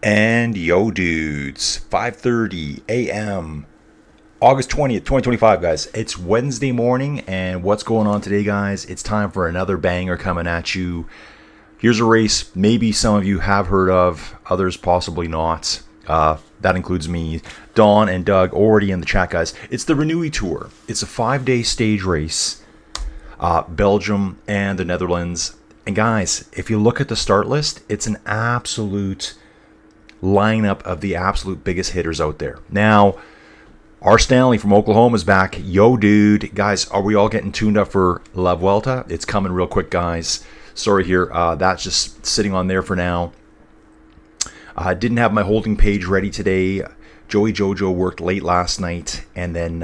And yo dudes, 5:30 a.m. August 20th, 2025 guys. It's Wednesday morning and what's going on today guys? It's time for another banger coming at you. Here's a race maybe some of you have heard of, others possibly not. That includes me, Don and Doug already in the chat guys. It's the Renewi Tour. It's a 5-day stage race. Belgium and the Netherlands. And guys, if you look at the start list, it's an absolute lineup of the absolute biggest hitters out there. Now, our Stanley from Oklahoma is back. Yo, dude. Guys, are we all getting tuned up for La Vuelta? It's coming real quick, guys. Sorry here. That's just sitting on there for now. I didn't have my holding page ready today. Joey Jojo worked late last night. And then,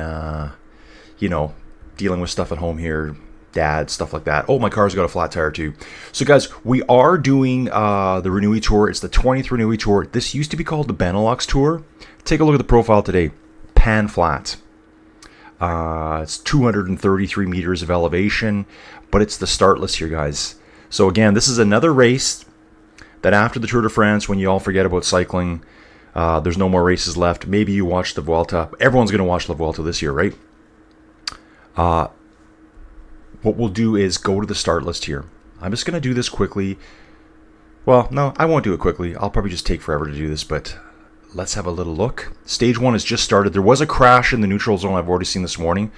dealing with stuff at home here. Dad, stuff like that. Oh, my car's got a flat tire too. So guys, we are doing the Renewi Tour. It's the 20th Renewi Tour. This used to be called the Benelux Tour. Take a look at the profile today. Pan flat. It's 233 meters of elevation, but it's the start list here, guys. So again, this is another race that after the Tour de France, when you all forget about cycling, there's no more races left. Maybe you watch the Vuelta. Everyone's going to watch the Vuelta this year, right? What we'll do is go to the start list here. I'm just going to do this quickly. Well, no, I won't do it quickly. I'll probably just take forever to do this, but let's have a little look. Stage 1 has just started. There was a crash in the neutral zone I've already seen this morning.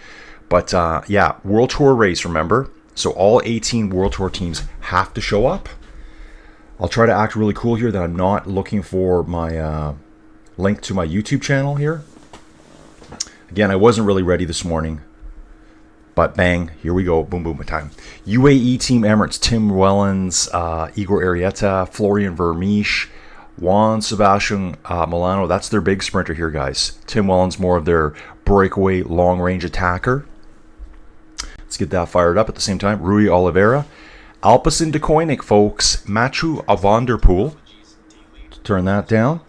But yeah, World Tour race, remember? So all 18 World Tour teams have to show up. I'll try to act really cool here that I'm not looking for my link to my YouTube channel here. Again, I wasn't really ready this morning. But bang, here we go. Boom, boom, time. UAE Team Emirates, Tim Wellens, Igor Arieta, Florian Vermeesch, Juan Sebastian Milano. That's their big sprinter here, guys. Tim Wellens, more of their breakaway long-range attacker. Let's get that fired up at the same time. Rui Oliveira. Alpecin de Koenig, folks. Mathieu van der Poel. Turn that down.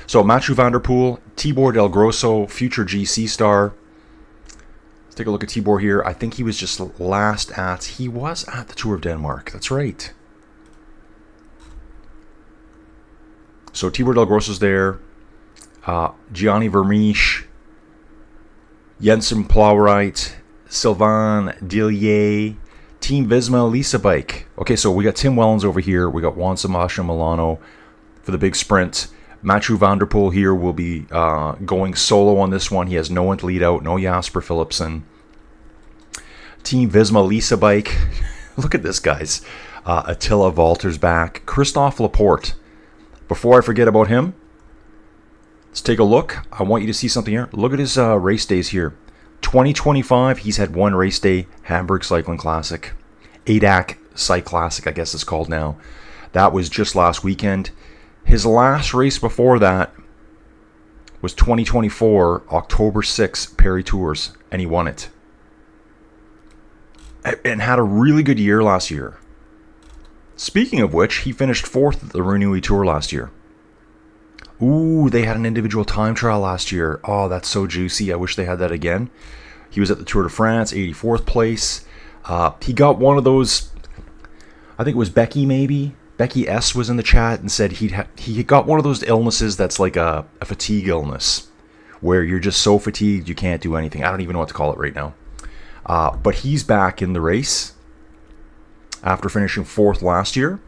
So Mathieu van der Poel, Tibor Del Grosso, future GC star. Take a look at Tibor here. I think he was just he was at the Tour of Denmark. That's right. So Tibor Del Grosso's there. Gianni Vermeesch. Jensen Plowright. Sylvain Dillier. Team Visma Lisa Bike. Okay, so we got Tim Wellens over here. We got Juan Sebastian Milano for the big sprint. Mathieu van der Poel here will be going solo on this one. He has no one to lead out, no Jasper Philipsen. Team Visma Lisa Bike. Look at this, guys. Attila Valter's back. Christophe Laporte. Before I forget about him, let's take a look. I want you to see something here. Look at his race days here. 2025, he's had one race day. Hamburg Cycling Classic. ADAC Cycle Classic, I guess it's called now. That was just last weekend. His last race before that was 2024, October 6th, Paris Tours, and he won it. And had a really good year last year. Speaking of which, he finished 4th at the Renewi Tour last year. Ooh, they had an individual time trial last year. Oh, that's so juicy. I wish they had that again. He was at the Tour de France, 84th place. He got one of those, I think it was Becky maybe. Becky S was in the chat and said he got one of those illnesses that's like a fatigue illness, where you're just so fatigued you can't do anything. I don't even know what to call it right now. But he's back in the race after finishing 4th last year.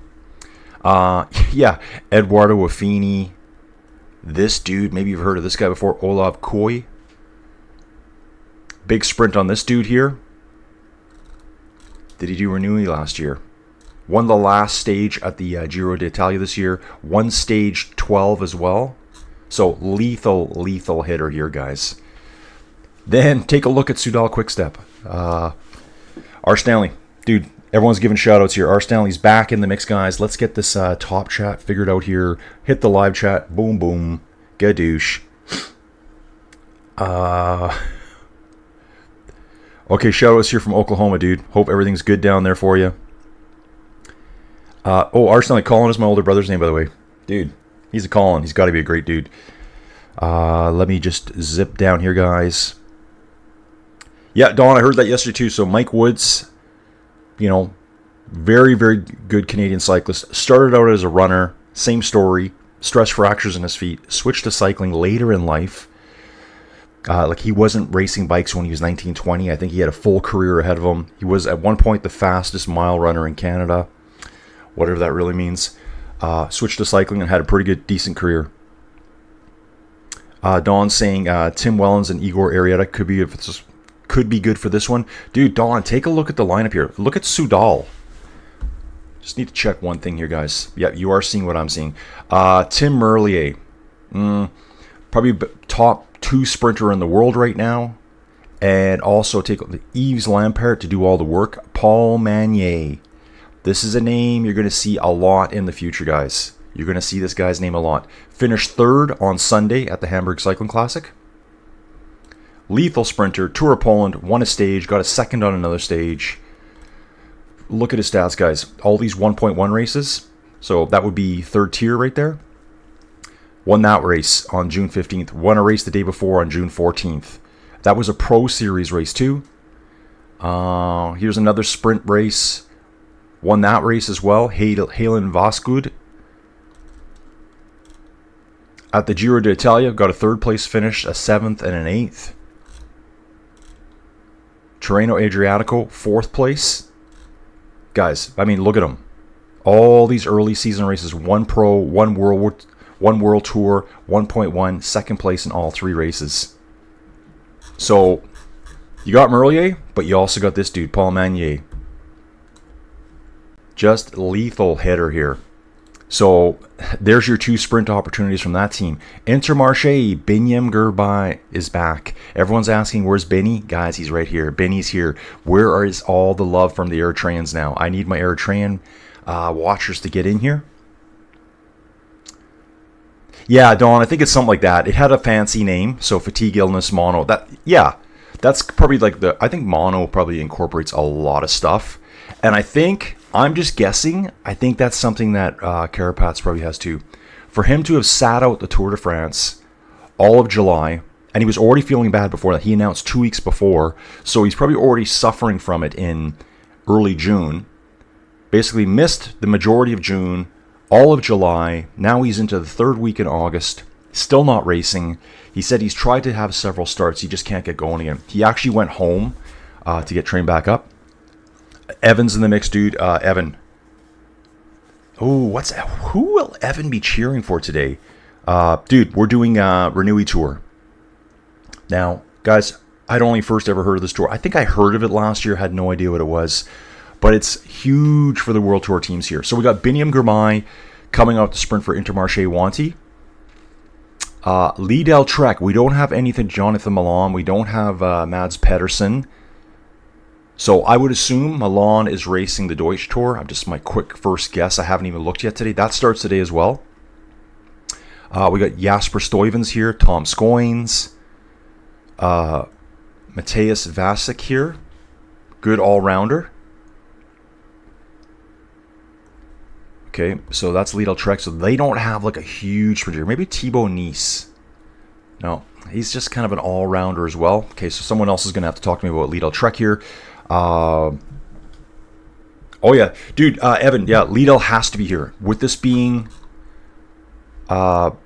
Yeah, Eduardo Affini. This dude, maybe you've heard of this guy before, Olav Koi. Big sprint on this dude here. Did he do Renewi last year? Won the last stage at the Giro d'Italia this year. Won stage 12 as well. So lethal hitter here, guys. Then take a look at Soudal Quickstep. R. Stanley. Dude, everyone's giving shout outs here. R. Stanley's back in the mix, guys. Let's get this top chat figured out here. Hit the live chat. Boom, boom. Gadoosh. Okay, shout outs here from Oklahoma, dude. Hope everything's good down there for you. R. Stanley. Colin is my older brother's name, by the way. Dude, he's a Colin. He's got to be a great dude. Let me just zip down here, guys. Yeah, Dawn, I heard that yesterday too. So Mike Woods, very, very good Canadian cyclist. Started out as a runner, same story. Stress fractures in his feet. Switched to cycling later in life. Like he wasn't racing bikes when he was 19, 20. I think he had a full career ahead of him. He was at one point the fastest mile runner in Canada, whatever that really means. Switched to cycling and had a pretty good, decent career. Don saying Tim Wellens and Igor Arieta could be good for this one. Dude, Don, take a look at the lineup here. Look at Soudal. Just need to check one thing here, guys. Yeah, you are seeing what I'm seeing. Tim Merlier. Probably top 2 sprinter in the world right now. And also take Yves Lampert to do all the work. Paul Magnier. This is a name you're going to see a lot in the future, guys. You're going to see this guy's name a lot. Finished 3rd on Sunday at the Hamburg Cycling Classic. Lethal sprinter, Tour of Poland, won a stage, got a 2nd on another stage. Look at his stats, guys. All these 1.1 races. So that would be 3rd tier right there. Won that race on June 15th. Won a race the day before on June 14th. That was a Pro Series race too. Here's another sprint race. Won that race as well. Halen Voskud. At the Giro d'Italia, got a 3rd place finish, a 7th and an 8th. Tirreno Adriatico, 4th place. Guys, I mean, look at them. All these early season races, 1 Pro, 1 World Tour, 1.1, 2nd place in all 3 races. So, you got Merlier, but you also got this dude, Paul Magnier. Just lethal hitter here. So, there's your 2 sprint opportunities from that team. Intermarché, Binyam Gurbay is back. Everyone's asking, where's Benny? Guys, he's right here. Benny's here. Where is all the love from the Eritreyans now? I need my Eritrean watchers to get in here. Yeah, Dawn, I think it's something like that. It had a fancy name, so fatigue, illness, mono. That's probably like I think mono probably incorporates a lot of stuff. And I'm just guessing, I think that's something that Carapaz probably has too. For him to have sat out the Tour de France all of July, and he was already feeling bad before that. He announced 2 weeks before, so he's probably already suffering from it in early June. Basically missed the majority of June, all of July. Now he's into the 3rd week in August, still not racing. He said he's tried to have several starts, he just can't get going again. He actually went home to get trained back up. Evan's in the mix, dude. Evan. Oh, who will Evan be cheering for today? Dude, we're doing Renewi Tour. Now, guys, I'd only first ever heard of this tour. I think I heard of it last year, had no idea what it was. But it's huge for the World Tour teams here. So we got Binyam Gurbay coming out to sprint for Intermarché Wanty. Lidl Trek. We don't have anything Jonathan Milan. We don't have Mads Pedersen. So I would assume Milan is racing the Deutsche Tour. I'm just my quick first guess. I haven't even looked yet today. That starts today as well. We got Jasper Stuyvens here, Tom Scoynes, Matthias Vasic here. Good all-rounder. Okay, so that's Lidl Trek. So they don't have like a huge sprinter. Maybe Thibaut Nice. No, he's just kind of an all-rounder as well. Okay, so someone else is going to have to talk to me about Lidl Trek here. Oh yeah, dude, Evan, yeah, Lidl has to be here. With this being, what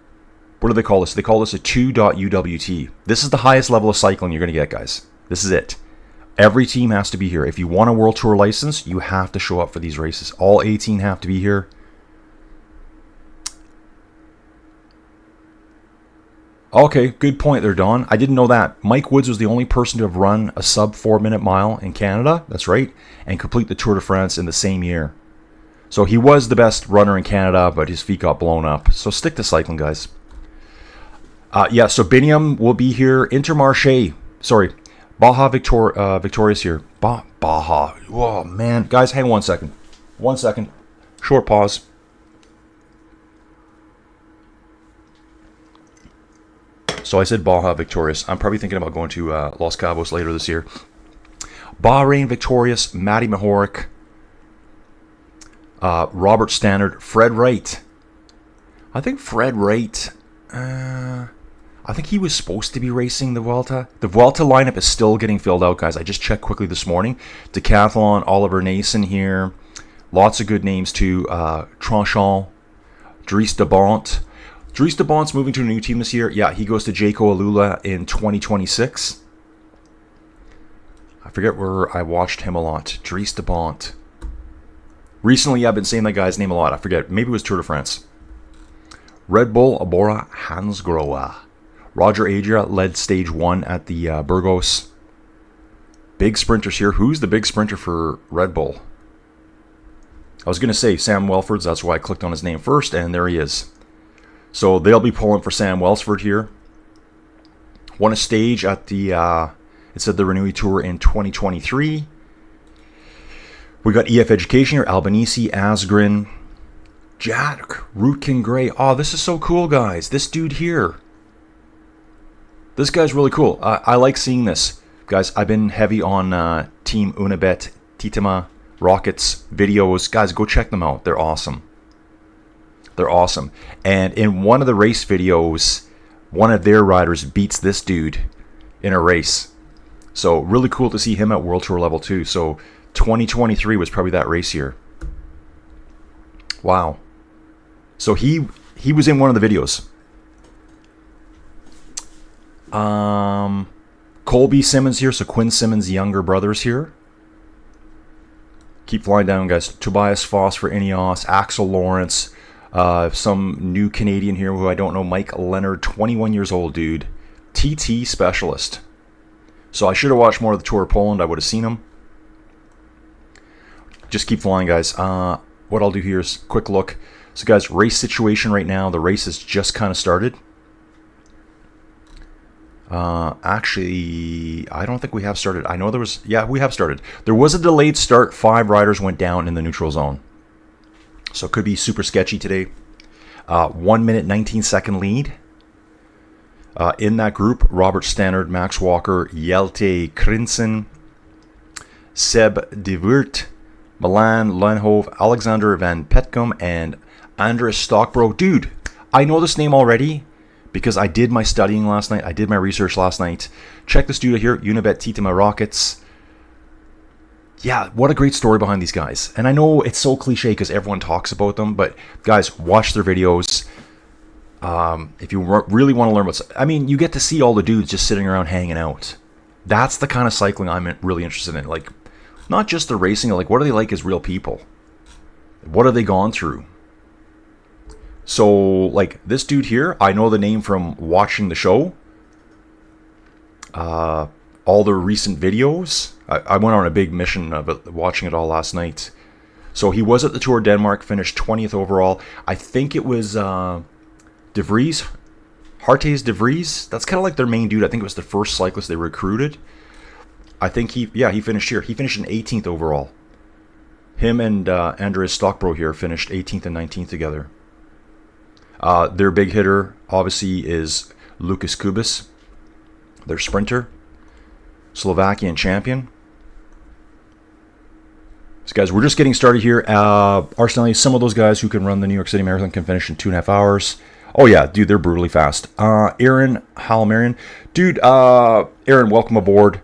do they call this? They call this a 2.UWT. This is the highest level of cycling you're going to get, guys. This is it. Every team has to be here. If you want a World Tour license, you have to show up for these races. All 18 have to be here. Okay, good point there, Don. I didn't know that. Mike Woods was the only person to have run a sub 4-minute mile in Canada. That's right. And complete the Tour de France in the same year. So he was the best runner in Canada, but his feet got blown up. So stick to cycling, guys. Yeah, so Binyam will be here. Intermarché. Sorry. Baja Victorious here. Baja. Oh, man. Guys, hang on 1 second. 1 second. Short pause. So I said Baja Victorious. I'm probably thinking about going to Los Cabos later this year. Bahrain Victorious, Matty Mahoric, Robert Stannard, Fred Wright. I think Fred Wright, I think he was supposed to be racing the Vuelta. The Vuelta lineup is still getting filled out, guys. I just checked quickly this morning. Decathlon, Oliver Nason here. Lots of good names too. Tranchant. Dries de Bont. Dries de Bont's moving to a new team this year. Yeah, he goes to Jaco Alula in 2026. I forget where I watched him a lot. Dries de Bont. Recently, I've been saying that guy's name a lot. I forget. Maybe it was Tour de France. Red Bull Abora Hansgrohe. Roger Adria led stage 1 at the Burgos. Big sprinters here. Who's the big sprinter for Red Bull? I was going to say Sam Welford's. That's why I clicked on his name first, and there he is. So they'll be pulling for Sam Welsford here. Won a stage at the, it said the Renewi Tour in 2023. We got EF Education here. Albanese, Asgren, Jack, Rootkin Gray. Oh, this is so cool, guys. This dude here. This guy's really cool. I like seeing this. Guys, I've been heavy on Team Unibet, Titema, Rockets videos. Guys, go check them out. They're awesome. They're awesome. And in one of the race videos, one of their riders beats this dude in a race. So really cool to see him at World Tour level 2. So 2023 was probably that race year. Wow. So he was in one of the videos. Colby Simmons here. So Quinn Simmons' younger brothers here. Keep flying down, guys. Tobias Foss for Ineos. Axel Lawrence. Some new Canadian here who I don't know. Mike Leonard, 21 years old, dude. TT specialist. So I should have watched more of the Tour of Poland. I would have seen him. Just keep flying, guys. What I'll do here is quick look. So, guys, race situation right now. The race has just kind of started. Actually, I don't think we have started. I know there was... Yeah, we have started. There was a delayed start. 5 riders went down in the neutral zone. So it could be super sketchy today. 1 minute, 19-second lead. In that group, Robert Stannard, Max Walker, Jelte Krinsen, Seb de Weert, Milan Lenhove, Alexander Van Petcom, and Andres Stockbro. Dude, I know this name already because I did my studying last night. I did my research last night. Check this dude here, Unibet Titema Rockets. Yeah, what a great story behind these guys. And I know it's so cliche because everyone talks about them, but guys, watch their videos. If you really want to learn what's... I mean, you get to see all the dudes just sitting around hanging out. That's the kind of cycling I'm really interested in. Like, not just the racing, like, what are they like as real people? What have they gone through? So, like, this dude here, I know the name from watching the show. All the recent videos. I went on a big mission of watching it all last night. So he was at the Tour of Denmark, finished 20th overall. I think it was De Vries, Hartes De Vries. That's kind of like their main dude. I think it was the first cyclist they recruited. I think he finished here. He finished in 18th overall. Him and Andres Stockbro here finished 18th and 19th together. Their big hitter, obviously, is Lukas Kubis, their sprinter, Slovakian champion. So, guys, we're just getting started here. Arsenal, some of those guys who can run the New York City Marathon can finish in 2.5 hours. Oh, yeah, dude, they're brutally fast. Aaron Halmarian. Dude, Aaron, welcome aboard.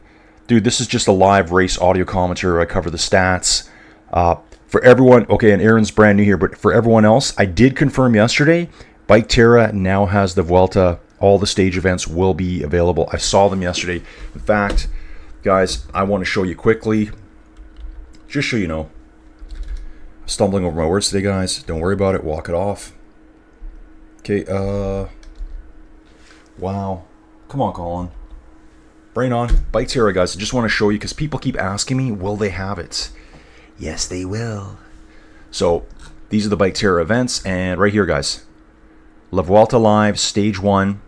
Dude, this is just a live race audio commentary. I cover the stats. For everyone, okay, and Aaron's brand new here, but for everyone else, I did confirm yesterday, Bike Terra now has the Vuelta. All the stage events will be available. I saw them yesterday. In fact, guys, I want to show you quickly, just so you know. I'm stumbling over my words today, guys. Don't worry about it. Walk it off. Okay, wow. Come on, Colin. Brain on. Bike Terra, guys. I just want to show you because people keep asking me, will they have it? Yes, they will. So, these are the Bike Terra events. And right here, guys. La Vuelta Live, Stage 1,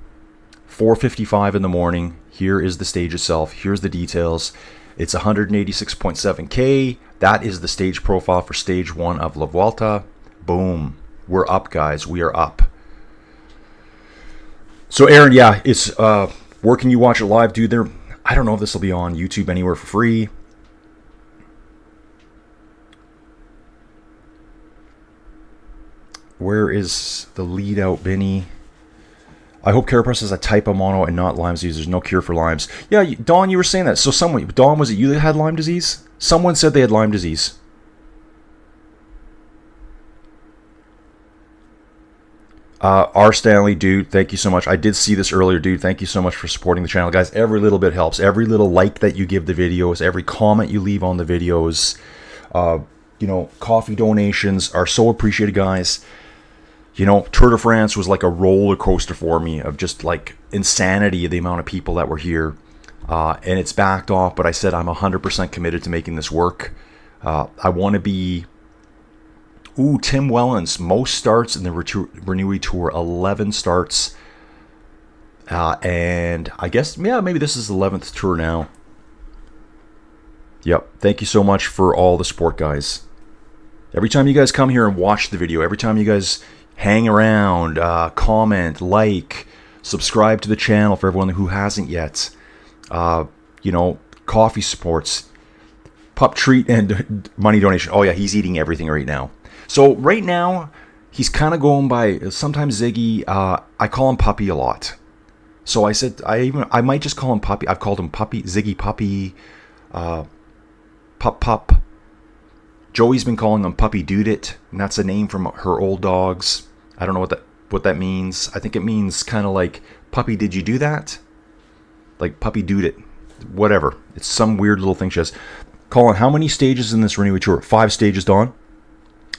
4:55 in the morning. Here is the stage itself. Here's the details. It's 186.7K. That is the stage profile for Stage 1 of La Vuelta. Boom. We're up, guys. We are up. So, Aaron, yeah, it's where can you watch it live, dude? I don't know if this will be on YouTube anywhere for free. Where is the lead out, Benny? I hope Carapace has a type of mono and not Lyme disease. There's no cure for Lyme's. Yeah, Dawn, you were saying that. So Dawn, was it you that had Lyme disease? Someone said they had Lyme disease. R. Stanley, dude, thank you so much. I did see this earlier, dude. Thank you so much for supporting the channel. Guys, every little bit helps. Every little like that you give the videos, every comment you leave on the videos, you know, coffee donations are so appreciated, guys. You know, Tour de France was like a roller coaster for me of just like insanity of the amount of people that were here. And it's backed off, but I said I'm 100% committed to making this work. I want to be... Ooh, Tim Wellens, most starts in the Renewi Tour, 11 starts. And I guess, yeah, maybe this is the 11th tour now. Yep, thank you so much for all the support, guys. Every time you guys come here and watch the video, every time you guys hang around, comment, like, subscribe to the channel for everyone who hasn't yet. You know, coffee supports, pup treat, and money donation. Oh yeah, he's eating everything right now. So right now, he's kind of going by, sometimes Ziggy, I call him Puppy a lot. So I said, I might just call him Puppy. I've called him Puppy, Ziggy Puppy, Pup. Joey's been calling him Puppy Dude It, and that's a name from her old dogs. I don't know what that means. I think it means kind of like, Puppy, did you do that? Like Puppy Dude It. Whatever. It's some weird little thing she has. Colin, how many stages in this Renewi Tour? 5 stages, Dawn.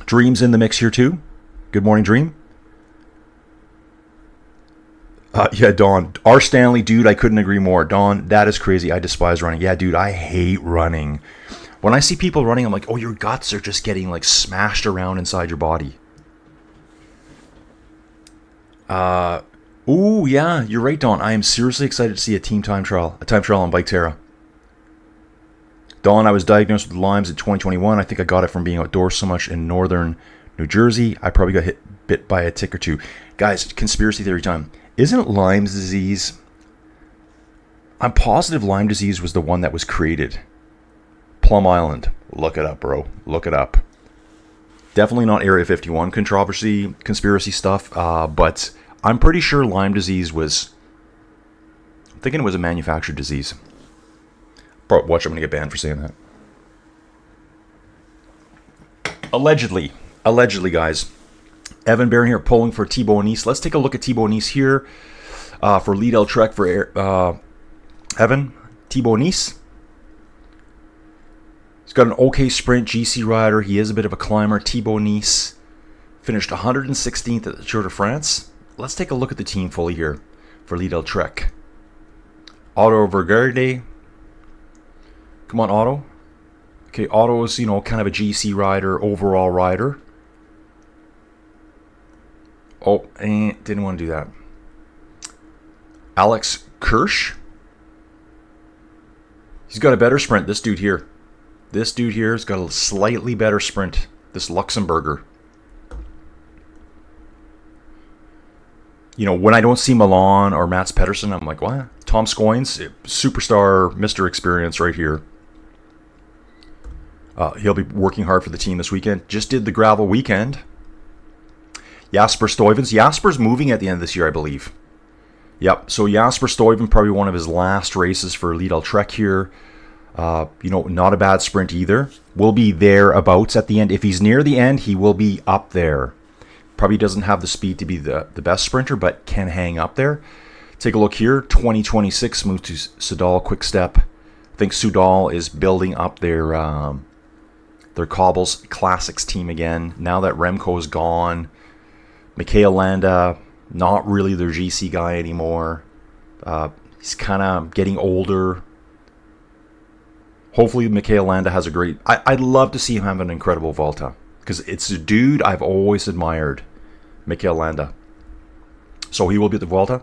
Dream's in the mix here too. Good morning, Dream. Yeah, Dawn. R. Stanley, dude, I couldn't agree more. Dawn, that is crazy. I despise running. Yeah, dude, I hate running. When I see people running, I'm like, oh, your guts are just getting like smashed around inside your body. Ooh, yeah, you're right, Dawn. I am seriously excited to see a time trial on Bike Terra. Dawn, I was diagnosed with Lyme's in 2021. I think I got it from being outdoors so much in northern New Jersey. I probably got bit by a tick or two. Guys, conspiracy theory time. Isn't Lyme's disease... I'm positive Lyme disease was the one that was created. Plum Island. Look it up, bro. Look it up. Definitely not Area 51 conspiracy stuff, but I'm pretty sure Lyme disease was... I'm thinking it was a manufactured disease. Bro, watch, I'm going to get banned for saying that. Allegedly, guys. Evan Barron here, polling for Thibaut Nice. Let's take a look at Thibaut Nice here for Lidl Trek for Evan. Thibaut Nice. He's got an okay sprint, GC rider. He is a bit of a climber. Thibaut Nice finished 116th at the Tour de France. Let's take a look at the team fully here for Lidl Trek. Otto Vergerde. Come on, Otto. Okay, Otto is, you know, kind of a GC rider, overall rider. Oh, didn't want to do that. Alex Kirsch. He's got a better sprint, this dude here. This dude here has got a slightly better sprint. This Luxembourger. You know, when I don't see Milan or Mats Pedersen, I'm like, what? Tom Scoins, superstar, Mr. Experience right here. He'll be working hard for the team this weekend. Just did the gravel weekend. Jasper Stuyvens. Jasper's moving at the end of this year, I believe. Yep, so Jasper Stuyven, probably one of his last races for Lidl Trek here. You know, not a bad sprint either. Will be thereabouts at the end. If he's near the end, he will be up there. Probably doesn't have the speed to be the best sprinter, but can hang up there. Take a look here. 2026 move to Soudal Quick Step. I think Soudal is building up their Cobbles Classics team again. Now that Remco is gone, Mikel Landa, not really their GC guy anymore. He's kind of getting older. Hopefully Mikel Landa has a great... I'd love to see him have an incredible Volta, because it's a dude I've always admired, Mikel Landa. So he will be at the Volta.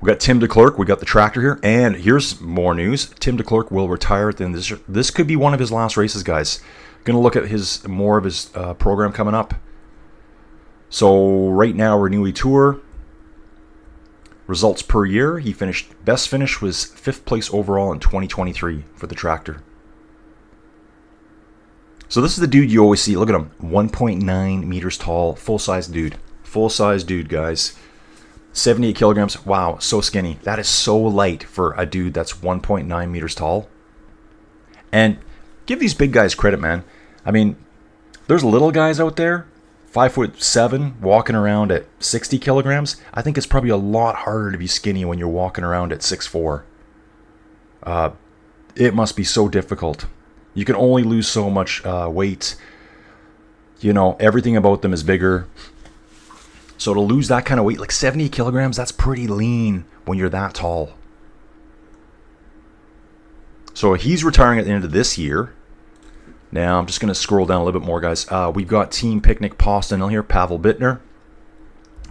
We got Tim de Klerk. We got the tractor here. And here's more news. Tim de Klerk will retire at the end of this year. This could be one of his last races, guys. Going to look at more of his program coming up. So right now, Renewi Tour. Results per year. He finished, best finish was 5th place overall in 2023 for the tractor. So this is the dude you always see. Look at him. 1.9 meters tall. Full-size dude. Full-size dude, guys. 78 kilograms. Wow, so skinny. That is so light for a dude that's 1.9 meters tall. And give these big guys credit, man. I mean, there's little guys out there 5'7", walking around at 60 kilograms. I think it's probably a lot harder to be skinny when you're walking around at 6'4". It must be so difficult. You can only lose so much weight. You know, everything about them is bigger. So to lose that kind of weight, like 70 kilograms, that's pretty lean when you're that tall. So he's retiring at the end of this year. Now I'm just going to scroll down a little bit more, guys. We've got Team Picnic Postonil here. Pavel Bittner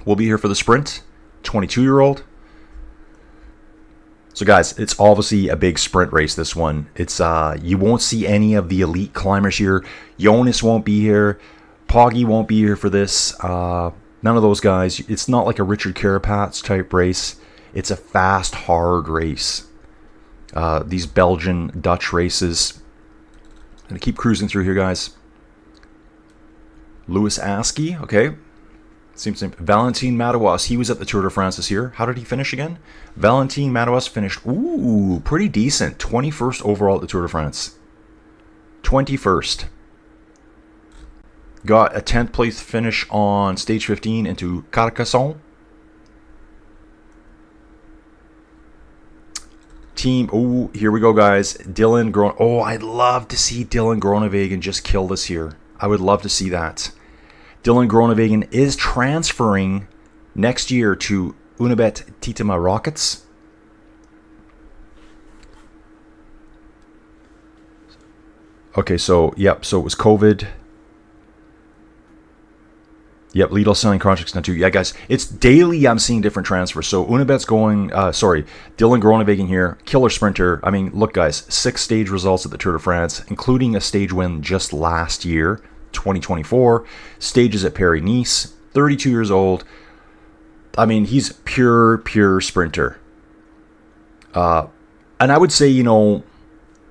will be here for the sprint. 22-year-old. So guys, it's obviously a big sprint race, this one. It's you won't see any of the elite climbers here. Jonas won't be here. Poggy won't be here for this. None of those guys. It's not like a Richard Carapaz type race. It's a fast, hard race. These Belgian, Dutch races. I'm going to keep cruising through here, guys. Louis Askey, okay. Seems to Valentin Madouas, he was at the Tour de France this year. How did he finish again? Valentin Madouas finished, ooh, pretty decent. 21st overall at the Tour de France. 21st. Got a 10th place finish on stage 15 into Carcassonne. Team, oh, here we go, guys. Dylan Groen. Oh, I'd love to see Dylan Groenewegen just kill this here. I would love to see that. Dylan Groenewegen is transferring next year to Unibet Titema Rockets. Okay, so, yep, so it was COVID. Yep, Lidl selling contracts now too. Yeah, guys, it's daily I'm seeing different transfers. So Unibet's going, Dylan Groenewegen here, killer sprinter. I mean, look, guys, 6 stage results at the Tour de France, including a stage win just last year, 2024. Stages at Paris-Nice, 32 years old. I mean, he's pure sprinter. And I would say, you know,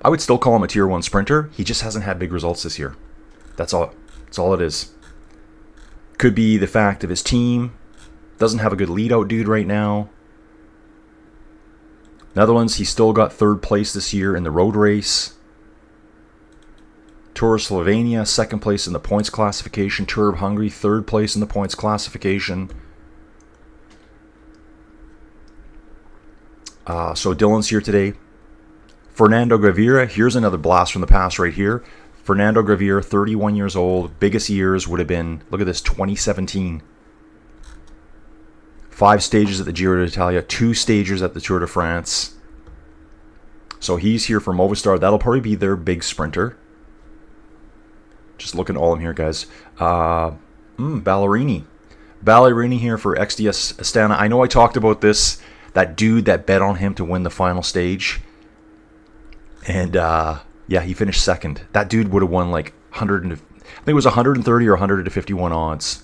I would still call him a tier 1 sprinter. He just hasn't had big results this year. That's all it is. Could be the fact of his team. Doesn't have a good lead-out dude right now. Netherlands, he still got 3rd place this year in the road race. Tour of Slovenia, 2nd place in the points classification. Tour of Hungary, 3rd place in the points classification. So Dylan's here today. Fernando Gavira, here's another blast from the past right here. Fernando Gavira, 31 years old. Biggest years would have been, look at this, 2017. 5 stages at the Giro d'Italia, 2 stages at the Tour de France. So he's here for Movistar. That'll probably be their big sprinter. Just looking at all of them here, guys. Ballerini. Ballerini here for XDS Astana. I know I talked about this. That dude that bet on him to win the final stage. And, yeah, he finished 2nd. That dude would have won like 100 and, I think it was 130 or 151 odds.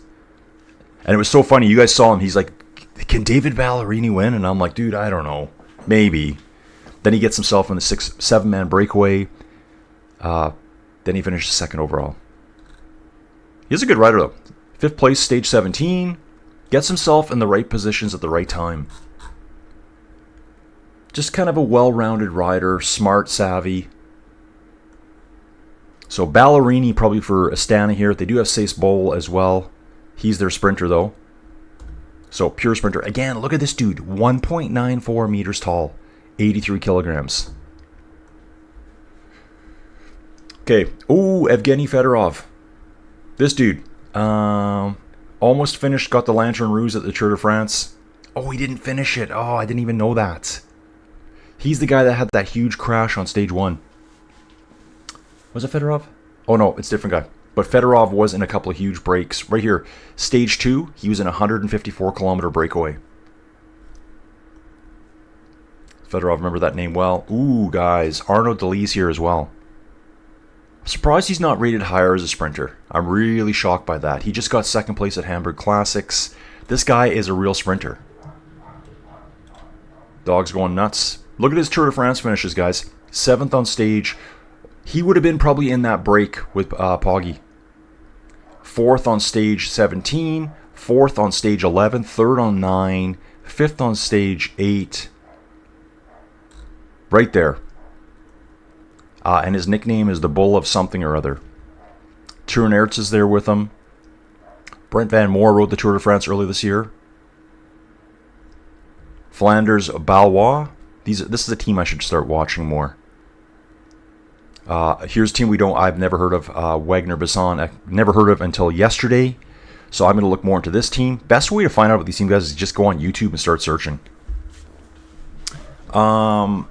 And it was so funny. You guys saw him. He's like, can David Ballerini win? And I'm like, dude, I don't know. Maybe. Then he gets himself in the 7-man breakaway. Then he finishes 2nd overall. He's a good rider, though. 5th place, stage 17. Gets himself in the right positions at the right time. Just kind of a well-rounded rider. Smart, savvy. So Ballerini probably for Astana here. They do have Cees Bol as well. He's their sprinter, though. So pure sprinter. Again, look at this dude. 1.94 meters tall. 83 kilograms. Okay. Oh, Evgeny Fedorov. This dude. Almost finished. Got the Lanterne Rouge at the Tour de France. Oh, he didn't finish it. Oh, I didn't even know that. He's the guy that had that huge crash on stage 1. Was it Fedorov? Oh, no, it's a different guy. But Fedorov was in a couple of huge breaks. Right here, stage 2, he was in a 154-kilometer breakaway. Fedorov, remember that name well. Ooh, guys, Arnaud Delis here as well. I'm surprised he's not rated higher as a sprinter. I'm really shocked by that. He just got 2nd place at Hamburg Classics. This guy is a real sprinter. Dog's going nuts. Look at his Tour de France finishes, guys. 7th on stage. He would have been probably in that break with Poggy. 4th on stage 17. 4th on stage 11. 3rd on 9. 5th on stage 8. Right there. And his nickname is the Bull of something or other. Terneuzen is there with him. Brent Van Moor rode the Tour de France earlier this year. Flanders Balois. This is a team I should start watching more. Here's a team I've never heard of. Wagner Basson. I never heard of until yesterday. So I'm going to look more into this team. Best way to find out about these team guys is just go on YouTube and start searching. Bari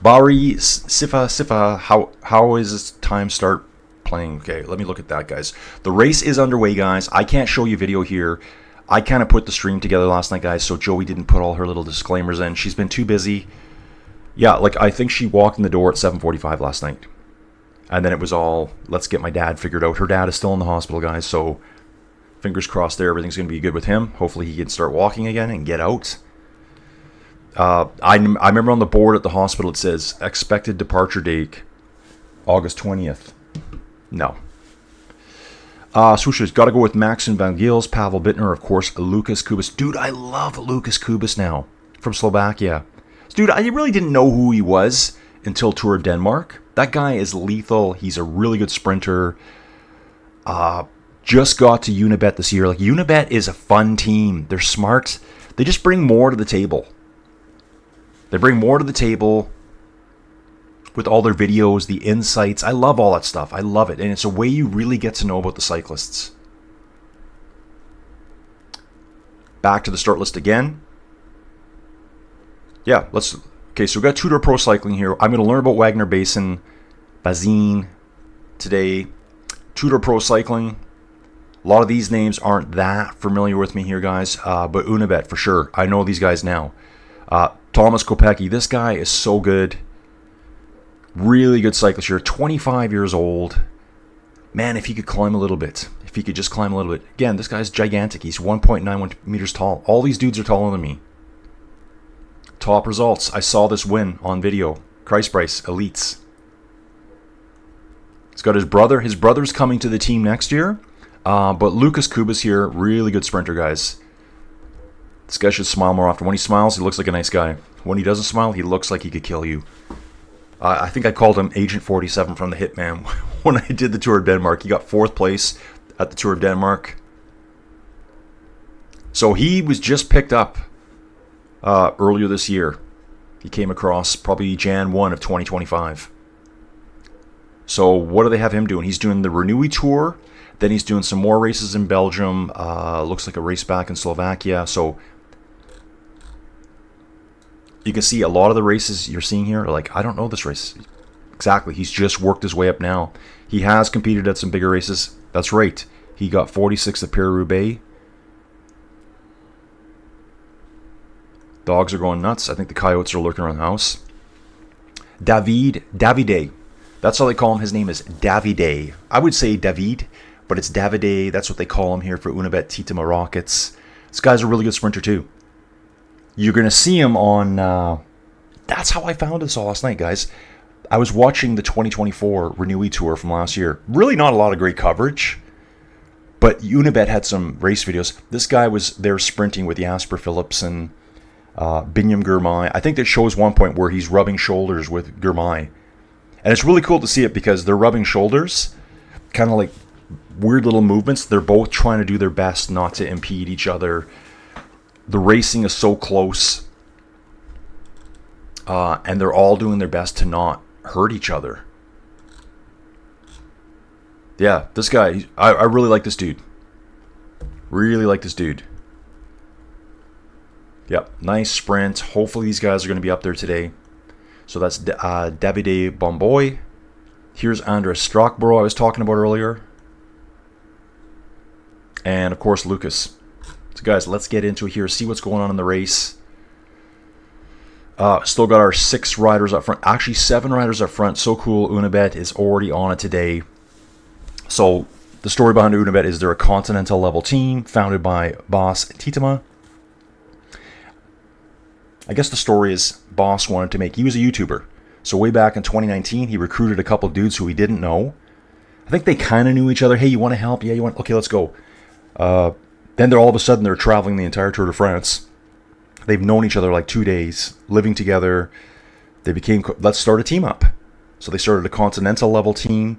Sifa. How is this time start playing? Okay, let me look at that, guys. The race is underway, guys. I can't show you video here. I kind of put the stream together last night, guys, so Joey didn't put all her little disclaimers in. She's been too busy. Yeah, like I think she walked in the door at 7:45 last night. And then it was all, let's get my dad figured out. Her dad is still in the hospital, guys, so fingers crossed there. Everything's going to be good with him. Hopefully he can start walking again and get out. I remember on the board at the hospital it says, expected departure date, August 20th. No. Swooshes, got to go with Maxim Van Gils, Pavel Bittner, of course, Lucas Kubas. Dude, I love Lucas Kubas now from Slovakia. Dude, I really didn't know who he was until Tour of Denmark. That guy is lethal. He's a really good sprinter. Just got to Unibet this year. Like, Unibet is a fun team. They're smart. They just bring more to the table. They bring more to the table with all their videos, the insights. I love all that stuff. I love it. And it's a way you really get to know about the cyclists. Back to the start list again. Yeah, okay, so we've got Tudor Pro Cycling here. I'm going to learn about Wagner Basin, Bazin today. Tudor Pro Cycling. A lot of these names aren't that familiar with me here, guys. But Unibet, for sure. I know these guys now. Thomas Kopecky. This guy is so good. Really good cyclist here, 25 years old. Man, if he could climb a little bit. If he could just climb a little bit. Again, this guy's gigantic. He's 1.91 meters tall. All these dudes are taller than me. Top results. I saw this win on video. Kreispreis, Elites. He's got his brother. His brother's coming to the team next year. But Lucas Kubas here, really good sprinter, guys. This guy should smile more often. When he smiles, he looks like a nice guy. When he doesn't smile, he looks like he could kill you. I think I called him Agent 47 from the Hitman when I did the Tour of Denmark. He got 4th place at the Tour of Denmark. So he was just picked up earlier this year. He came across probably Jan 1 of 2025. So what do they have him doing? He's doing the Renewi Tour. Then he's doing some more races in Belgium. Looks like a race back in Slovakia. So you can see a lot of the races you're seeing here are like, I don't know this race. Exactly. He's just worked his way up now. He has competed at some bigger races. That's right. He got 46th at Paris-Roubaix. Dogs are going nuts. I think the coyotes are lurking around the house. Davide. That's how they call him. His name is Davide. I would say David, but it's Davide. That's what they call him here for Unibet Titema Rockets. This guy's a really good sprinter too. You're going to see him on... that's how I found this all last night, guys. I was watching the 2024 Renewi Tour from last year. Really not a lot of great coverage, but Unibet had some race videos. This guy was there sprinting with Jasper Phillips and Binyam Girmay. I think that shows one point where he's rubbing shoulders with Girmay. And it's really cool to see it because they're rubbing shoulders, kind of like weird little movements. They're both trying to do their best not to impede each other. The racing is so close, and they're all doing their best to not hurt each other. Yeah, this guy, I really like this dude. Really like this dude. Yep, nice sprint. Hopefully these guys are going to be up there today. So that's Davide Bomboy. Here's Andres Strockborough I was talking about earlier. And, of course, Lucas. So, guys, let's get into it here. See what's going on in the race. Still got our 6 riders up front. Actually, 7 riders up front. So cool. Unibet is already on it today. So, the story behind Unibet is they're a continental-level team founded by Boss Titema. I guess the story is Boss wanted to make... He was a YouTuber. So, way back in 2019, he recruited a couple dudes who he didn't know. I think they kind of knew each other. Hey, you want to help? Yeah, you want... Okay, let's go. Then they're all of a sudden they're traveling the entire Tour de France. They've known each other like 2 days, living together. They became, let's start a team up. So they started a continental level team,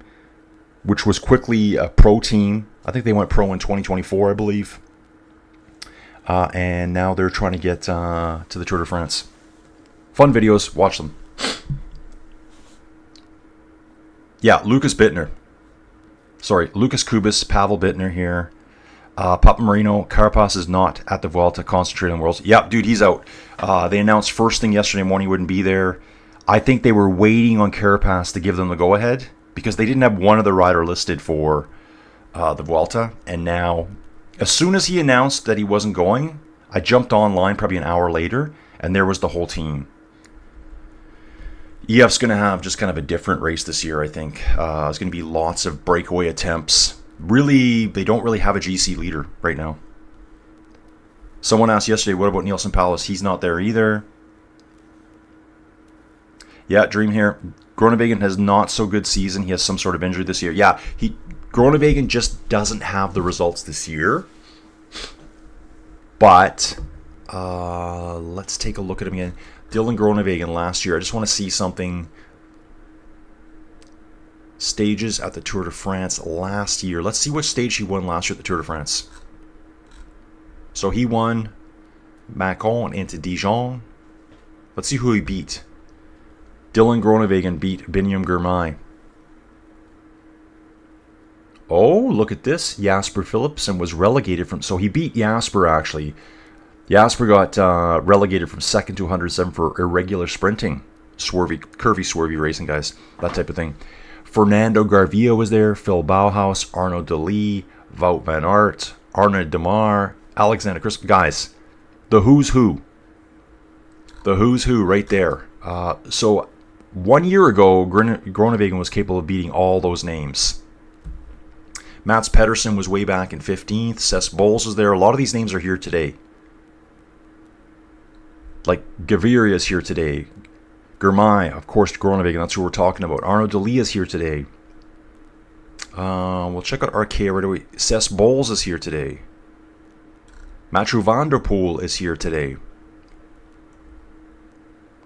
which was quickly a pro team. I think they went pro in 2024, I believe. And now they're trying to get to the Tour de France. Fun videos. Watch them. Yeah, Lucas Bittner. Sorry, Lucas Kubis, Pavel Bittner here. Papa Marino, Carapaz is not at the Vuelta, concentrating on Worlds. Yep, dude, he's out. They announced first thing yesterday morning he wouldn't be there. I think they were waiting on Carapaz to give them the go-ahead because they didn't have one other rider listed for the Vuelta. And now, as soon as he announced that he wasn't going, I jumped online probably an hour later, and there was the whole team. EF's going to have just kind of a different race this year, I think. There's going to be lots of breakaway attempts. Really, they don't really have a GC leader right now. Someone asked yesterday, what about Nielsen Palace? He's not there either. Yeah, Dream here. Groenewegen has not so good season. He has some sort of injury this year. Yeah, Groenewegen just doesn't have the results this year. But let's take a look at him again. Dylan Groenewegen last year. I just want to see something. Stages at the Tour de France last year. Let's see what stage he won last year at the Tour de France. So he won Macon into Dijon. Let's see who he beat. Dylan Groenewegen beat Biniam Girmay. Oh, look at this. Jasper Philipsen was relegated from... So he beat Jasper, actually. Jasper got relegated from 2nd to 107 for irregular sprinting. Curvy, swervy racing, guys. That type of thing. Fernando Garvia was there. Phil Bauhaus. Arnaud Delis. Wout van Aert. Arnaud Demar. Alexander Chris. Guys, the who's who. The who's who right there. So 1 year ago, Groenewegen was capable of beating all those names. Mats Pedersen was way back in 15th. Cesc Bowles was there. A lot of these names are here today. Like Gaviria is here today. Girmay, of course, Groenewegen. That's who we're talking about. Arnaud Delis is here today. We'll check out Arkea right away. Cesc Bowles is here today. Mathieu van der Poel is here today.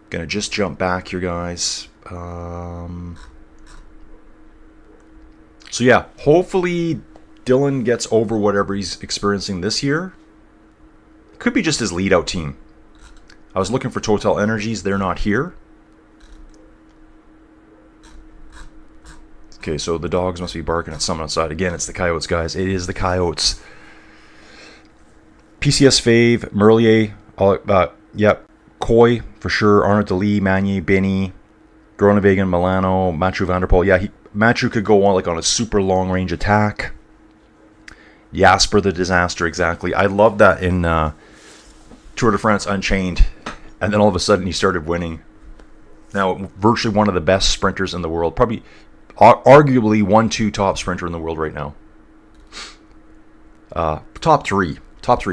Gonna just jump back here, guys. So yeah, hopefully Dylan gets over whatever he's experiencing this year. Could be just his lead-out team. I was looking for Total Energies. They're not here. Okay, so the dogs must be barking at someone outside. Again, it's the Coyotes, guys. It is the Coyotes. PCS Fave, Merlier, yep, Coy for sure, Arnaud Delis, Magny, Benny, Groenewegen, Milano, Mathieu van der Poel. Yeah, Mathieu could go on like on a super long range attack. Jasper the Disaster, exactly. I love that in Tour de France Unchained, and then all of a sudden he started winning. Now, virtually one of the best sprinters in the world, probably, arguably 1-2 top sprinter in the world right now. Top three.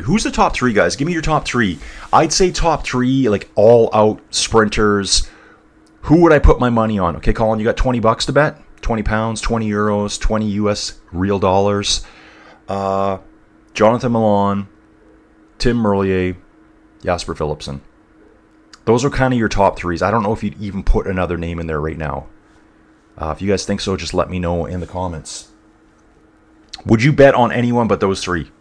Who's the top three, guys? Give me your top three. I'd say top three, like all-out sprinters. Who would I put my money on? Okay, Colin, you got $20 to bet? 20 pounds, 20 euros, 20 US real dollars. Jonathan Milan, Tim Merlier, Jasper Philipsen. Those are kind of your top threes. I don't know if you'd even put another name in there right now. If you guys think so, just let me know in the comments. Would you bet on anyone but those three?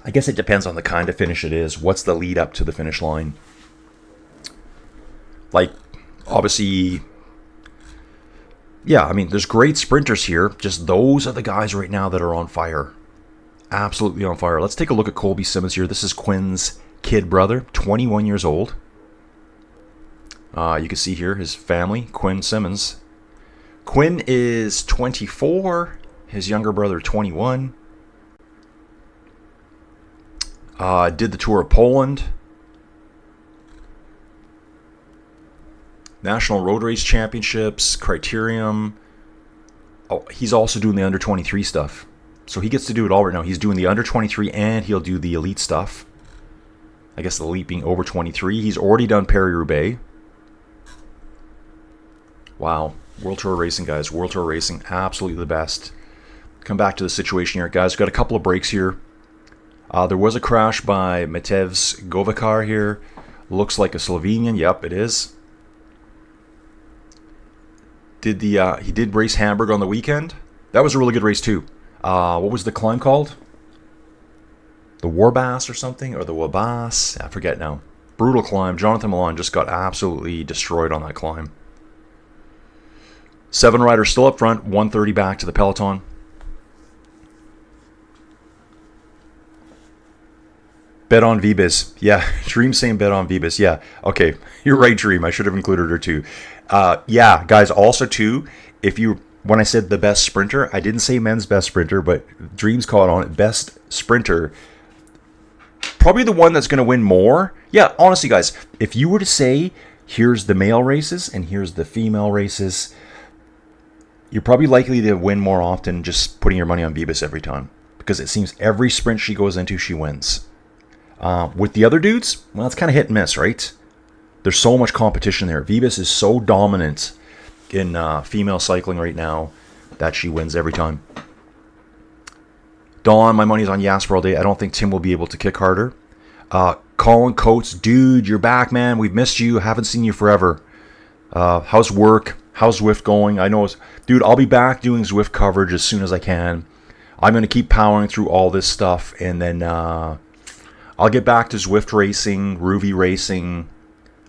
I guess it depends on the kind of finish it is. What's the lead up to the finish line? Like, obviously, yeah, I mean, there's great sprinters here. Just those are the guys right now that are on fire. Absolutely on fire. Let's take a look at Colby Simmons here. This is Quinn's kid brother, 21 years old. You can see here his family, Quinn Simmons. Quinn is 24. His younger brother, 21. Did the Tour of Poland. National Road Race Championships, Criterium. Oh, he's also doing the under-23 stuff. So he gets to do it all right now. He's doing the under-23 and he'll do the elite stuff. I guess the elite being over 23. He's already done Paris-Roubaix. Wow. World Tour Racing, guys. World Tour Racing. Absolutely the best. Come back to the situation here, guys. We've got a couple of breaks here. There was a crash by Matevž Govacar here. Looks like a Slovenian. Yep, it is. He did race Hamburg on the weekend. That was a really good race too. What was the climb called? The Warbass or something? Or the Wabass? I forget now. Brutal climb. Jonathan Milan just got absolutely destroyed on that climb. 7 riders still up front. 130 back to the Peloton. Bet on VBiz. Yeah, Dream saying bet on VBiz. Yeah, okay. You're right, Dream. I should have included her too. Yeah, guys, also too, when I said the best sprinter, I didn't say men's best sprinter, but Dream's caught on it. Best sprinter. Probably the one that's going to win more. Yeah, honestly, guys, if you were to say, here's the male races and here's the female races, you're probably likely to win more often just putting your money on VBiz every time. Because it seems every sprint she goes into, she wins. With the other dudes, well, it's kind of hit and miss, right? There's so much competition there. VBiz is so dominant in female cycling right now that she wins every time. Dawn, my money's on Jasper all day. I don't think Tim will be able to kick harder. Colin Coates, dude, you're back, man. We've missed you. Haven't seen you forever. How's work? How's Zwift going? I know, dude, I'll be back doing Zwift coverage as soon as I can. I'm going to keep powering through all this stuff, and then I'll get back to Zwift racing, Ruby racing.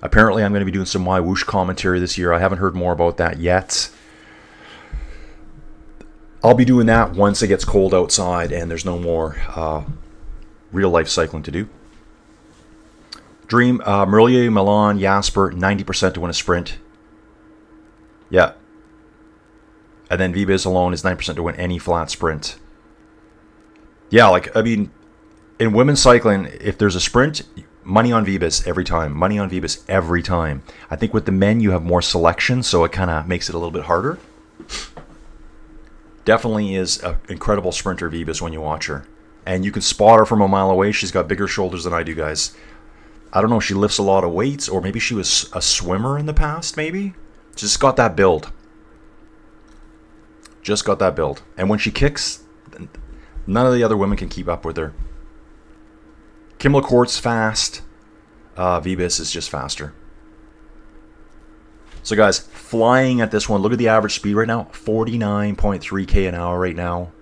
Apparently, I'm going to be doing some My Whoosh commentary this year. I haven't heard more about that yet. I'll be doing that once it gets cold outside and there's no more real-life cycling to do. Dream, Merlier, Milan, Jasper, 90% to win a sprint. Yeah. And then VBiz alone is 9% to win any flat sprint. Yeah, like, I mean, in women's cycling, if there's a sprint, money on VBiz every time. Money on VBiz every time. I think with the men, you have more selection, so it kind of makes it a little bit harder. Definitely is an incredible sprinter, VBiz, when you watch her. And you can spot her from a mile away. She's got bigger shoulders than I do, guys. I don't know if she lifts a lot of weights, or maybe she was a swimmer in the past, maybe? Just got that build. Just got that build. And when she kicks, none of the other women can keep up with her. Kim LaCourt's fast. VBiz is just faster. So guys, flying at this one. Look at the average speed right now. 49.3k an hour right now.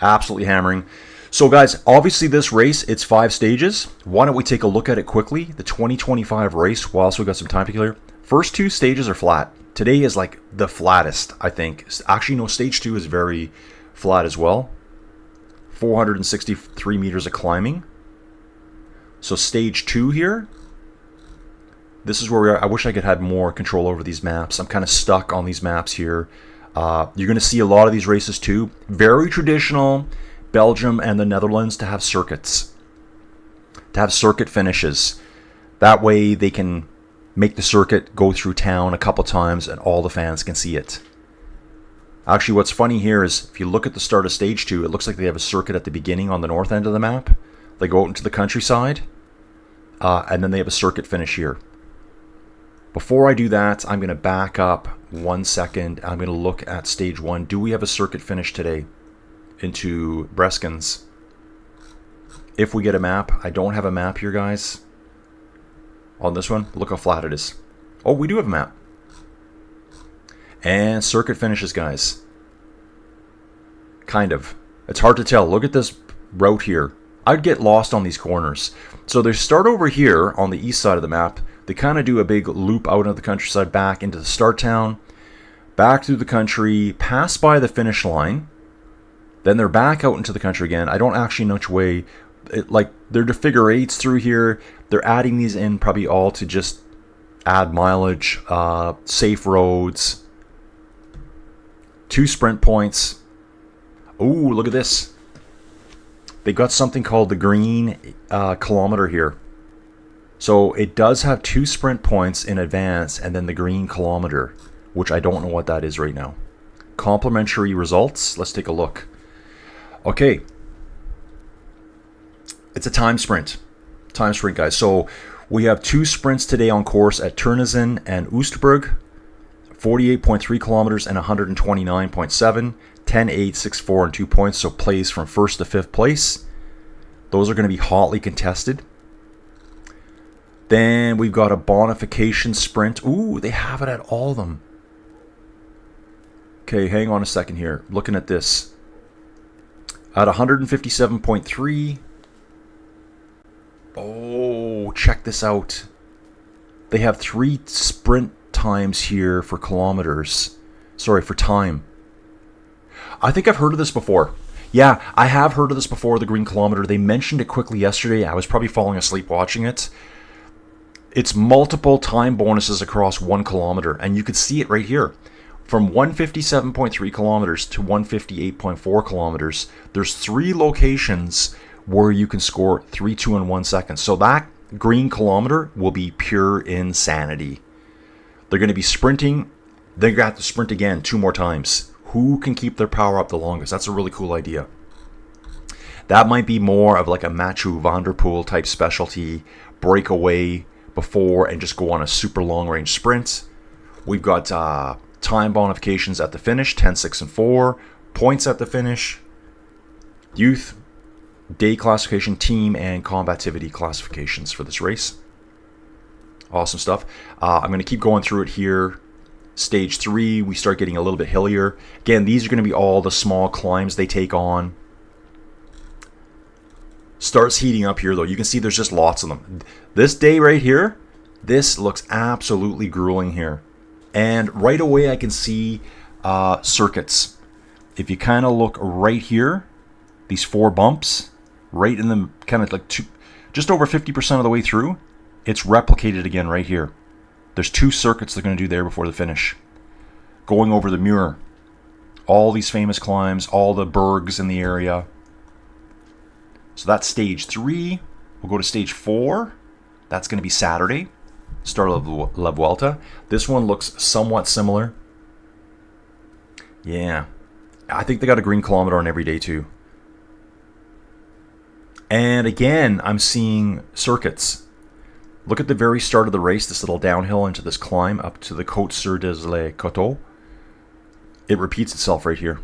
Absolutely hammering. So guys, obviously this race, it's 5 stages. Why don't we take a look at it quickly? The 2025 race, whilst we've got some time to clear. First 2 stages are flat. Today is like the flattest, I think. Actually, no, stage 2 is very flat as well. 463 meters of climbing. So stage 2 here. This is where we are. I wish I could have more control over these maps. I'm kind of stuck on these maps here. You're going to see a lot of these races too. Very traditional, Belgium and the Netherlands to have circuits. To have circuit finishes. That way they can make the circuit go through town a couple times and all the fans can see it. Actually, what's funny here is if you look at the start of stage 2, it looks like they have a circuit at the beginning on the north end of the map. They go out into the countryside, and then they have a circuit finish here. Before I do that, I'm going to back up 1 second. I'm going to look at stage 1. Do we have a circuit finish today into Breskens? If we get a map. I don't have a map here, guys. On this one, look how flat it is. Oh, we do have a map. And circuit finishes, guys. Kind of. It's hard to tell. Look at this route here. I'd get lost on these corners. So they start over here on the east side of the map. They kind of do a big loop out into the countryside, back into the start town, back through the country, pass by the finish line. Then they're back out into the country again. I don't actually know which way. Like, they're the figure 8s through here. They're adding these in probably all to just add mileage, safe roads. 2 sprint points. Ooh, look at this. They got something called the green kilometer here. So it does have 2 sprint points in advance and then the green kilometer, which I don't know what that is right now. Complementary results. Let's take a look. Okay. It's a time sprint. Time sprint, guys. So we have 2 sprints today on course at Terneuzen and Oostbrug. 48.3 kilometers and 129.7. 10, 8, 6, 4, and 2 points. So plays from 1st to 5th place. Those are going to be hotly contested. Then we've got a bonification sprint. Ooh, they have it at all of them. Okay, hang on a second here. Looking at this. At 157.3. Oh, check this out. They have 3 sprint times here for kilometers. Sorry, for time. I think I've heard of this before. Yeah, I have heard of this before, the green kilometer. They mentioned it quickly yesterday. I was probably falling asleep watching it. It's multiple time bonuses across 1 kilometer, and you could see it right here. From 157.3 kilometers to 158.4 kilometers, there's 3 locations where you can score 3, 2, and 1 seconds. So that green kilometer will be pure insanity. They're going to be sprinting. They're going to have to sprint again 2 more times. Who can keep their power up the longest? That's a really cool idea. That might be more of like a Mathieu van der Poel type specialty, break away before and just go on a super long range sprint. We've got time bonifications at the finish, 10, 6, and 4. Points at the finish. Youth, day classification, team, and combativity classifications for this race. Awesome stuff. I'm going to keep going through it here. Stage 3, we start getting a little bit hillier. Again, these are going to be all the small climbs they take on. Starts heating up here, though. You can see there's just lots of them. This day right here, this looks absolutely grueling here. And right away, I can see circuits. If you kind of look right here, these 4 bumps, right in the kind of like just over 50% of the way through, it's replicated again right here. There's 2 circuits they're going to do there before the finish. Going over the Muir. All these famous climbs, all the bergs in the area. So that's stage 3. We'll go to stage 4. That's going to be Saturday. Start of La Vuelta. This one looks somewhat similar. Yeah. I think they got a green kilometer on every day too. And again, I'm seeing circuits. Look at the very start of the race, this little downhill into this climb up to the Côte sur des Coteaux. It repeats itself right here.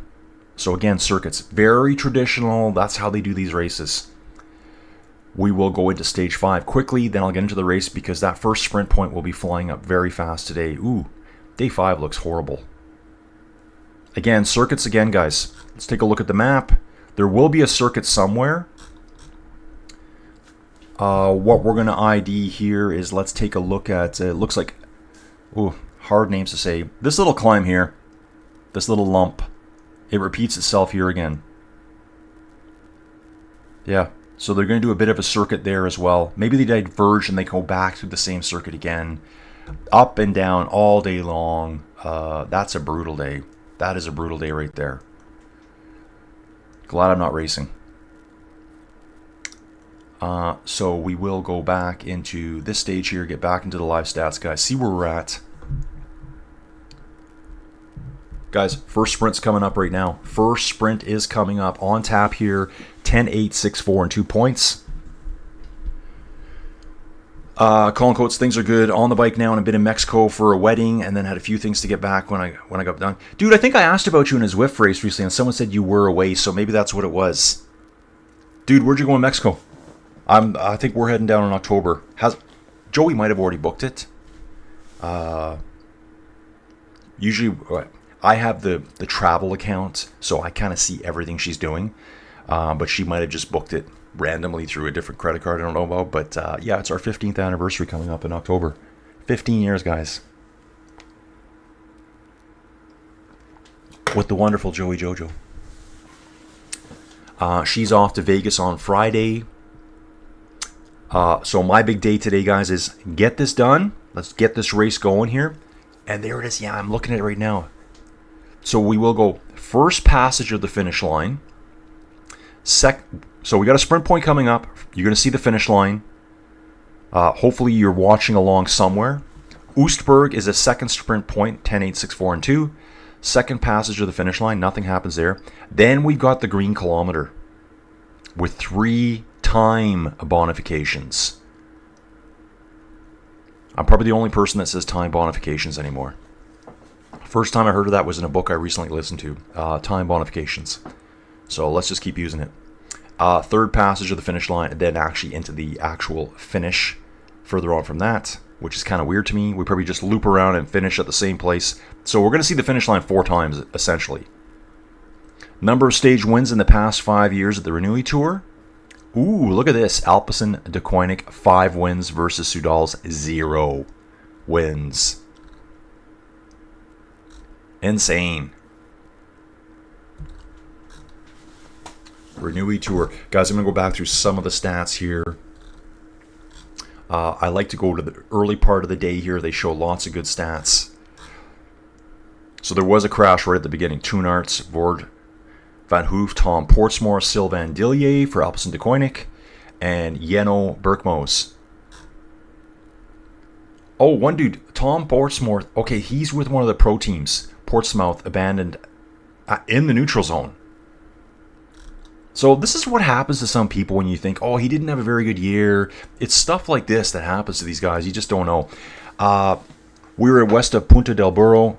So again, circuits. Very traditional. That's how they do these races. We will go into stage 5 quickly, then I'll get into the race because that first sprint point will be flying up very fast today. Ooh, day 5 looks horrible. Again, circuits again, guys. Let's take a look at the map. There will be a circuit somewhere. What we're going to ID here is, let's take a look at, it looks like, ooh, hard names to say. This little climb here, this little lump, it repeats itself here again. Yeah, so they're going to do a bit of a circuit there as well. Maybe they diverge and they go back through the same circuit again. Up and down all day long. That's a brutal day. That is a brutal day right there. Glad I'm not racing. So we will go back into this stage here, get back into the live stats, guys. See where we're at. Guys, first sprint's coming up right now. First sprint is coming up on tap here. 10, 8, 6, 4, and 2 points. Colin Coates, things are good. On the bike now, and I've been in Mexico for a wedding, and then had a few things to get back when I got done. Dude, I think I asked about you in a Zwift race recently, and someone said you were away, so maybe that's what it was. Dude, where'd you go in Mexico? I think we're heading down in October. Joey might have already booked it. Usually, I have the travel account, so I kind of see everything she's doing. But she might have just booked it randomly through a different credit card I don't know about. But yeah, it's our 15th anniversary coming up in October. 15 years, guys. With the wonderful Joey Jojo. She's off to Vegas on Friday. So my big day today, guys, is get this done. Let's get this race going here. And there it is. Yeah, I'm looking at it right now. So we will go first passage of the finish line. So we got a sprint point coming up. You're going to see the finish line. Hopefully you're watching along somewhere. Oostburg is a second sprint point, 10, 8, 6, 4, and 2. Second passage of the finish line. Nothing happens there. Then we've got the green kilometer with 3 time bonifications. I'm probably the only person that says time bonifications anymore. First time I heard of that was in a book I recently listened to, time bonifications. So let's just keep using it. Third passage of the finish line, and then actually into the actual finish. Further on from that, which is kind of weird to me. We probably just loop around and finish at the same place. So we're going to see the finish line 4 times, essentially. Number of stage wins in the past 5 years at the Renewi Tour. Ooh, look at this. Alpecin de Koenig, 5 wins versus Soudal's 0 wins. Insane. Renewi Tour. Guys, I'm going to go back through some of the stats here. I like to go to the early part of the day here. They show lots of good stats. So there was a crash right at the beginning. Toonarts, Vord, Van Hoof, Tom Portsmore, Sylvain Dillier for Alpecin de Koenig, and Jeno Berkmoos. Oh, one dude, Tom Portsmore. Okay, he's with one of the pro teams. Portsmouth abandoned in the neutral zone. So this is what happens to some people when you think, oh, he didn't have a very good year. It's stuff like this that happens to these guys. You just don't know. We were west of Punta del Burro.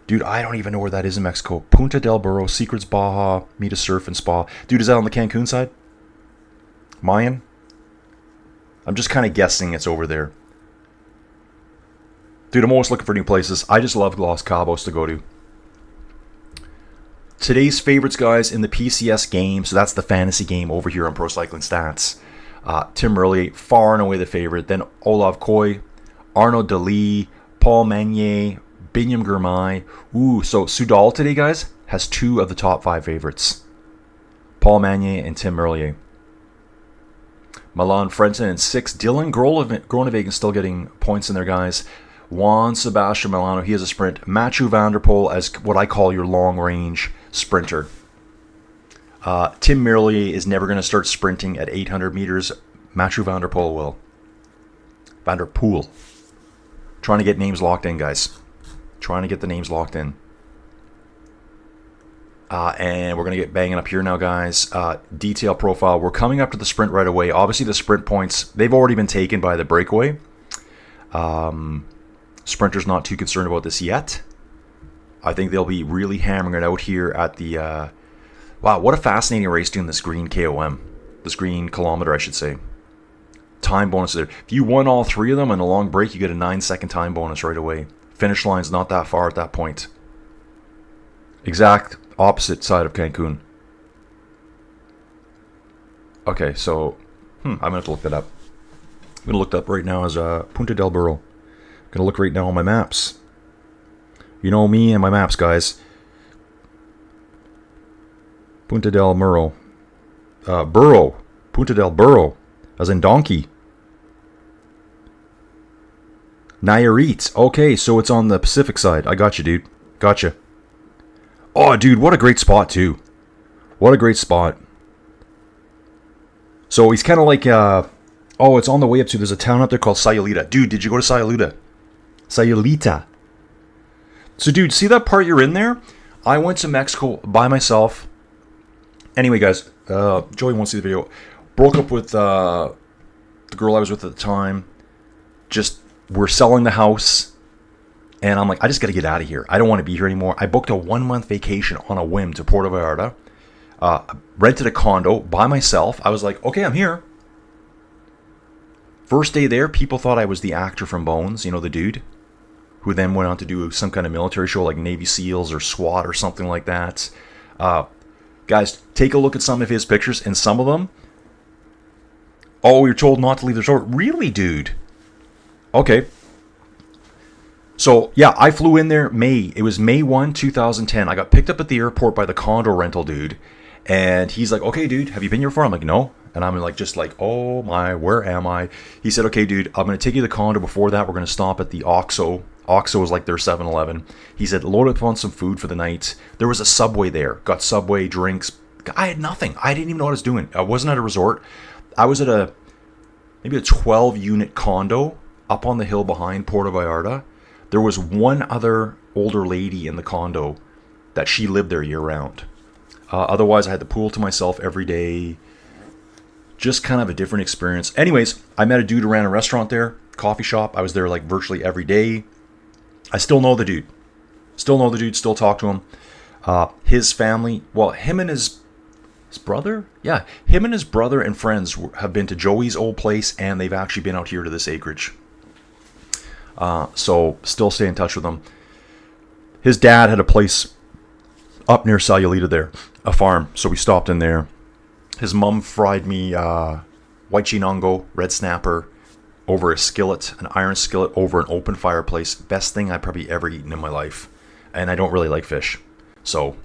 Dude, I don't even know where that is in Mexico. Punta del Burro, Secrets Baja, Meet a Surf and Spa. Dude, is that on the Cancun side? Mayan? I'm just kind of guessing it's over there. Dude, I'm always looking for new places. I just love Los Cabos to go to. Today's favorites, guys, in the PCS game, so that's the fantasy game over here on Pro Cycling Stats. Tim Merlier, far and away the favorite. Then Olav Koy, Arnaud Delis, Paul Magnier, Binyam Girmay. Ooh, so Soudal today, guys, has 2 of the top 5 favorites. Paul Magnier and Tim Merlier. Milan Frenton in 6. Dylan Groenewegen still getting points in there, guys. Juan Sebastian Milano, he has a sprint. Mathieu van der Poel as what I call your long-range sprinter. Tim Merlier is never going to start sprinting at 800 meters. Mathieu van der Poel will. Van der Poel. Trying to get names locked in, guys. Trying to get the names locked in. And we're going to get banging up here now, guys. Detail profile. We're coming up to the sprint right away. Obviously, the sprint points, they've already been taken by the breakaway. Sprinter's not too concerned about this yet. I think they'll be really hammering it out here at the... wow, what a fascinating race doing this green KOM. This green kilometer, I should say. Time bonus there. If you won all 3 of them in a long break, you get a 9-second time bonus right away. Finish line's not that far at that point. Exact opposite side of Cancun. Okay, so... I'm going to have to look that up. I'm going to look that up right now as Punta del Burro. I'm going to look right now on my maps. You know me and my maps, guys. Punta del Burro. Burro. Punta del Burro. As in donkey. Nayarit. Okay, so it's on the Pacific side. I got you, dude. Gotcha. Oh, dude, what a great spot, too. What a great spot. So he's kind of like... oh, it's on the way up to... There's a town up there called Sayulita. Dude, did you go to Sayulita? Sayulita. So, dude, see that part you're in there? I went to Mexico by myself. Anyway, guys, Joey won't see the video. Broke up with the girl I was with at the time. Just, we're selling the house. And I'm like, I just got to get out of here. I don't want to be here anymore. I booked a 1-month vacation on a whim to Puerto Vallarta. Rented a condo by myself. I was like, okay, I'm here. First day there, people thought I was the actor from Bones, you know, the dude, who then went on to do some kind of military show like Navy SEALs or SWAT or something like that. Guys, take a look at some of his pictures, and some of them, oh, you're told not to leave the resort. Really, dude? Okay. So, yeah, I flew in there May. It was May 1, 2010. I got picked up at the airport by the condo rental dude, and he's like, okay, dude, have you been here before? I'm like, no. And I'm like, just like, oh my, where am I? He said, okay, dude, I'm going to take you to the condo. Before that, we're going to stop at the OXXO. OXXO is like their 7-Eleven. He said, load up on some food for the night. There was a Subway there. Got Subway, drinks. I had nothing. I didn't even know what I was doing. I wasn't at a resort. I was at maybe a 12-unit condo up on the hill behind Puerto Vallarta. There was one other older lady in the condo that she lived there year-round. Otherwise, I had the pool to myself every day. Just kind of a different experience. Anyways, I met a dude who ran a restaurant there, coffee shop. I was there like virtually every day. I still know the dude. Still talk to him. His family, well, him and his brother? Yeah, him and his brother and friends have been to Joey's old place, and they've actually been out here to this acreage. So still stay in touch with him. His dad had a place up near Sayulita there, a farm. So we stopped in there. His mom fried me white chinongo, red snapper, over a skillet, an iron skillet, over an open fireplace. Best thing I've probably ever eaten in my life. And I don't really like fish. So,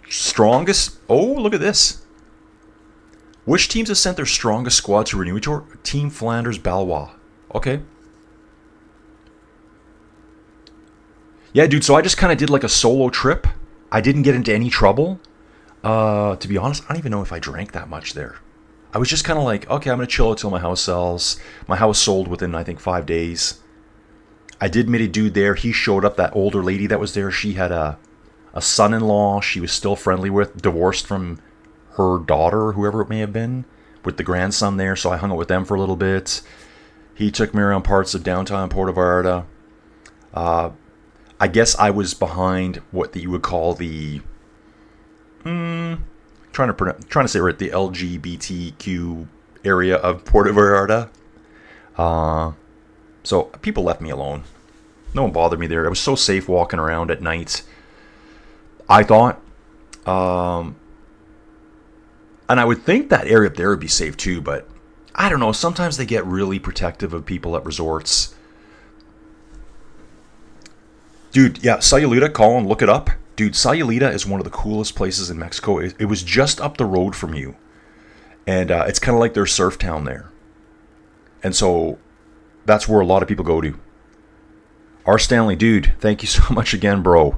strongest... Oh, look at this. Which teams have sent their strongest squad to Renewi Tour? Team Flanders Balois. Okay. Yeah, dude, so I just kind of did like a solo trip. I didn't get into any trouble. To be honest, I don't even know if I drank that much there. I was just kind of like, okay, I'm going to chill until my house sells. My house sold within, I think, 5 days. I did meet a dude there. He showed up, that older lady that was there. She had a son-in-law she was still friendly with, divorced from her daughter, whoever it may have been, with the grandson there. So I hung out with them for a little bit. He took me around parts of downtown Puerto Vallarta. I guess I was behind what you would call the... trying to say it right, the LGBTQ area of Puerto Vallarta. So people left me alone. No one bothered me there. I was so safe walking around at night. I thought, and I would think that area up there would be safe too, but I don't know. Sometimes they get really protective of people at resorts. Dude, yeah, Sayulita, Colin, look it up. Dude, Sayulita is one of the coolest places in Mexico. It was just up the road from you. And it's kind of like their surf town there. And so that's where a lot of people go to. R. Stanley, dude, thank you so much again, bro.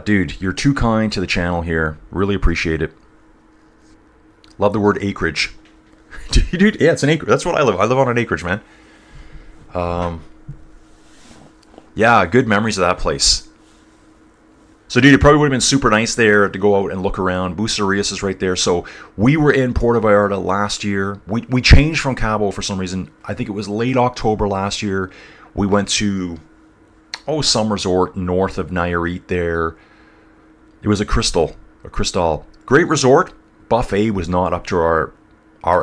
Dude, you're too kind to the channel here. Really appreciate it. Love the word acreage. Dude, yeah, it's an acreage. That's what I live. I live on an acreage, man. Yeah, good memories of that place. So, dude, it probably would have been super nice there to go out and look around. Bucerias is right there. So, we were in Puerto Vallarta last year. We changed from Cabo for some reason. I think it was late October last year. We went to, some resort north of Nayarit there. It was a Crystal. Great resort. Buffet was not up to our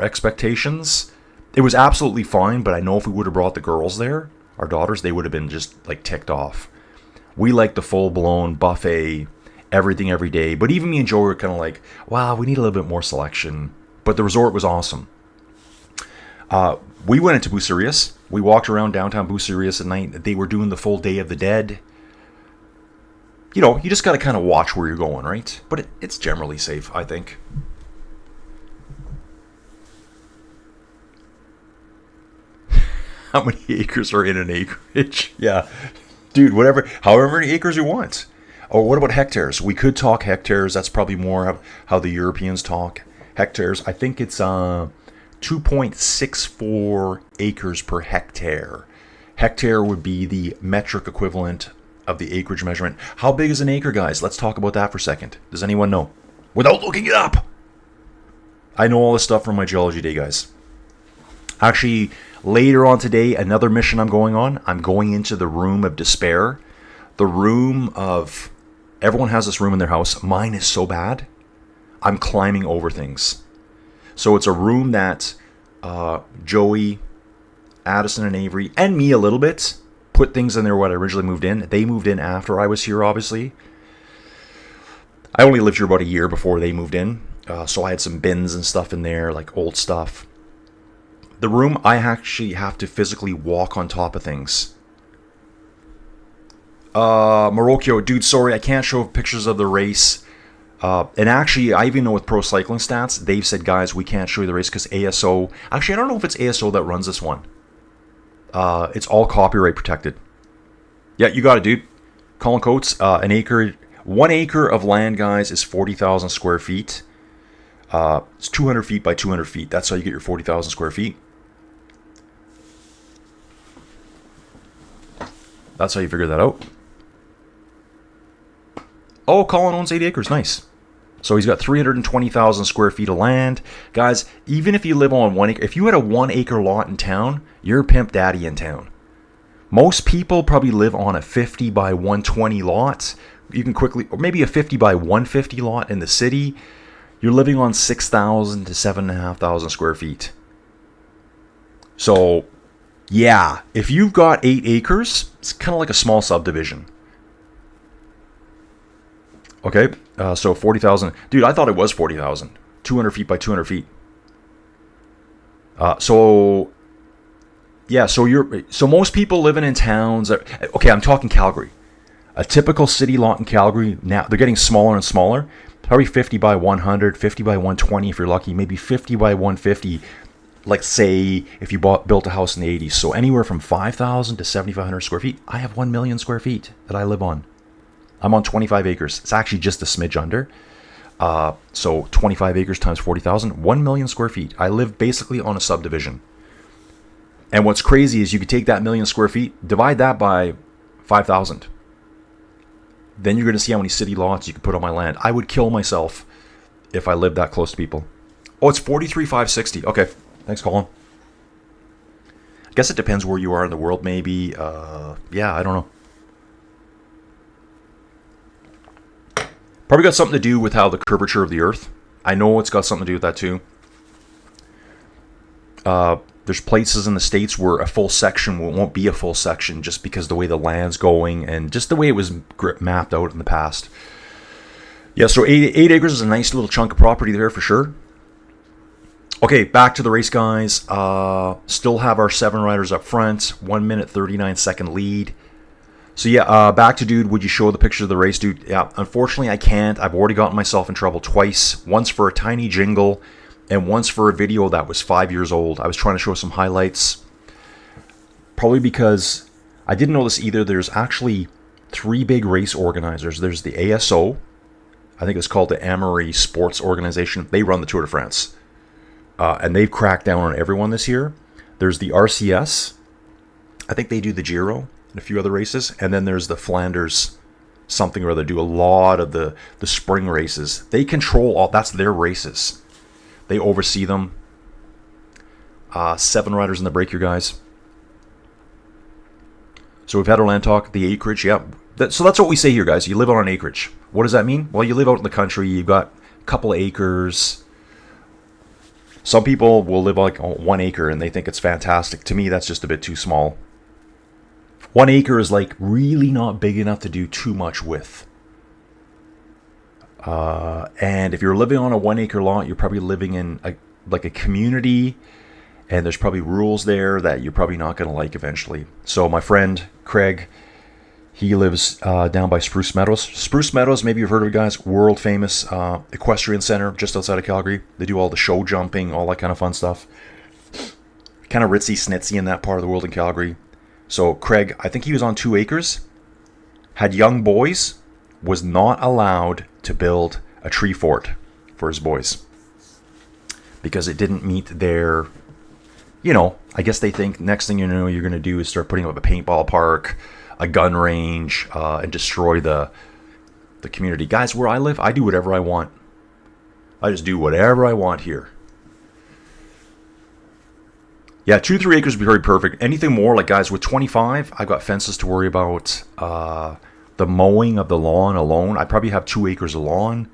expectations. It was absolutely fine, but I know if we would have brought the girls there, our daughters, they would have been just, like, ticked off. We like the full-blown buffet, everything every day. But even me and Joe were kind of like, wow, we need a little bit more selection. But the resort was awesome. We went into Bucerias. We walked around downtown Bucerias at night. They were doing the full Day of the Dead. You know, you just got to kind of watch where you're going, right? But it's generally safe, I think. How many acres are in an acreage? Yeah. Dude, however many acres you want. Or what about hectares? We could talk hectares. That's probably more of how the Europeans talk hectares. I think it's 2.64 acres per hectare. Hectare would be the metric equivalent of the acreage measurement. How big is an acre, guys? Let's talk about that for a second. Does anyone know? Without looking it up. I know all this stuff from my geology day, guys. Actually, later on today, another mission I'm going on. I'm going into the room of despair. The room of... Everyone has this room in their house. Mine is so bad. I'm climbing over things. So it's a room that Joey, Addison, and Avery, and me a little bit, put things in there when I originally moved in. They moved in after I was here, obviously. I only lived here about a year before they moved in. So I had some bins and stuff in there, like old stuff. The room, I actually have to physically walk on top of things. Morocco, dude, sorry, I can't show pictures of the race. And actually, I even know with Pro Cycling Stats, they've said, guys, we can't show you the race because ASO... Actually, I don't know if it's ASO that runs this one. It's all copyright protected. Yeah, you got it, dude. Colin Coates, 1 acre of land, guys, is 40,000 square feet. It's 200 feet by 200 feet. That's how you get your 40,000 square feet. That's how you figure that out. Oh, Colin owns 8 acres. Nice. So he's got 320,000 square feet of land. Guys, even if you live on 1 acre, if you had a 1 acre lot in town, you're a pimp daddy in town. Most people probably live on a 50 by 120 lot. You can quickly, or maybe a 50 by 150 lot in the city. You're living on 6,000 to 7,500 square feet. So Yeah, if you've got 8 acres, it's kind of like a small subdivision. Okay, so 40,000. Dude, I thought it was 40,000. 200 feet by 200 feet. So yeah, so most people living in towns. Okay, I'm talking Calgary. A typical city lot in Calgary now, they're getting smaller and smaller. Probably 50 by 100, 50 by 120 if you're lucky, maybe 50 by 150. Like say if you built a house in the 80s. So anywhere from 5,000 to 7,500 square feet. I have 1 million square feet that I live on. I'm on 25 acres. It's actually just a smidge under. So 25 acres times 40,000, 1 million square feet. I live basically on a subdivision. And what's crazy is you could take that million square feet, divide that by 5,000. Then you're going to see how many city lots you can put on my land. I would kill myself if I lived that close to people. Oh, it's 43,560. Okay. Thanks, Colin. I guess it depends where you are in the world, maybe. Yeah, I don't know. Probably got something to do with how the curvature of the Earth. I know it's got something to do with that too. There's places in the States where a full section won't be a full section just because the way the land's going and just the way it was mapped out in the past. Yeah, so 8 acres is a nice little chunk of property there for sure. Okay, back to the race, guys. Still have our 7 riders up front. 1 minute, 39 second lead. So yeah, back to dude, would you show the picture of the race, dude? Yeah, unfortunately I can't. I've already gotten myself in trouble twice. Once for a tiny jingle and once for a video that was 5 years old. I was trying to show some highlights. Probably because I didn't know this either. There's actually 3 big race organizers. There's the ASO. I think it's called the Amaury Sports Organization. They run the Tour de France. And they've cracked down on everyone this year. There's the RCS. I think they do the Giro and a few other races. And then there's the Flanders something or other. Do a lot of the spring races. They control all. That's their races. They oversee them. 7 riders in the break here, guys. So we've had our land talk. The acreage, yeah. So that's what we say here, guys. You live on an acreage. What does that mean? Well, you live out in the country. You've got a couple of acres. Some people will live like 1 acre and they think it's fantastic. To me, that's just a bit too small. 1 acre is like really not big enough to do too much with. And if you're living on a 1 acre lot, you're probably living in a community, and there's probably rules there that you're probably not going to like eventually. So my friend Craig, he lives down by Spruce Meadows. Spruce Meadows, maybe you've heard of it, guys. World famous equestrian center just outside of Calgary. They do all the show jumping, all that kind of fun stuff. Kind of ritzy snitsy in that part of the world in Calgary. So Craig, I think he was on 2 acres, had young boys, was not allowed to build a tree fort for his boys because it didn't meet their, I guess they think next thing you know you're going to do is start putting up a paintball park, a gun range, and destroy the community. Guys, where I live, I do whatever I want. I just do whatever I want here. Yeah, 2-3 acres would be very perfect. Anything more, like guys, with 25, I've got fences to worry about. The mowing of the lawn alone, I probably have 2 acres of lawn.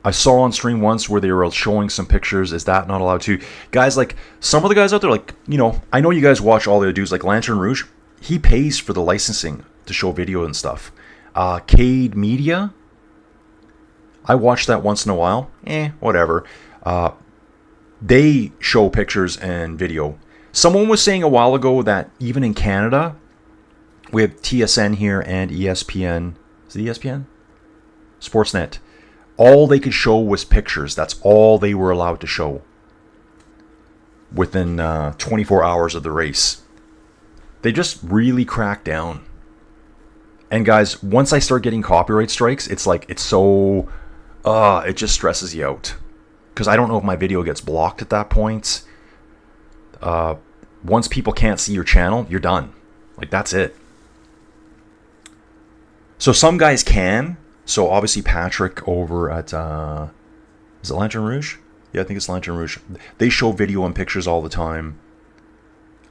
I saw on stream once where they were showing some pictures. Is that not allowed to? Guys, like some of the guys out there, like, I know you guys watch all the dudes like Lantern Rouge. He pays for the licensing to show video and stuff. Cade Media, I watch that once in a while. Whatever. They show pictures and video. Someone was saying a while ago that even in Canada, we have TSN here and ESPN. Is it ESPN? Sportsnet. All they could show was pictures. That's all they were allowed to show within 24 hours of the race. They just really cracked down. And guys, once I start getting copyright strikes, it's so, it just stresses you out. Because I don't know if my video gets blocked at that point. Once people can't see your channel, you're done. Like, that's it. So some guys can. So obviously Patrick over at, is it Lantern Rouge? Yeah, I think it's Lantern Rouge. They show video and pictures all the time.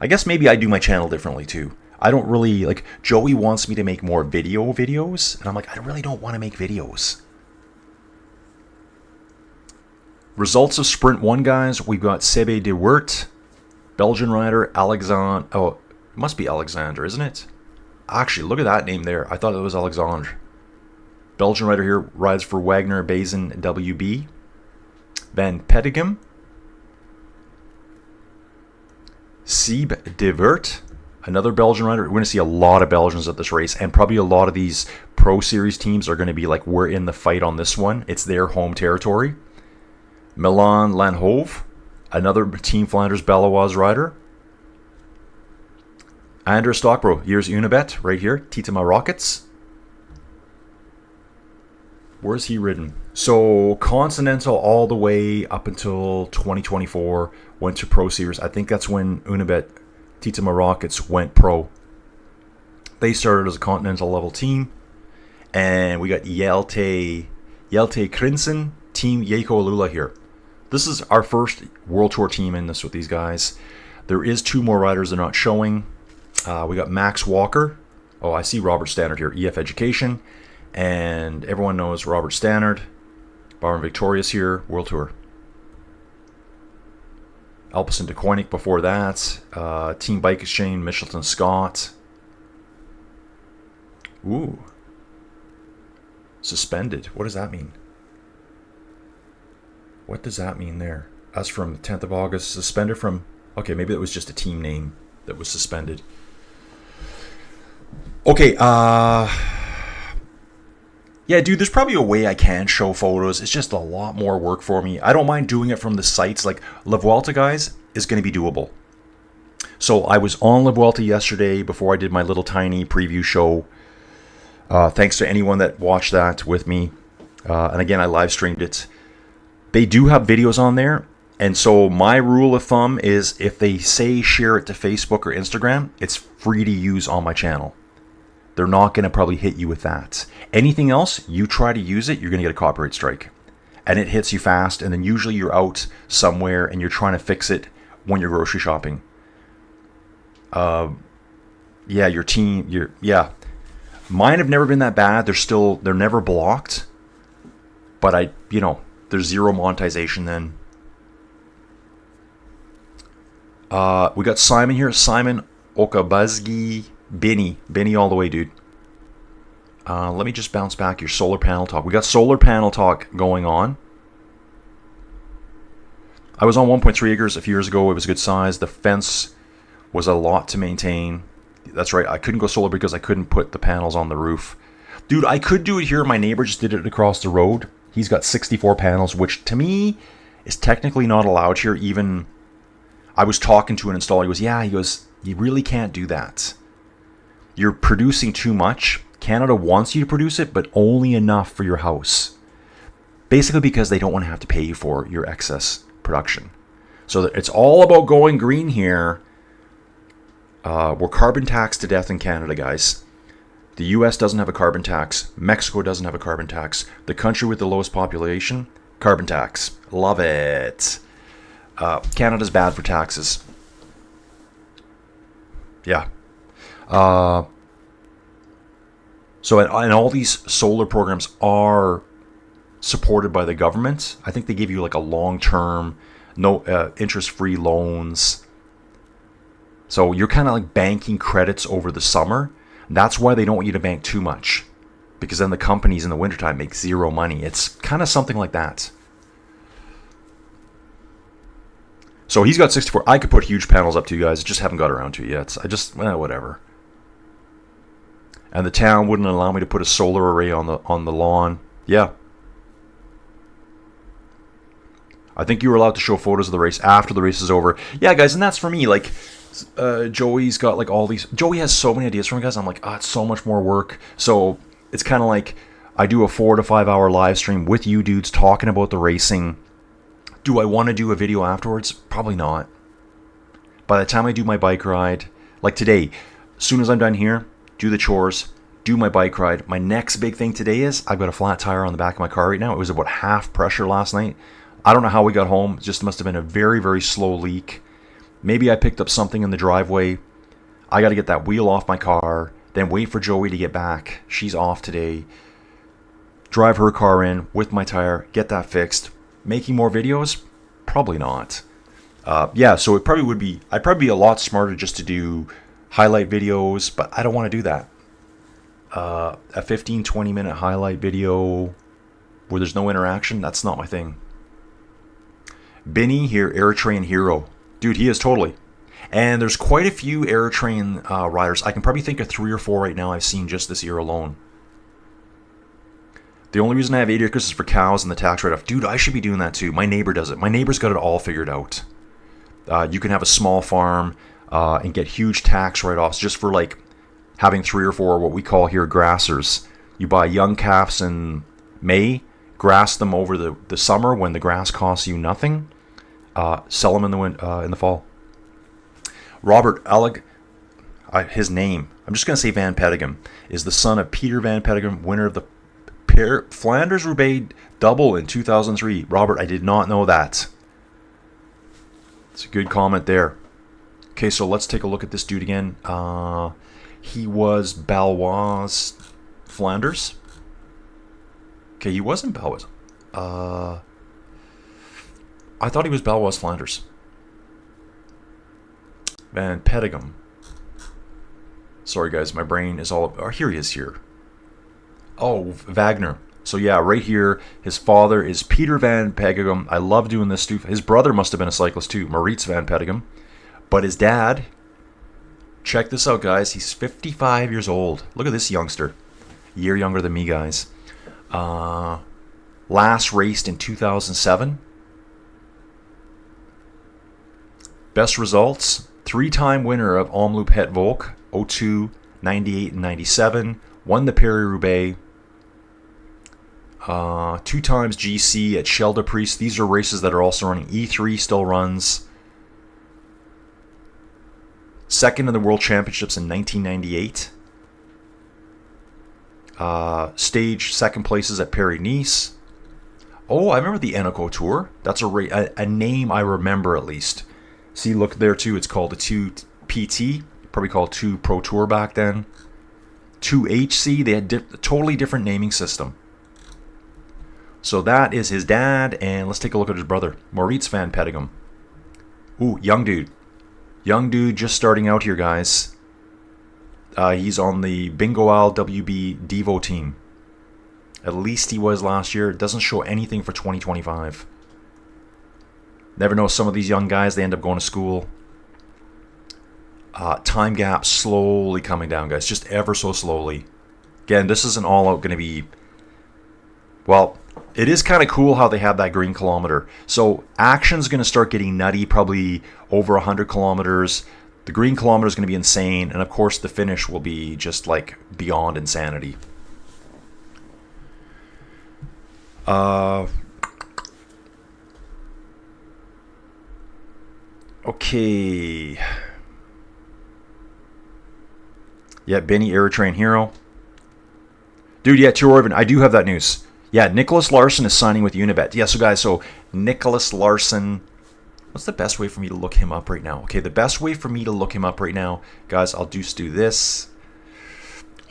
I guess maybe I do my channel differently too. I don't really, like, Joey wants me to make more videos. And I'm like, I really don't want to make videos. Results of Sprint 1, guys. We've got Sebe de Weert, Belgian rider, Alexandre. Oh, it must be Alexander, isn't it? Actually, look at that name there. I thought it was Alexandre. Belgian rider here, rides for Wagner Basin WB. Van Petegem. Sebe de Weert, another Belgian rider. We're going to see a lot of Belgians at this race, and probably a lot of these Pro Series teams are going to be like, we're in the fight on this one. It's their home territory. Milan Lanhove, another Team Flanders Baloise rider. Andres Stockbro, here's Unibet right here, Titema Rockets. Where's he ridden? So Continental all the way up until 2024, went to Pro Series. I think that's when Unibet Titema Rockets went pro. They started as a Continental level team. And we got Jelte Krinsen, Team Yeko Alula here. This is our first World Tour team in this with these guys. There is 2 more riders they're not showing. We got Max Walker. Oh, I see Robert Stannard here, EF Education. And everyone knows Robert Stannard. Byron Victorious here, World Tour. Alpecin de Koenig before that. Team Bike Exchange, Mitchelton Scott. Ooh. Suspended. What does that mean? What does that mean there? As from the 10th of August, suspended from... Okay, maybe that was just a team name that was suspended. Okay, yeah, dude, there's probably a way I can show photos. It's just a lot more work for me. I don't mind doing it from the sites. Like, La Vuelta, guys, is going to be doable. So I was on La Vuelta yesterday before I did my little tiny preview show. Thanks to anyone that watched that with me. And again, I live streamed it. They do have videos on there. And so my rule of thumb is if they say share it to Facebook or Instagram, it's free to use on my channel. They're not going to probably hit you with that. Anything else, you try to use it, you're going to get a copyright strike. And it hits you fast, and then usually you're out somewhere and you're trying to fix it when you're grocery shopping. Yeah, your team, yeah. Mine have never been that bad. They're never blocked. But there's zero monetization then. We got Simon here. Simon Okabazgi. Benny all the way, dude. Let me just bounce back your solar panel talk. We got solar panel talk going on. I was on 1.3 acres a few years ago. It was a good size. The fence was a lot to maintain. That's right. I couldn't go solar because I couldn't put the panels on the roof. Dude, I could do it here. My neighbor just did it across the road. He's got 64 panels, which to me is technically not allowed here. Even I was talking to an installer. He goes, you really can't do that. You're producing too much. Canada wants you to produce it, but only enough for your house. Basically because they don't want to have to pay you for your excess production. So it's all about going green here. We're carbon taxed to death in Canada, guys. The US doesn't have a carbon tax. Mexico doesn't have a carbon tax. The country with the lowest population, carbon tax. Love it. Canada's bad for taxes. Yeah. So and all these solar programs are supported by the government. I think they give you like a long-term, no interest-free loans. So you're kind of like banking credits over the summer. That's why they don't want you to bank too much, because then the companies in the wintertime make zero money. It's kind of something like that. So he's got 64. I could put huge panels up to you guys. Just haven't got around to it yet. Whatever. And the town wouldn't allow me to put a solar array on the lawn. Yeah. I think you were allowed to show photos of the race after the race is over. Yeah, guys, and that's for me. Like, Joey's got like all these. Joey has so many ideas for me, guys. I'm like, it's so much more work. So it's kind of like I do a 4 to 5 hour live stream with you dudes talking about the racing. Do I want to do a video afterwards? Probably not. By the time I do my bike ride, like today, as soon as I'm done here, do the chores, do my bike ride. My next big thing today is I've got a flat tire on the back of my car right now. It was about half pressure last night. I don't know how we got home. It just must have been a very, very slow leak. Maybe I picked up something in the driveway. I got to get that wheel off my car, then wait for Joey to get back. She's off today. Drive her car in with my tire, get that fixed. making more videos? Probably not. Yeah, so it probably would be, I'd probably be a lot smarter just to do highlight videos, but I don't want to do that. A 15-20 minute highlight video where there's no interaction, that's not my thing. Benny here, Airtrain Hero. Dude, he is totally. And there's quite a few Airtrain riders. I can probably think of 3 or 4 right now I've seen just this year alone. The only reason I have 8 acres is for cows and the tax write-off. Dude, I should be doing that too. My neighbor does it. My neighbor's got it all figured out. You can have a small farm and get huge tax write-offs just for like having 3 or 4 what we call here grassers. You buy young calves in May, grass them over the summer when the grass costs you nothing. Sell them in the fall. Robert Alec, his name, I'm just going to say Van Petegem, is the son of Peter Van Petegem, winner of the Flanders-Roubaix double in 2003. Robert, I did not know that. It's a good comment there. Okay, so let's take a look at this dude again. He was Balois Flanders. Okay, he wasn't Balois. I thought he was Balois Flanders. Van Petegem. Sorry guys, my brain is all... Oh, here he is here. Oh, Wagner. So yeah, right here, his father is Peter Van Petegem. I love doing this too. His brother must have been a cyclist too, Maurits Van Petegem. But his dad, check this out guys, he's 55 years old. Look at this youngster. A year younger than me, guys. Last raced in 2007. Best results, 3-time winner of Omloop Het Volk, 02, 98, and 97. Won the Paris-Roubaix. 2 times GC at Chelle de Pries. These are races that are also running. E3 still runs. Second in the World Championships in 1998. Stage second places at Paris-Nice. Oh, I remember the Renewi Tour. That's a name I remember at least. See, look there too. It's called the 2 PT. Probably called 2 Pro Tour back then. 2 HC. They had a totally different naming system. So that is his dad, and let's take a look at his brother, Maurits Van Petegem. Ooh, young dude. Young dude just starting out here, guys. He's on the Bingo Owl WB Devo team. At least he was last year. It doesn't show anything for 2025. Never know, some of these young guys, they end up going to school. Time gap slowly coming down, guys. Just ever so slowly. Again, this isn't all out going to be... Well, it is kind of cool how they have that green kilometer. So action's going to start getting nutty, probably over 100 kilometers. The green kilometer is going to be insane. And of course, the finish will be just like beyond insanity. Okay. Yeah, Benny Airtrain Hero. Dude, yeah, Tour Oregon, I do have that news. Yeah, Nicholas Larson is signing with Unibet. Yeah, so guys, so Nicholas Larson, what's the best way for me to look him up right now? Okay, the best way for me to look him up right now, guys, I'll just do this.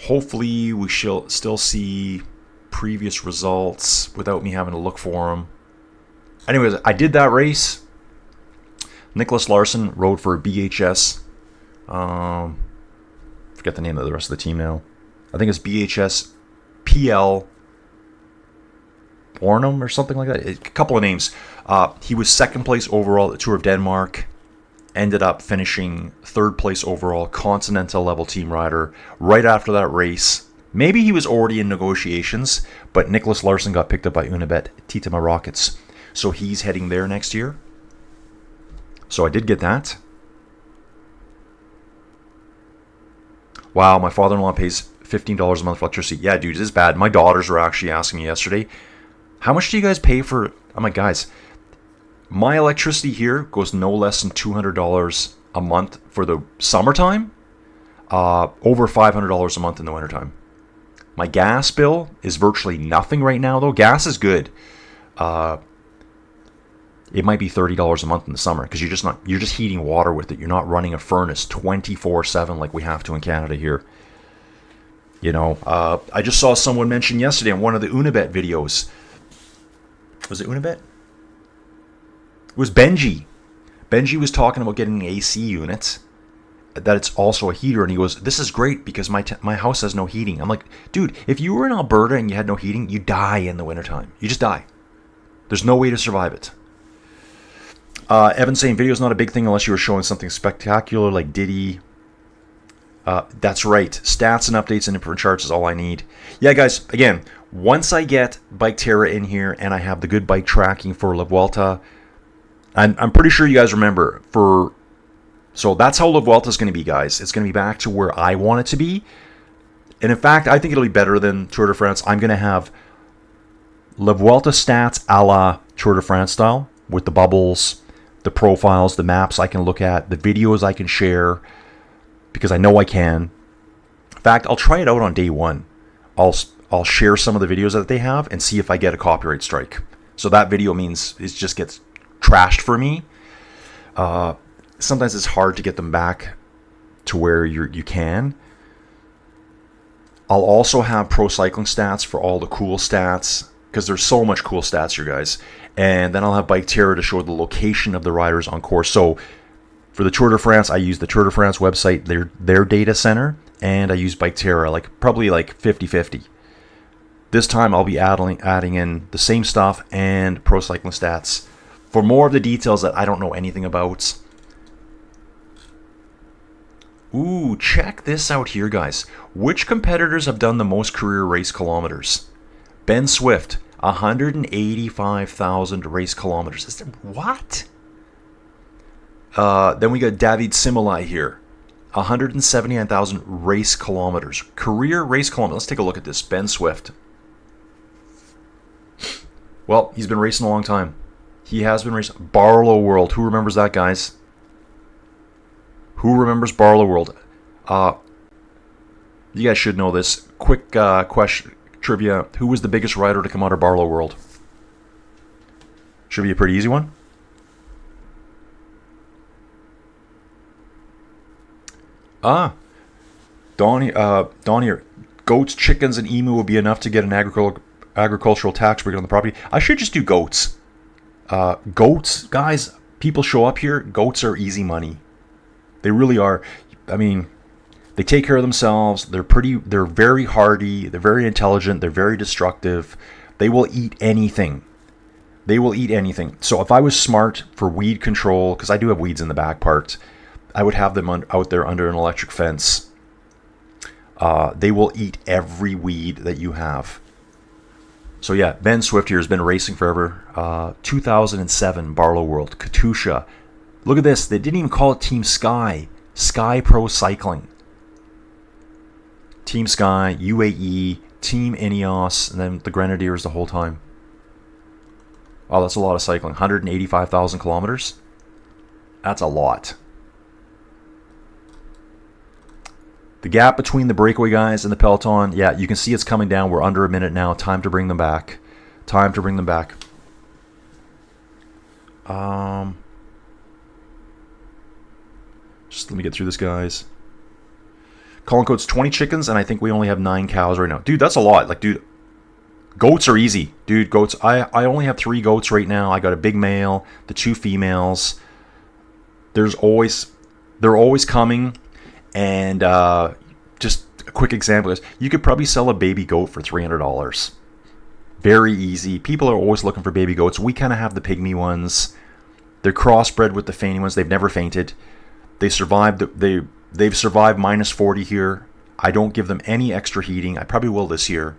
Hopefully we shall still see previous results without me having to look for them. Anyways, I did that race. Nicholas Larson rode for BHS. Forget the name of the rest of the team now. I think it's BHS PL Bornum or something like that. A couple of names. He was second place overall at the Tour of Denmark. Ended up finishing third place overall, continental level team rider. Right after that race, maybe he was already in negotiations, but Nicholas Larson got picked up by Unibet Titema Rockets. So he's heading there next year. So I did get that. Wow, my father-in-law pays $15 a month for electricity. Yeah, dude, this is bad. My daughters were actually asking me yesterday, how much do you guys pay for... I'm like, guys, my electricity here goes no less than $200 a month for the summertime, over $500 a month in the wintertime. My gas bill is virtually nothing right now, though. Gas is good. It might be $30 a month in the summer because you're just heating water with it. You're not running a furnace 24/7 like we have to in Canada here. You know, I just saw someone mention yesterday on one of the Unibet videos. Was it Unibet? It was Benji. Benji was talking about getting an AC unit, that it's also a heater, and he goes, "This is great because my house has no heating." I'm like, dude, if you were in Alberta and you had no heating, you die in the wintertime. You just die. There's no way to survive it. Evan saying video's not a big thing unless you were showing something spectacular like Diddy. That's right. Stats and updates and different charts is all I need. Yeah, guys, again, once I get Bike Terra in here and I have the good bike tracking for La Vuelta, I'm pretty sure you guys remember, so that's how La Vuelta is going to be, guys. It's going to be back to where I want it to be. And in fact, I think it'll be better than Tour de France. I'm going to have La Vuelta stats a la Tour de France style, with the bubbles, the profiles, the maps I can look at, the videos I can share, because I know I can. In fact, I'll try it out on day one. I'll share some of the videos that they have and see if I get a copyright strike. So that video means it just gets trashed for me. Sometimes it's hard to get them back to where you can. I'll also have pro cycling stats for all the cool stats, because there's so much cool stats here, guys. And then I'll have Bike Terra to show the location of the riders on course. So for the Tour de France, I use the Tour de France website, their data center, and I use Bike Terra, probably 50-50. This time I'll be adding in the same stuff and pro cycling stats for more of the details that I don't know anything about. Ooh, check this out here, guys. Which competitors have done the most career race kilometers? Ben Swift, 185,000 race kilometers. What? Then we got David Simolai here, 179,000 race kilometers. Career race kilometers. Let's take a look at this. Ben Swift. Well, he's been racing a long time. He has been racing. Barlow World. Who remembers that, guys? Who remembers Barlow World? You guys should know this. Quick question, trivia. Who was the biggest rider to come out of Barlow World? Should be a pretty easy one. Donnie, goats, chickens, and emu will be enough to get an agricultural tax break on the property. I should just do goats. Goats, guys, people show up here. Goats are easy money. They really are. I mean, they take care of themselves. They're very hardy. They're very intelligent. They're very destructive. They will eat anything. They will eat anything. So if I was smart for weed control, because I do have weeds in the back part, I would have them out there under an electric fence. They will eat every weed that you have. So yeah, Ben Swift here has been racing forever. 2007 Barlow World, Katusha. Look at this. They didn't even call it Team Sky. Sky Pro Cycling. Team Sky, UAE, Team Ineos, and then the Grenadiers the whole time. Oh, that's a lot of cycling. 185,000 kilometers. That's a lot. The gap between the breakaway guys and the Peloton, yeah, you can see it's coming down. We're under a minute now. Time to bring them back. Time to bring them back. Just let me get through this, guys. Colin Coates, 20 chickens, and I think we only have 9 cows right now. Dude, that's a lot. Dude, goats are easy. Dude, goats. I only have 3 goats right now. I got a big male, the 2 females. They're always coming. And just a quick example is, you could probably sell a baby goat for $300. Very easy. People are always looking for baby goats. We kind of have the pygmy ones. They're crossbred with the fainty ones. They've never fainted. They survived. They've survived minus 40 here. I don't give them any extra heating. I probably will this year.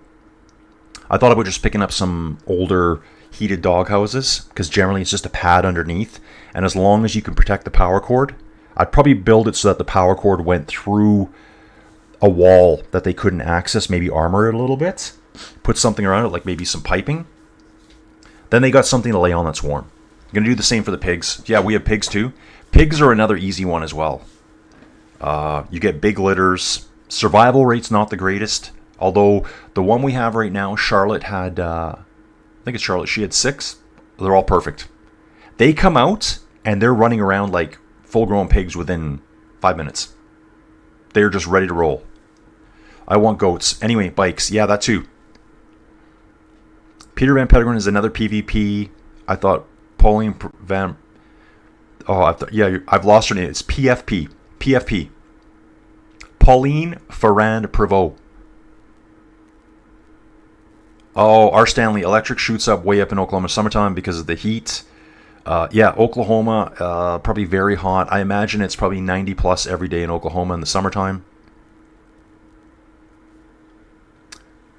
I thought about just picking up some older heated dog houses, because generally it's just a pad underneath. And as long as you can protect the power cord, I'd probably build it so that the power cord went through a wall that they couldn't access, maybe armor it a little bit, put something around it, like maybe some piping. Then they got something to lay on that's warm. I'm going to do the same for the pigs. Yeah, we have pigs too. Pigs are another easy one as well. You get big litters. Survival rate's not the greatest. Although the one we have right now, Charlotte had, I think it's Charlotte, she had 6. They're all perfect. They come out and they're running around like full-grown pigs within 5 minutes. They're just ready to roll. I want goats. Anyway, bikes. Yeah, that too. Peter Van Petegrin is another PvP. I thought Pauline I've lost her name. It's PFP. PFP. Pauline Ferrand-Prévot. Oh, R. Stanley, electric shoots up way up in Oklahoma summertime because of the heat. Oklahoma, probably very hot. I imagine it's probably 90 plus every day in Oklahoma in the summertime.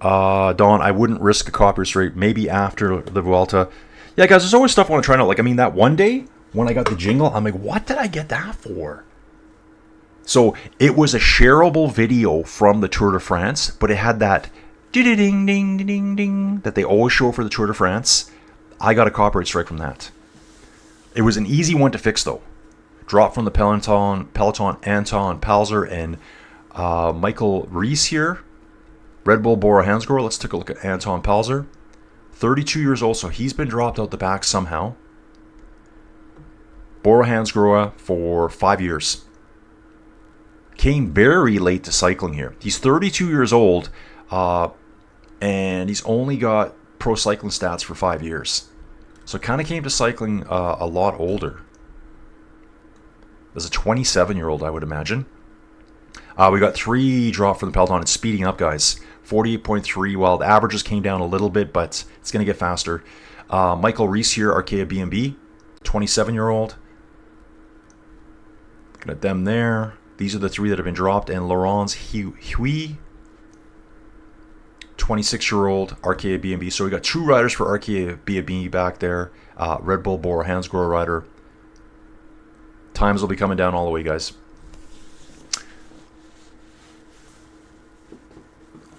Dawn, I wouldn't risk a copyright strike. Maybe after the Vuelta. Yeah, guys, there's always stuff I want to try out. Like, I mean, that one day when I got the jingle, I'm like, what did I get that for? So it was a shareable video from the Tour de France, but it had that ding ding ding ding ding that they always show for the Tour de France. I got a copyright strike from that. It was an easy one to fix though. Drop from the Peloton, Anton Palzer and Michael Rees here. Red Bull Bora Hansgrohe. Let's take a look at Anton Palzer. 32 years old, so he's been dropped out the back somehow. Bora Hansgrohe for 5 years. Came very late to cycling here. He's 32 years old, and he's only got pro cycling stats for 5 years. So kind of came to cycling a lot older. As a 27-year-old, I would imagine. We got 3 drop from the Peloton. It's speeding up, guys. 48.3. Well, the averages came down a little bit, but it's going to get faster. Michael Rees here, Arkea B&B, 27-year-old. Looking at them there. These are the 3 that have been dropped. And Laurence Hui, 26-year-old, Arkea B&B. So we got 2 riders for Arkea B&B back there. Red Bull Bora Hansgrohe rider. Times will be coming down all the way, guys.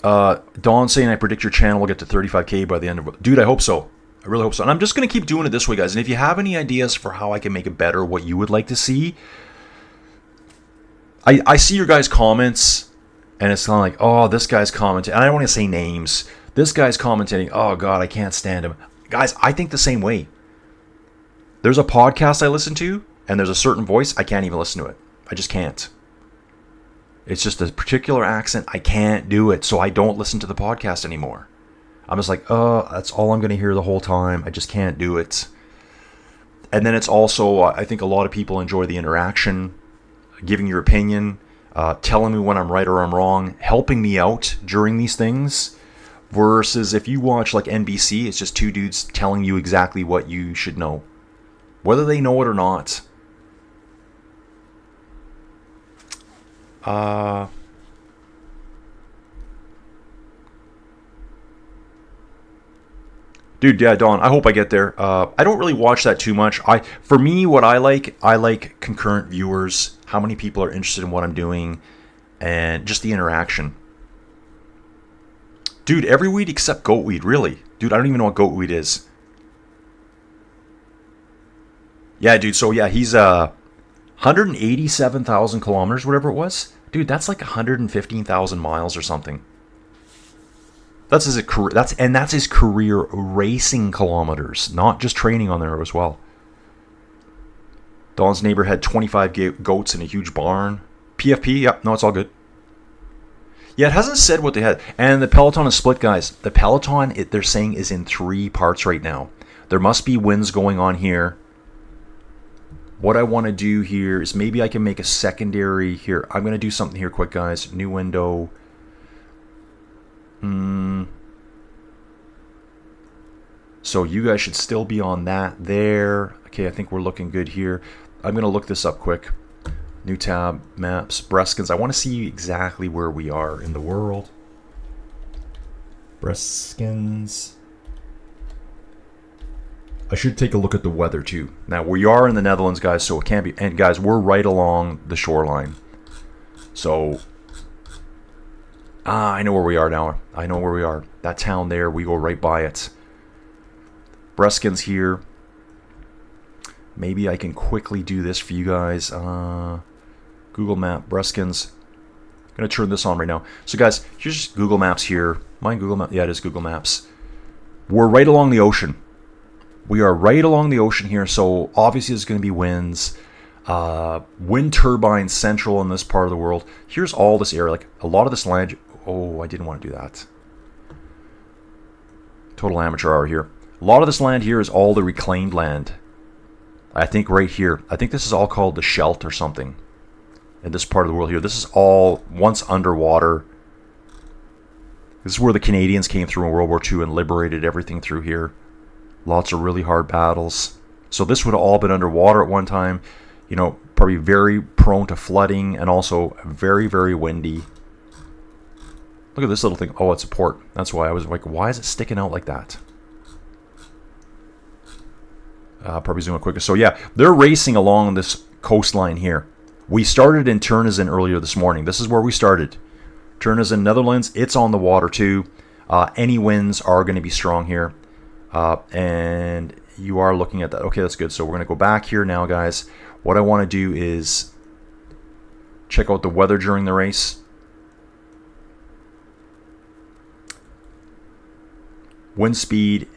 Dawn saying, I predict your channel will get to 35K by the end of... Dude, I hope so. I really hope so. And I'm just going to keep doing it this way, guys. And if you have any ideas for how I can make it better, what you would like to see... I see your guys' comments, and it's kind of like, oh, this guy's commenting. And I don't want to say names. This guy's commenting, oh, God, I can't stand him. Guys, I think the same way. There's a podcast I listen to, and there's a certain voice, I can't even listen to it. I just can't. It's just a particular accent. I can't do it, so I don't listen to the podcast anymore. I'm just like, oh, that's all I'm going to hear the whole time. I just can't do it. And then it's also, I think a lot of people enjoy the interaction, giving your opinion, telling me when I'm right or I'm wrong, helping me out during these things. Versus if you watch like NBC, it's just 2 dudes telling you exactly what you should know, whether they know it or not. Dude, yeah, Dawn, I hope I get there. I don't really watch that too much. For me, what I like concurrent viewers, how many people are interested in what I'm doing, and just the interaction. Dude, every weed except goat weed, really. Dude, I don't even know what goat weed is. Yeah, dude, so yeah, he's 187,000 kilometers, whatever it was. Dude, that's like 115,000 miles or something. That's his career. That's his career racing kilometers, not just training on there as well. Dawn's neighbor had 25 goats in a huge barn. PFP, yep, no, it's all good. Yeah, it hasn't said what they had. And the Peloton is split, guys. The Peloton, they're saying, is in 3 parts right now. There must be wins going on here. What I want to do here is maybe I can make a secondary here. I'm going to do something here quick, guys. New window. So you guys should still be on that there. Okay, I think we're looking good here. I'm going to look this up quick. New tab, maps, Breskens. I want to see exactly where we are in the world. Breskens. I should take a look at the weather too. Now, we are in the Netherlands, guys, so it can't be... And guys, we're right along the shoreline. So... I know where we are now. I know where we are. That town there, we go right by it. Breskens here. Maybe I can quickly do this for you guys. Google Map, Breskens. I'm going to turn this on right now. So guys, here's just Google Maps here. Mine Google Maps? Yeah, it is Google Maps. We're right along the ocean. We are right along the ocean here, so obviously there's going to be winds. Wind turbines central in this part of the world. Here's all this area, like a lot of this land. Oh, I didn't want to do that. Total amateur hour here. A lot of this land here is all the reclaimed land. I think right here. I think this is all called the Scheldt or something. In this part of the world here. This is all once underwater. This is where the Canadians came through in World War II and liberated everything through here. Lots of really hard battles. So this would have all been underwater at one time. You know, probably very prone to flooding and also very, very windy. Look at this little thing. Oh, it's a port. That's why I was like, why is it sticking out like that? Probably zoom in quicker. So yeah, they're racing along this coastline here. We started in Terneuzen earlier this morning. This is where we started. Terneuzen, Netherlands. It's on the water too. Any winds are going to be strong here. And you are looking at that. Okay, that's good. So we're going to go back here now, guys. What I want to do is check out the weather during the race. Wind speed.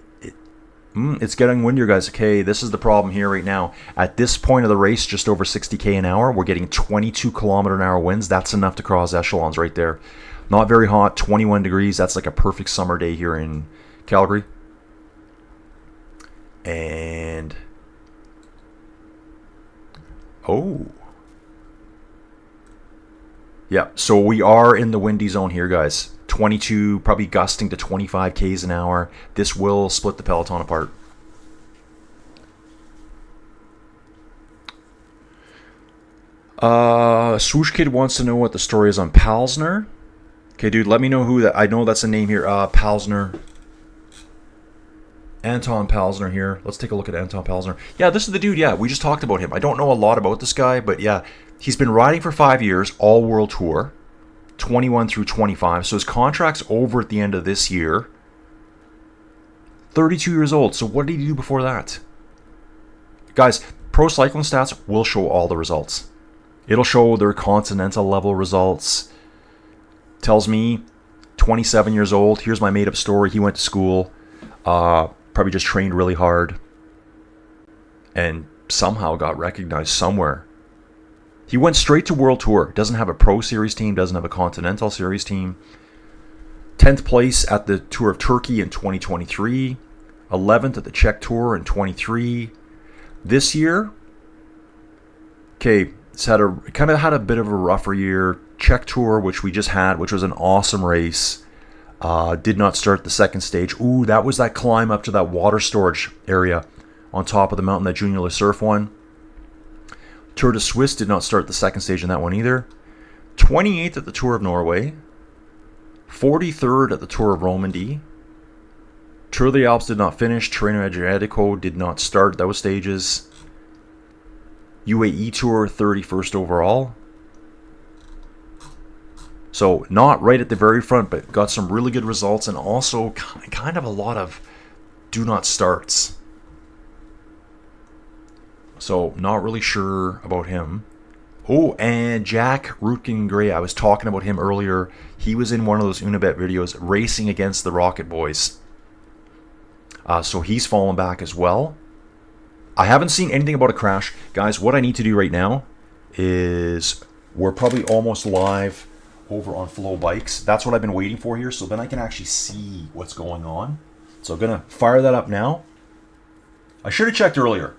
It's getting windier, guys. Okay, this is the problem here right now. At this point of the race, just over 60k an hour, we're getting 22 km/h winds. That's enough to cross echelons right there. Not very hot, 21 degrees. That's like a perfect summer day here in Calgary. And oh, yeah. So we are in the windy zone here, guys. 22, probably gusting to 25 k's an hour. This will split the peloton apart. Swoosh Kid wants to know what the story is on Palsner. Okay, dude, let me know who that. I know that's a name here. Palsner. Anton Palsner here. Let's take a look at Anton Palsner. Yeah, this is the dude. Yeah, we just talked about him. I don't know a lot about this guy, but yeah, he's been riding for 5 years, all world tour. 21 through 25. So his contract's over at the end of this year. 32 years old. So what did he do before that? Guys, Pro Cycling Stats will show all the results. It'll show their continental level results. Tells me 27 years old. Here's my made up story. He went to school. Probably just trained really hard. And somehow got recognized somewhere. He went straight to World Tour. Doesn't have a Pro Series team. Doesn't have a Continental Series team. 10th place at the Tour of Turkey in 2023. 11th at the Czech Tour in 23. This year, okay, it's had a bit of a rougher year. Czech Tour, which we just had, which was an awesome race. Did not start the second stage. Ooh, that was that climb up to that water storage area on top of the mountain that Junior Le Surf won. Tour de Suisse did not start the second stage in that one either. 28th at the Tour of Norway. 43rd at the Tour of Romandy. Tour of the Alps did not finish. Tirreno Adriatico did not start those stages. UAE Tour 31st overall. So not right at the very front, but got some really good results and also kind of a lot of do not starts. So, not really sure about him. Oh, and Jack Rootkin Gray. I was talking about him earlier. He was in one of those Unibet videos racing against the Rocket Boys. So he's fallen back as well. I haven't seen anything about a crash. Guys, what I need to do right now is we're probably almost live over on Flow Bikes. That's what I've been waiting for here. So then I can actually see what's going on. So I'm going to fire that up now. I should have checked earlier,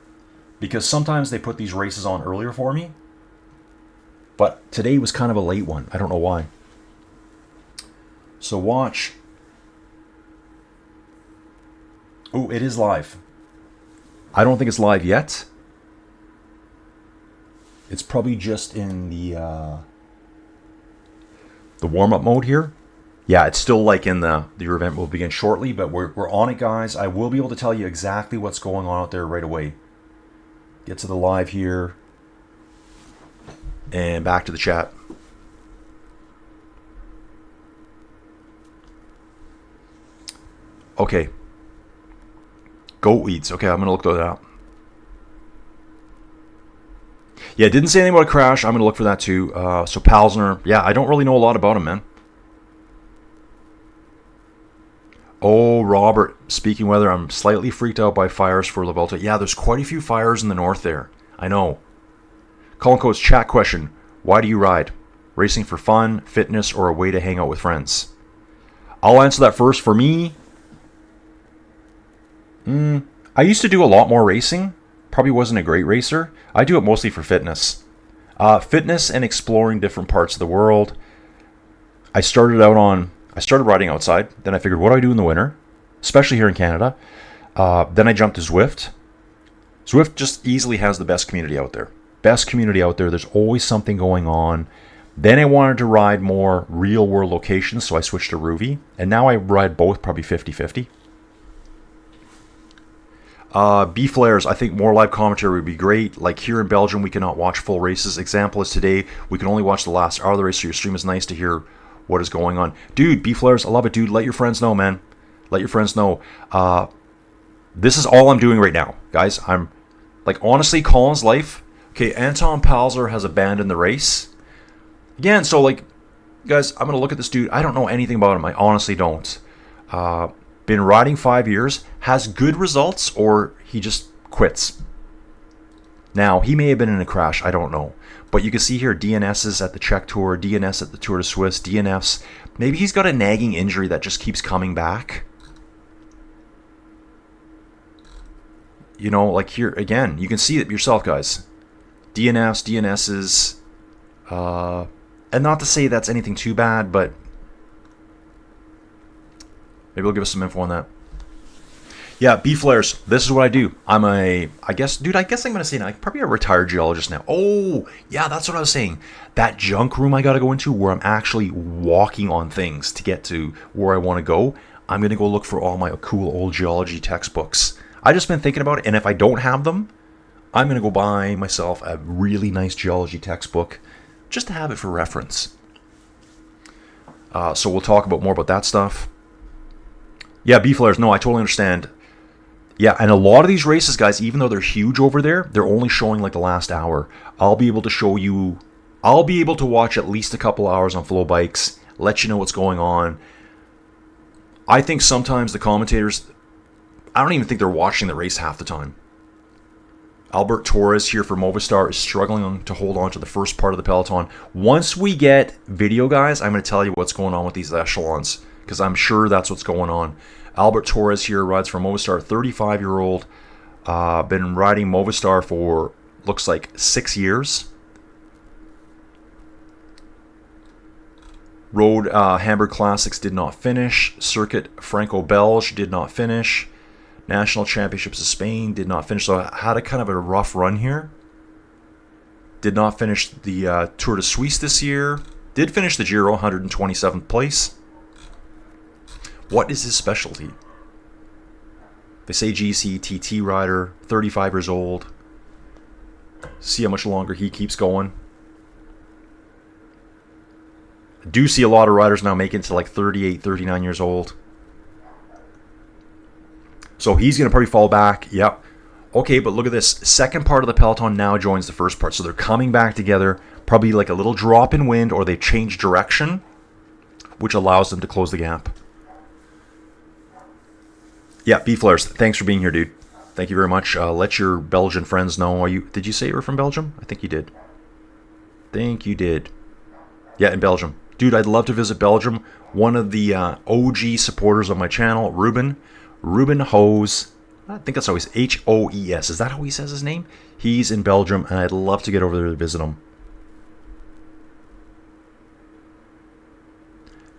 because sometimes they put these races on earlier for me. But today was kind of a late one. I don't know why. So watch. Oh, it is live. I don't think it's live yet. It's probably just in the warm-up mode here. Yeah, it's still like in your event will begin shortly, but we're on it, guys. I will be able to tell you exactly what's going on out there right away. Get to the live here. And back to the chat. Okay. Goat weeds. Okay, I'm going to look that up. Yeah, didn't say anything about a crash. I'm going to look for that too. So Palsner. Yeah, I don't really know a lot about him, man. Oh, Robert. Speaking weather, I'm slightly freaked out by fires for La Vuelta. Yeah, there's quite a few fires in the north there. I know. Colin Coates, chat question. Why do you ride? Racing for fun, fitness, or a way to hang out with friends? I'll answer that first. For me, I used to do a lot more racing. Probably wasn't a great racer. I do it mostly for fitness. Fitness and exploring different parts of the world. I started riding outside. Then I figured, what do I do in the winter? Especially here in Canada. Then I jumped to Zwift. Zwift just easily has the best community out there. Best community out there. There's always something going on. Then I wanted to ride more real world locations, so I switched to Ruvi. And now I ride both, probably 50-50. B-flares, I think more live commentary would be great. Like here in Belgium, we cannot watch full races. Example is today, we can only watch the last hour of the race, so your stream is nice to hear what is going on. Dude, B-flares, I love it, dude. Let your friends know, man. Let your friends know. This is all I'm doing right now, guys. I'm, like, honestly, Colin's life. Okay, Anton Palzer has abandoned the race. Again, so, like, guys, I'm going to look at this dude. I don't know anything about him. I honestly don't. Been riding 5 years, has good results, or he just quits. Now, he may have been in a crash, I don't know. But you can see here DNSs at the Czech Tour, DNS at the Tour de Suisse, DNFs. Maybe he's got a nagging injury that just keeps coming back. You know, like here, again, you can see it yourself, guys. DNFs, DNSs. And not to say that's anything too bad, but maybe he'll give us some info on that. Yeah, B-flares. This is what I do. I guess I'm going to say now, probably a retired geologist now. Oh, yeah, that's what I was saying. That junk room I got to go into where I'm actually walking on things to get to where I want to go. I'm going to go look for all my cool old geology textbooks. I just been thinking about it, and if I don't have them, I'm going to go buy myself a really nice geology textbook just to have it for reference. So we'll talk about more about that stuff. Yeah, B-flares. No, I totally understand. Yeah, and a lot of these races, guys, even though they're huge over there, they're only showing like the last hour. I'll be able to watch at least a couple hours on Flow Bikes, let you know what's going on. I think sometimes the commentators, I don't even think they're watching the race half the time. Albert Torres here for Movistar is struggling to hold on to the first part of the peloton. Once we get video, guys, I'm going to tell you what's going on with these echelons, because I'm sure that's what's going on. Albert Torres here rides for Movistar, 35-year-old. Been riding Movistar for, looks like, 6 years. Road Hamburg Classics did not finish. Circuit Franco-Belge did not finish. National Championships of Spain did not finish. So I had a kind of a rough run here. Did not finish the Tour de Suisse this year. Did finish the Giro, 127th place. What is his specialty? They say GC TT rider, 35 years old. See how much longer he keeps going. I do see a lot of riders now making it to like 38, 39 years old. So he's going to probably fall back. Yep. Okay, but look at this. Second part of the peloton now joins the first part. So they're coming back together. Probably like a little drop in wind, or they change direction, which allows them to close the gap. Yeah, B-flares. Thanks for being here, dude. Thank you very much. Let your Belgian friends know. Did you say you were from Belgium? I think you did. Think you did. Yeah, in Belgium. Dude, I'd love to visit Belgium. One of the OG supporters of my channel, Ruben Hoes. I think that's always Hoes. Is that how he says his name? He's in Belgium, and I'd love to get over there to visit him.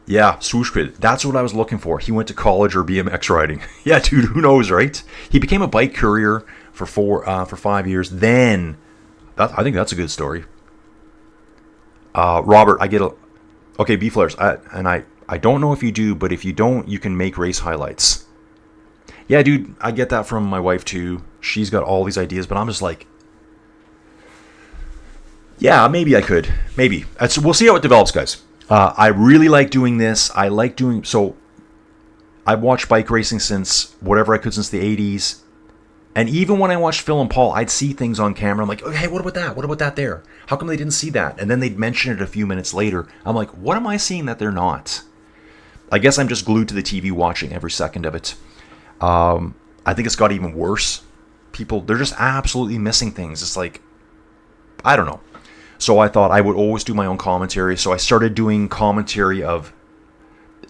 Yeah, Swooshkid. That's what I was looking for. He went to college or BMX riding. Yeah, dude, who knows, right? He became a bike courier for 5 years. Then, I think that's a good story. Robert, okay, B-flares. I don't know if you do, but if you don't, you can make race highlights. Yeah, dude, I get that from my wife too. She's got all these ideas, but I'm just like, yeah, maybe I could. Maybe. We'll see how it develops, guys. I really like doing this. So I've watched bike racing since whatever I could, since the 80s. And even when I watched Phil and Paul, I'd see things on camera. I'm like, oh, hey, what about that? What about that there? How come they didn't see that? And then they'd mention it a few minutes later. I'm like, what am I seeing that they're not? I guess I'm just glued to the TV watching every second of it. I think it's got even worse. People, they're just absolutely missing things. It's like, I don't know. So I thought I would always do my own commentary. So I started doing commentary of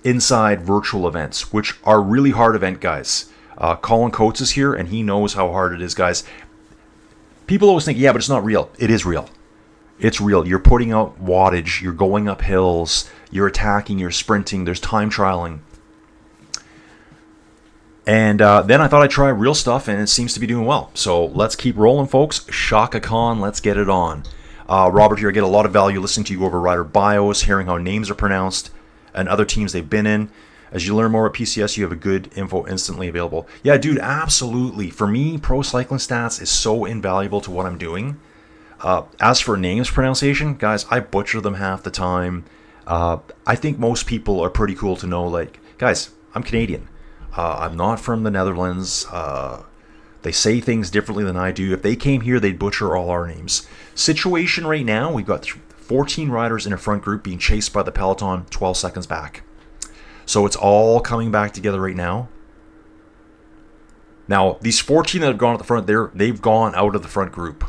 inside virtual events, which are really hard event, guys. Colin Coates is here, and he knows how hard it is, guys. People always think, yeah, but it's not real. It is real. It's real. You're putting out wattage. You're going up hills. You're attacking. You're sprinting. There's time trialing. And then I thought I'd try real stuff, and it seems to be doing well. So let's keep rolling, folks. Shaka Khan, let's get it on. Robert here, I get a lot of value listening to you go over rider bios, hearing how names are pronounced, and other teams they've been in. As you learn more at PCS, you have a good info instantly available. Yeah, dude, absolutely. For me, Pro Cycling Stats is so invaluable to what I'm doing. As for names pronunciation, guys, I butcher them half the time. I think most people are pretty cool to know, like, guys, I'm Canadian. I'm not from the Netherlands. They say things differently than I do. If they came here, they'd butcher all our names. Situation right now, we've got 14 riders in a front group being chased by the Peloton 12 seconds back. So it's all coming back together right now. Now, these 14 that have gone at the front, they've gone out of the front group.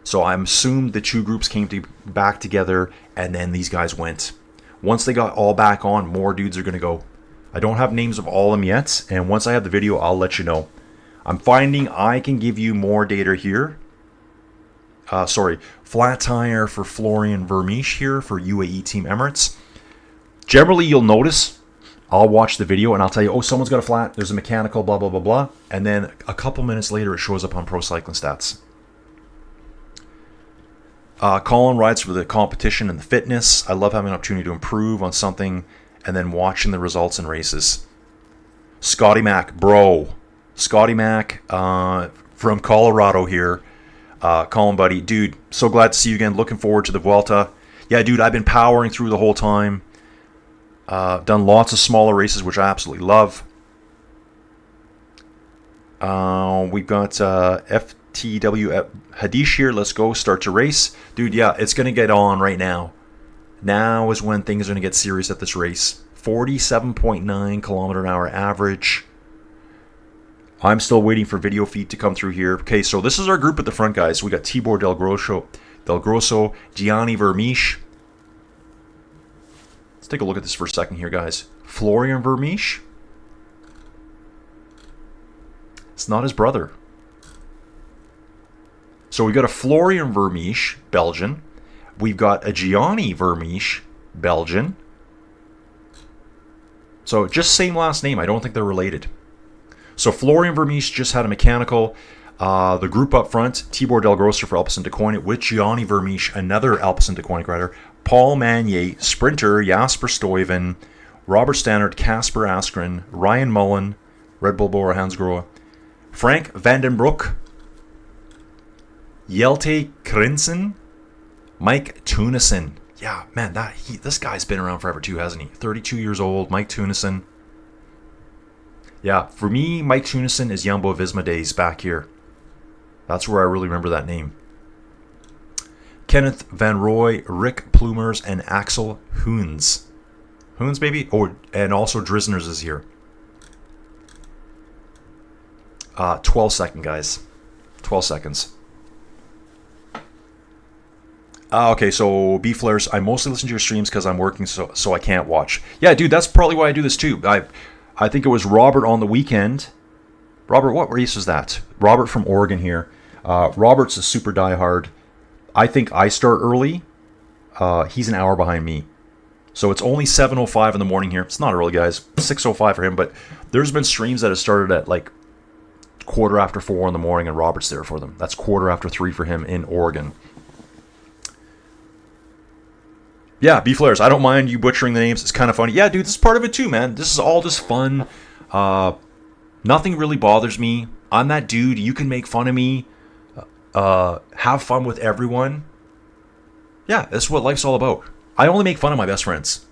So I'm assumed the two groups came back together, and then these guys went. Once they got all back on, more dudes are going to go. I don't have names of all of them yet, and once I have the video, I'll let you know. I'm finding I can give you more data here. Flat tire for Florian Vermeesch here for UAE Team Emirates. Generally, you'll notice I'll watch the video and I'll tell you, oh, someone's got a flat, there's a mechanical, blah, blah, blah, blah. And then a couple minutes later, it shows up on Pro Cycling Stats. Colin rides for the competition and the fitness. I love having an opportunity to improve on something and then watching the results in races. Scotty Mac, bro. Scotty Mac from Colorado here. Colin, buddy. Dude, so glad to see you again. Looking forward to the Vuelta. Yeah, dude, I've been powering through the whole time. Done lots of smaller races, which I absolutely love. We've got FTW Hadish here. Let's go. Start to race. Dude, yeah, it's going to get on right now. Now is when things are going to get serious at this race. 47.9 kilometer an hour average. I'm still waiting for video feed to come through here. Okay, so this is our group at the front, guys. We got Tibor Del Grosso, Gianni Vermeesch. Let's take a look at this for a second here, guys. Florian Vermeesch. It's not his brother. So we got a Florian Vermeesch, Belgian. We've got a Gianni Vermeesch, Belgian. So just same last name. I don't think they're related. So Florian Vermeesch just had a mechanical. The group up front, Tibor Del Grosso for Alpecin de Koning, with Gianni Vermeesch, another Alpecin de Koning rider. Paul Magnier, sprinter, Jasper Stuyven, Robert Stannard, Casper Askren, Ryan Mullen, Red Bull Bora Hansgrohe, Frank Vandenbroek, Jelte Krinsen, Mike Terneuzen. Yeah, man, this guy's been around forever too, hasn't he? 32 years old, Mike Terneuzen. Yeah, for me, Mike Terneuzen is Jumbo Visma days back here. That's where I really remember that name. Kenneth Van Rooy, Rick Plumers, and Axel Hoens. Hoens, baby? Oh, and also Drisners is here. 12 second, guys. 12 seconds. Okay, so B-Flares, I mostly listen to your streams because I'm working, so I can't watch. Yeah, dude, that's probably why I do this too. I think it was Robert on the weekend. Robert, what race was that? Robert from Oregon here. Robert's a super diehard. I think I start early. He's an hour behind me. So it's only 7:05 in the morning here. It's not early, guys. 6:05 for him, but there's been streams that have started at like 4:15 in the morning, and Robert's there for them. That's 3:15 for him in Oregon. Yeah, B-Flares, I don't mind you butchering the names. It's kind of funny. Yeah, dude, this is part of it too, man. This is all just fun. Nothing really bothers me. I'm that dude. You can make fun of me. Have fun with everyone. Yeah, that's what life's all about. I only make fun of my best friends.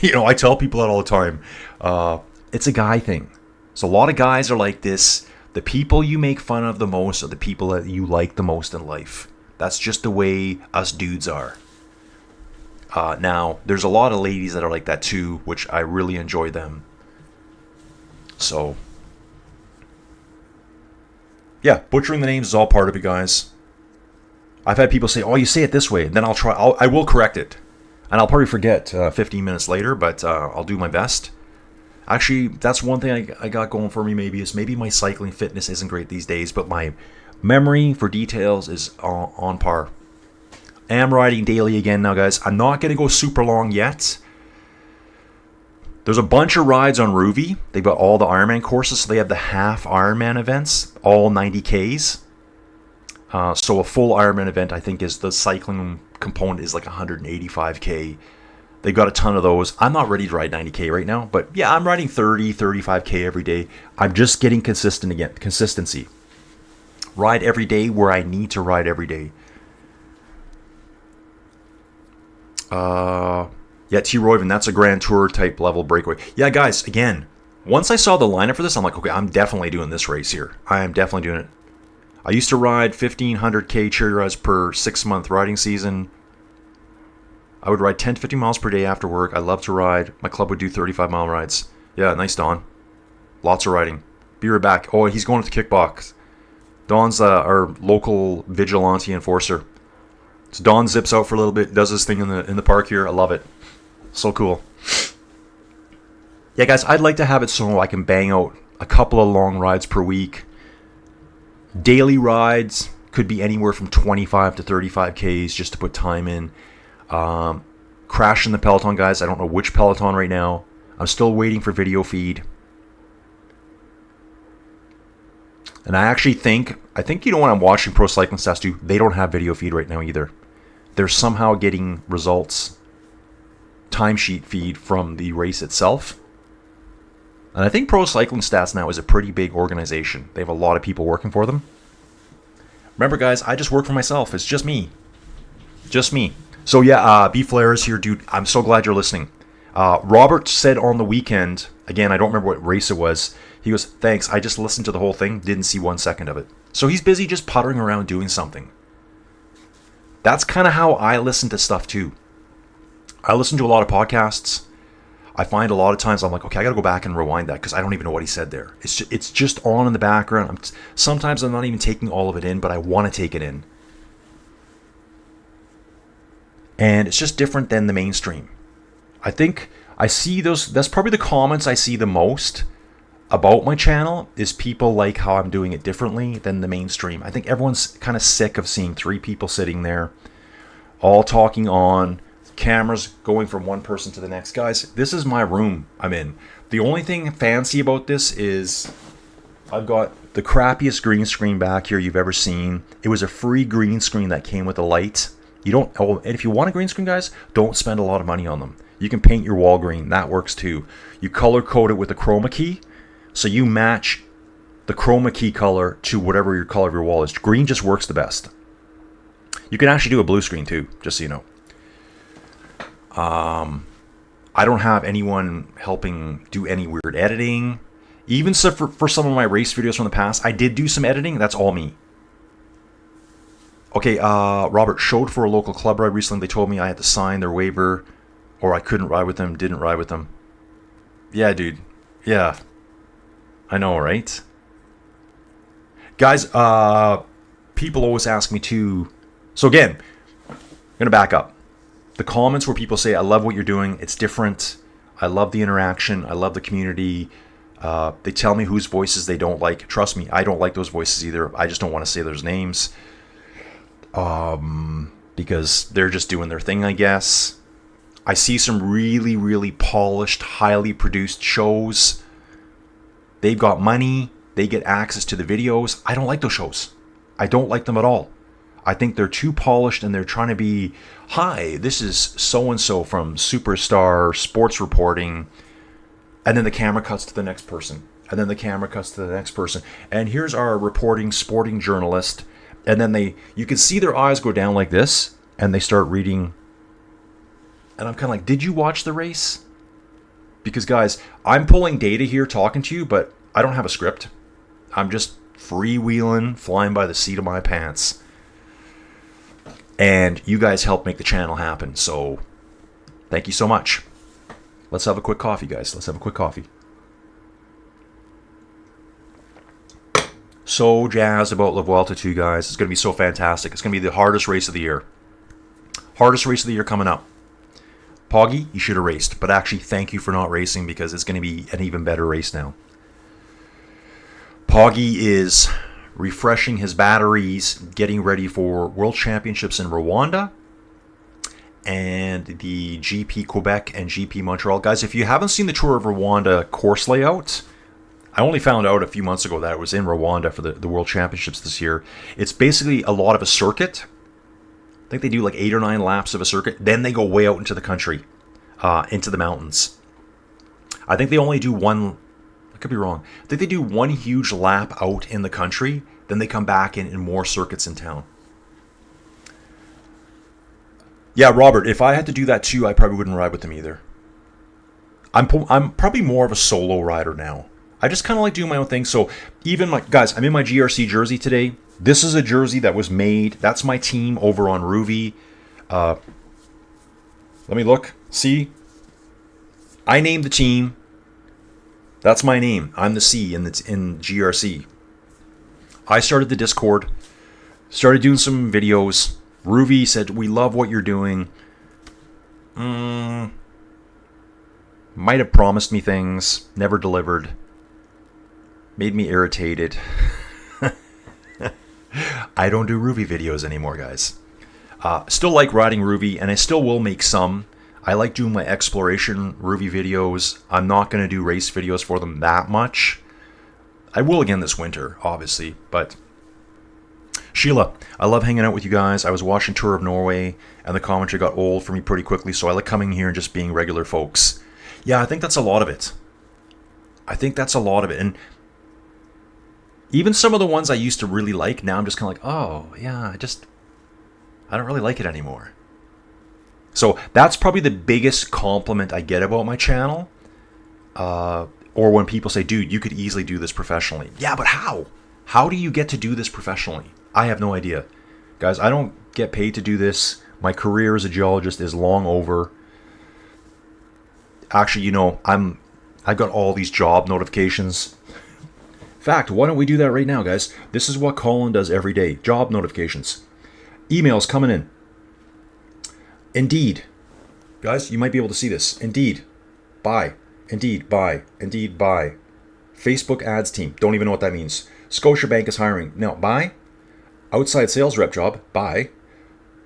I tell people that all the time. It's a guy thing. So a lot of guys are like this. The people you make fun of the most are the people that you like the most in life. That's just the way us dudes are. Now, there's a lot of ladies that are like that too, which I really enjoy them. So, yeah, butchering the names is all part of it, guys. I've had people say, oh, you say it this way. And then I will correct it. And I'll probably forget 15 minutes later, but I'll do my best. Actually, that's one thing I got going for me maybe my cycling fitness isn't great these days, but my Memory for details is on par. I am riding daily again now, guys. I'm not going to go super long yet. There's a bunch of rides on Ruvi. They've got all the Ironman courses. So they have the half Ironman events, all 90Ks. So a full Ironman event, I think, is the cycling component is like 185K. They've got a ton of those. I'm not ready to ride 90K right now. But yeah, I'm riding 30, 35K every day. I'm just getting consistent again. Consistency. Ride every day where I need to ride every day. Yeah, T. Royven, that's a Grand Tour type level breakaway. Yeah, guys, again, once I saw the lineup for this, I'm like, okay, I'm definitely doing this race here. I am definitely doing it. I used to ride 1,500K cherry rides per 6-month riding season. I would ride 10 to 15 miles per day after work. I love to ride. My club would do 35-mile rides. Yeah, nice, Don. Lots of riding. Be right back. Oh, he's going to the kickbox. Don's our local vigilante enforcer. So Don zips out for a little bit, does his thing in the park here. I love it. So cool. Yeah, guys, I'd like to have it so I can bang out a couple of long rides per week. Daily rides could be anywhere from 25 to 35 Ks just to put time in. Crashing the Peloton, guys. I don't know which Peloton right now. I'm still waiting for video feed. And I think you know when I'm watching Pro Cycling Stats too, they don't have video feed right now either. They're somehow getting results, timesheet feed from the race itself. And I think Pro Cycling Stats now is a pretty big organization. They have a lot of people working for them. Remember, guys, I just work for myself. It's just me. Just me. So yeah, B Flair is here, dude. I'm so glad you're listening. Robert said on the weekend, again, I don't remember what race it was. He goes, thanks, I just listened to the whole thing, didn't see 1 second of it. So he's busy just puttering around doing something. That's kind of how I listen to stuff too. I listen to a lot of podcasts. I find a lot of times I'm like, okay, I got to go back and rewind that because I don't even know what he said there. It's just on in the background. Sometimes I'm not even taking all of it in, but I want to take it in. And it's just different than the mainstream. I think I see those, that's probably the comments I see the most about my channel is people like how I'm doing it differently than the mainstream. I think everyone's kind of sick of seeing 3 people sitting there, all talking on, cameras going from one person to the next. Guys, this is my room I'm in. The only thing fancy about this is I've got the crappiest green screen back here you've ever seen. It was a free green screen that came with a light. You don't, oh, and if you want a green screen, guys, don't spend a lot of money on them. You can paint your wall green. That works too. You color code it with a chroma key. So you match the chroma key color to whatever your color of your wall is. Green just works the best. You can actually do a blue screen too, just so you know. I don't have anyone helping do any weird editing. Even so for some of my race videos from the past, I did do some editing. That's all me. Okay, Robert showed for a local club ride recently. They told me I had to sign their waiver or I couldn't ride with them, didn't ride with them. Yeah, dude. Yeah. I know, right? Guys, people always ask me to... So again, I'm going to back up. The comments where people say, I love what you're doing. It's different. I love the interaction. I love the community. They tell me whose voices they don't like. Trust me, I don't like those voices either. I just don't want to say those names. Because they're just doing their thing, I guess. I see some really, really polished, highly produced shows. They've got money. They get access to the videos. I don't like those shows. I don't like them at all. I think they're too polished and they're trying to be, hi, this is so-and-so from Superstar Sports Reporting. And then the camera cuts to the next person. And then the camera cuts to the next person. And here's our reporting sporting journalist. And then you can see their eyes go down like this. And they start reading. And I'm kind of like, did you watch the race? Because guys, I'm pulling data here talking to you, but I don't have a script. I'm just freewheeling, flying by the seat of my pants. And you guys help make the channel happen. So thank you so much. Let's have a quick coffee, guys. Let's have a quick coffee. So jazzed about La Vuelta 2, guys. It's going to be so fantastic. It's going to be the hardest race of the year. Hardest race of the year coming up. Poggy, you should have raced. But actually, thank you for not racing because it's going to be an even better race now. Poggy is refreshing his batteries, getting ready for World Championships in Rwanda and the GP Quebec and GP Montreal. Guys, if you haven't seen the Tour of Rwanda course layout, I only found out a few months ago that it was in Rwanda for the World Championships this year. It's basically a lot of a circuit. I think they do like 8 or 9 laps of a circuit. Then they go way out into the country, into the mountains. I think they only do one, I could be wrong. I think they do one huge lap out in the country. Then they come back in more circuits in town. Yeah, Robert, if I had to do that too, I probably wouldn't ride with them either. I'm probably more of a solo rider now. I just kind of like doing my own thing. So even like, guys, I'm in my GRC jersey today. This is a jersey that was made. That's my team over on Ruvi. Let me look. See? I named the team. That's my name. I'm the C in GRC. I started the Discord. Started doing some videos. Ruvi said, we love what you're doing. Might have promised me things. Never delivered. Made me irritated. I don't do Ruvi videos anymore, guys. Still like riding Ruvi, and I still will make some. I like doing my exploration Ruvi videos. I'm not going to do race videos for them that much. I will again this winter, obviously, but... Sheila, I love hanging out with you guys. I was watching Tour of Norway, and the commentary got old for me pretty quickly, so I like coming here and just being regular folks. Yeah, I think that's a lot of it. And even some of the ones I used to really like, now I'm just kind of like, oh, yeah, I don't really like it anymore. So that's probably the biggest compliment I get about my channel. Or when people say, dude, you could easily do this professionally. Yeah, but how? How do you get to do this professionally? I have no idea. Guys, I don't get paid to do this. My career as a geologist is long over. Actually, you know, I've got all these job notifications. In fact, why don't we do that right now, guys? This is what Colin does every day. Job notifications. Emails coming in. Indeed. Guys, you might be able to see this. Indeed. Buy. Indeed. Buy. Indeed. Buy. Facebook ads team. Don't even know what that means. Scotiabank is hiring. Now, buy. Outside sales rep job. Buy.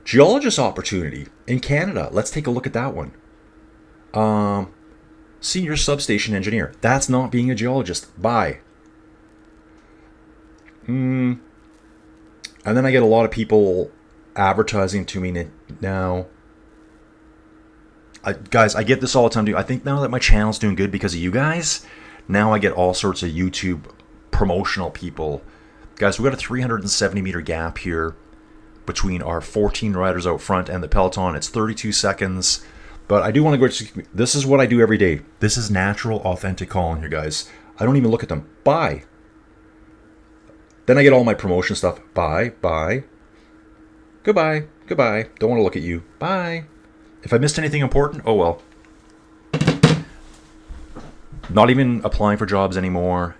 Geologist opportunity in Canada. Let's take a look at that one. Senior substation engineer. That's not being a geologist. Buy. And then I get a lot of people advertising to me now. Guys, I get this all the time, dude. I think now that my channel's doing good because of you guys, now I get all sorts of YouTube promotional people. Guys, we've got a 370 meter gap here between our 14 riders out front and the Peloton. It's 32 seconds. But I do want to go. This is what I do every day. This is natural, authentic Colin here, guys. I don't even look at them. Buy. Then I get all my promotion stuff. Buy. Goodbye. Don't want to look at you. Bye. If I missed anything important, oh well. Not even applying for jobs anymore.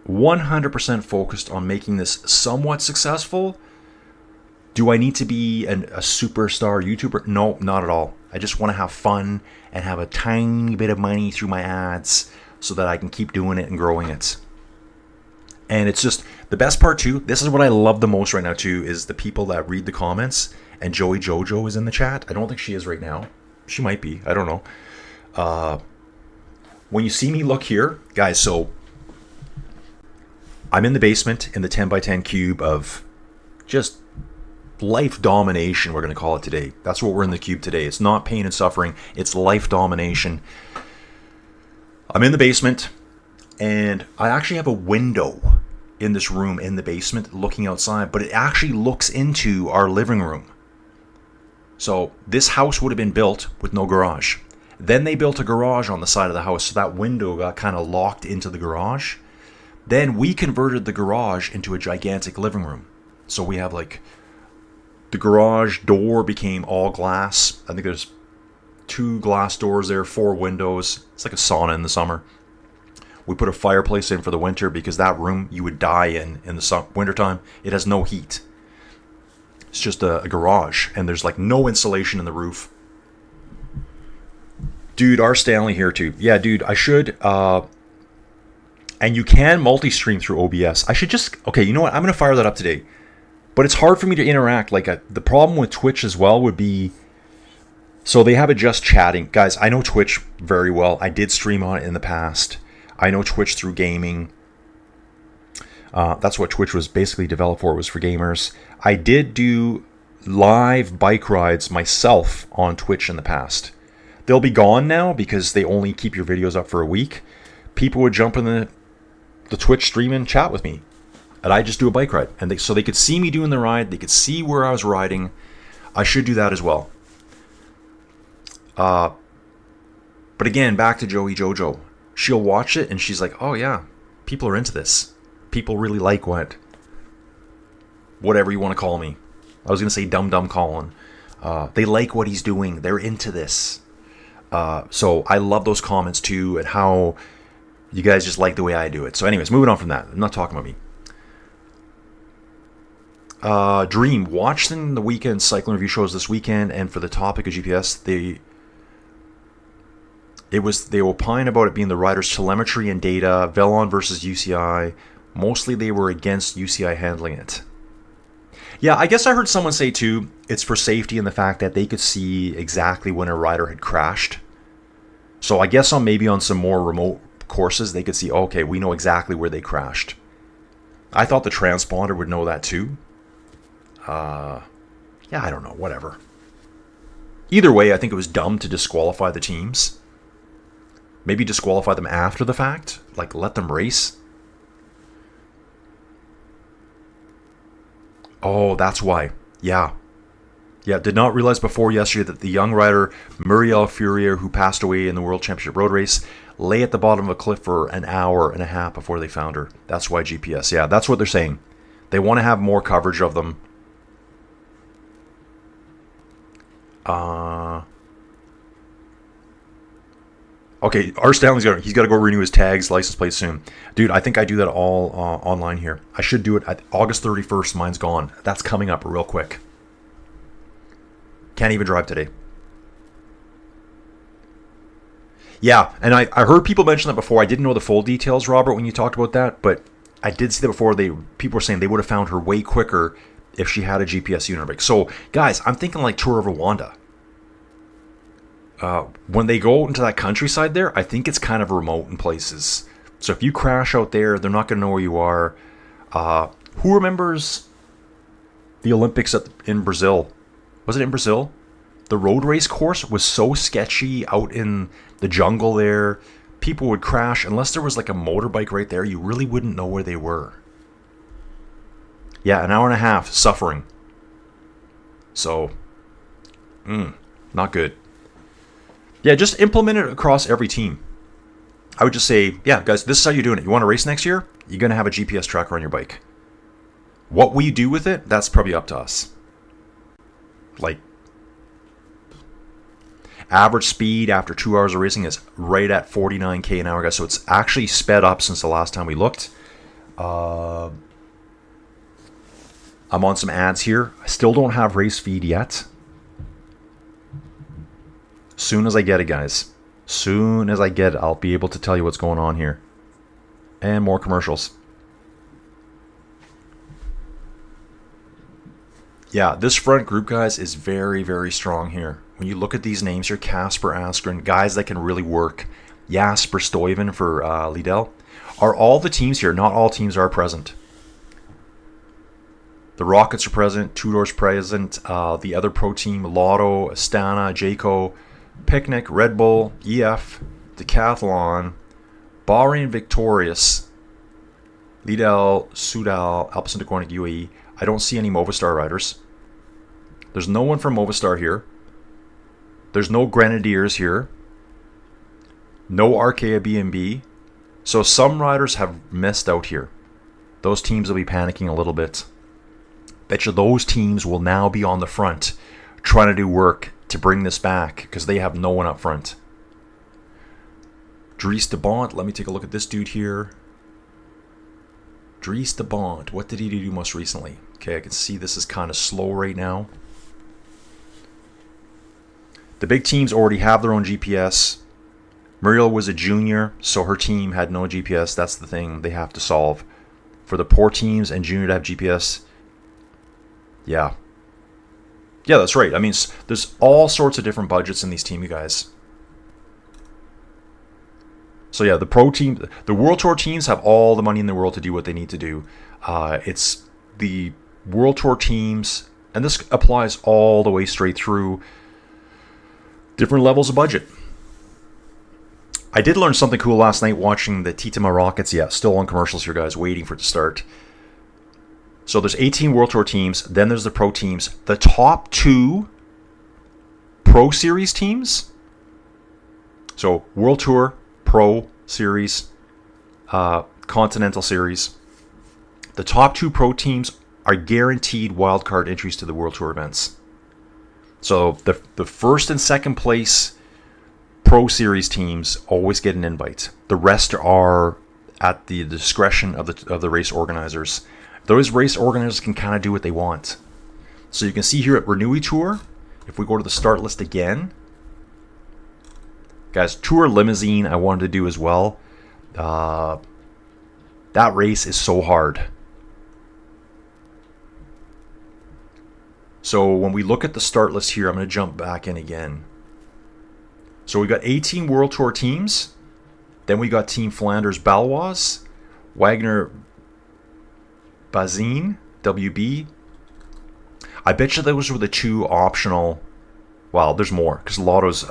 100% focused on making this somewhat successful. Do I need to be a superstar YouTuber? No, not at all. I just want to have fun and have a tiny bit of money through my ads so that I can keep doing it and growing it. And it's just the best part too. This is what I love the most right now too, is the people that read the comments. And Joey Jojo is in the chat. I don't think she is right now. She might be. I don't know. When you see me look here, guys, so I'm in the basement in the 10 by 10 cube of just life domination, we're going to call it today. That's what we're in the cube today. It's not pain and suffering. It's life domination. I'm in the basement, and I actually have a window in this room in the basement looking outside, but it actually looks into our living room. So this house would have been built with no garage. Then they built a garage on the side of the house, so that window got kind of locked into the garage. Then we converted the garage into a gigantic living room. So we have like, the garage door became all glass. I think there's 2 glass doors there, 4 windows. It's like a sauna in the summer. We put a fireplace in for the winter because that room you would die in the wintertime. It has no heat. It's just a garage, and there's like no insulation in the roof. Dude, our Stanley here too. Yeah, dude, I should. And you can multi-stream through OBS. I should just... Okay, you know what? I'm going to fire that up today. But it's hard for me to interact. Like, the problem with Twitch as well would be... So they have it just chatting. Guys, I know Twitch very well. I did stream on it in the past. I know Twitch through gaming. That's what Twitch was basically developed for, was for gamers. I did do live bike rides myself on Twitch in the past. They'll be gone now because they only keep your videos up for a week. People would jump in the Twitch stream and chat with me. And I just do a bike ride. And so they could see me doing the ride. They could see where I was riding. I should do that as well. But again, back to Joey Jojo. She'll watch it and she's like, oh yeah, people are into this. People really like whatever you want to call me. I was going to say Dum Colin. They like what he's doing. They're into this. So I love those comments too, and how you guys just like the way I do it. So anyways, moving on from that. I'm not talking about me. Dream, watching the weekend cycling review shows this weekend, and for the topic of GPS, they opine about it being the rider's telemetry and data, Velon versus UCI. Mostly they were against UCI handling it. Yeah, I guess I heard someone say too, it's for safety and the fact that they could see exactly when a rider had crashed. So I guess maybe on some more remote courses, they could see, okay, we know exactly where they crashed. I thought the transponder would know that too. Yeah, I don't know, whatever. Either way, I think it was dumb to disqualify the teams. Maybe disqualify them after the fact. Like, let them race. Oh, that's why. Yeah. Yeah, did not realize before yesterday that the young rider Muriel Furier, who passed away in the World Championship road race, lay at the bottom of a cliff for an hour and a half before they found her. That's why GPS. Yeah, that's what they're saying. They want to have more coverage of them. Okay, R. Stanley's he's got to go renew his tags, license plate soon. Dude, I think I do that all online here. I should do it at August 31st. Mine's gone. That's coming up real quick. Can't even drive today. Yeah, and I heard people mention that before. I didn't know the full details, Robert, when you talked about that, but I did see that before. People were saying they would have found her way quicker if she had a GPS unit brake. So, guys, I'm thinking like Tour of Rwanda. When they go into that countryside there, I think it's kind of remote in places. So if you crash out there, they're not going to know where you are. Who remembers the Olympics in Brazil? Was it in Brazil? The road race course was so sketchy out in the jungle there. People would crash. Unless there was like a motorbike right there, you really wouldn't know where they were. Yeah, an hour and a half suffering. So, not good. Yeah, just implement it across every team. I would just say, yeah, guys, this is how you're doing it. You want to race next year? You're going to have a GPS tracker on your bike. What we do with it, that's probably up to us. Like, average speed after 2 hours of racing is right at 49k an hour, guys. So it's actually sped up since the last time we looked. I'm on some ads here. I still don't have race feed yet. Soon as I get it, guys. Soon as I get it, I'll be able to tell you what's going on here. And more commercials. Yeah, this front group, guys, is very, very strong here. When you look at these names here, Casper Askren, guys that can really work. Jasper Stuyven for Lidl. Are all the teams here? Not all teams are present. The Rockets are present. Tudor's present. The other pro team, Lotto, Astana, Jayco, Picnic, Red Bull, EF, Decathlon, Bahrain Victorious, Lidl, Sudal, Alpecin Deceuninck, UAE. I don't see any Movistar riders. There's no one from Movistar here. There's no Grenadiers here. No Arkea B&B. So some riders have missed out here. Those teams will be panicking a little bit. Bet you those teams will now be on the front trying to do work to bring this back because they have no one up front. Dries de Bont, let me take a look at this dude here. Dries de Bont, what did he do most recently? Okay, I can see this is kind of slow right now. The big teams already have their own GPS. Muriel was a junior, so her team had no GPS. That's the thing they have to solve. For the poor teams and junior to have GPS, yeah. Yeah, that's right. I mean, there's all sorts of different budgets in these teams, you guys. So yeah, the pro team, the World Tour teams have all the money in the world to do what they need to do. It's the World Tour teams, and this applies all the way straight through different levels of budget. I did learn something cool last night watching the Titema Rockets. Yeah, still on commercials here, guys, waiting for it to start. So there's 18 World Tour teams, then there's the pro teams. The top 2 Pro Series teams, so World Tour, Pro Series, Continental Series, the top 2 pro teams are guaranteed wildcard entries to the World Tour events. So the first and second place Pro Series teams always get an invite. The rest are at the discretion of the race organizers. Those race organizers can kind of do what they want. So you can see here at Renewi Tour, if we go to the start list again, guys, Tour Limousine I wanted to do as well. That race is so hard. So when we look at the start list here, I'm going to jump back in again. So we got 18 World Tour teams. Then we got Team Flanders Baloise, Wagner Bazin, WB. I bet you those were the 2 optional. Well, there's more because Lotto's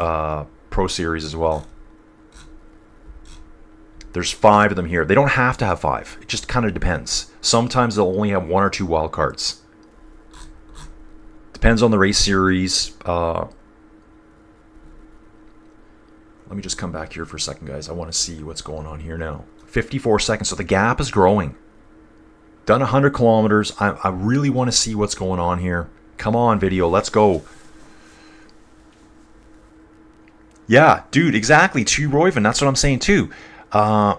Pro Series as well. There's 5 of them here. They don't have to have 5. It just kind of depends. Sometimes they'll only have 1 or 2 wild cards. Depends on the race series. Let me just come back here for a second, guys. I want to see what's going on here now. 54 seconds. So the gap is growing. Done 100 kilometers. I really want to see what's going on here. Come on, video. Let's go. Yeah, dude, exactly. To Royven. That's what I'm saying, too.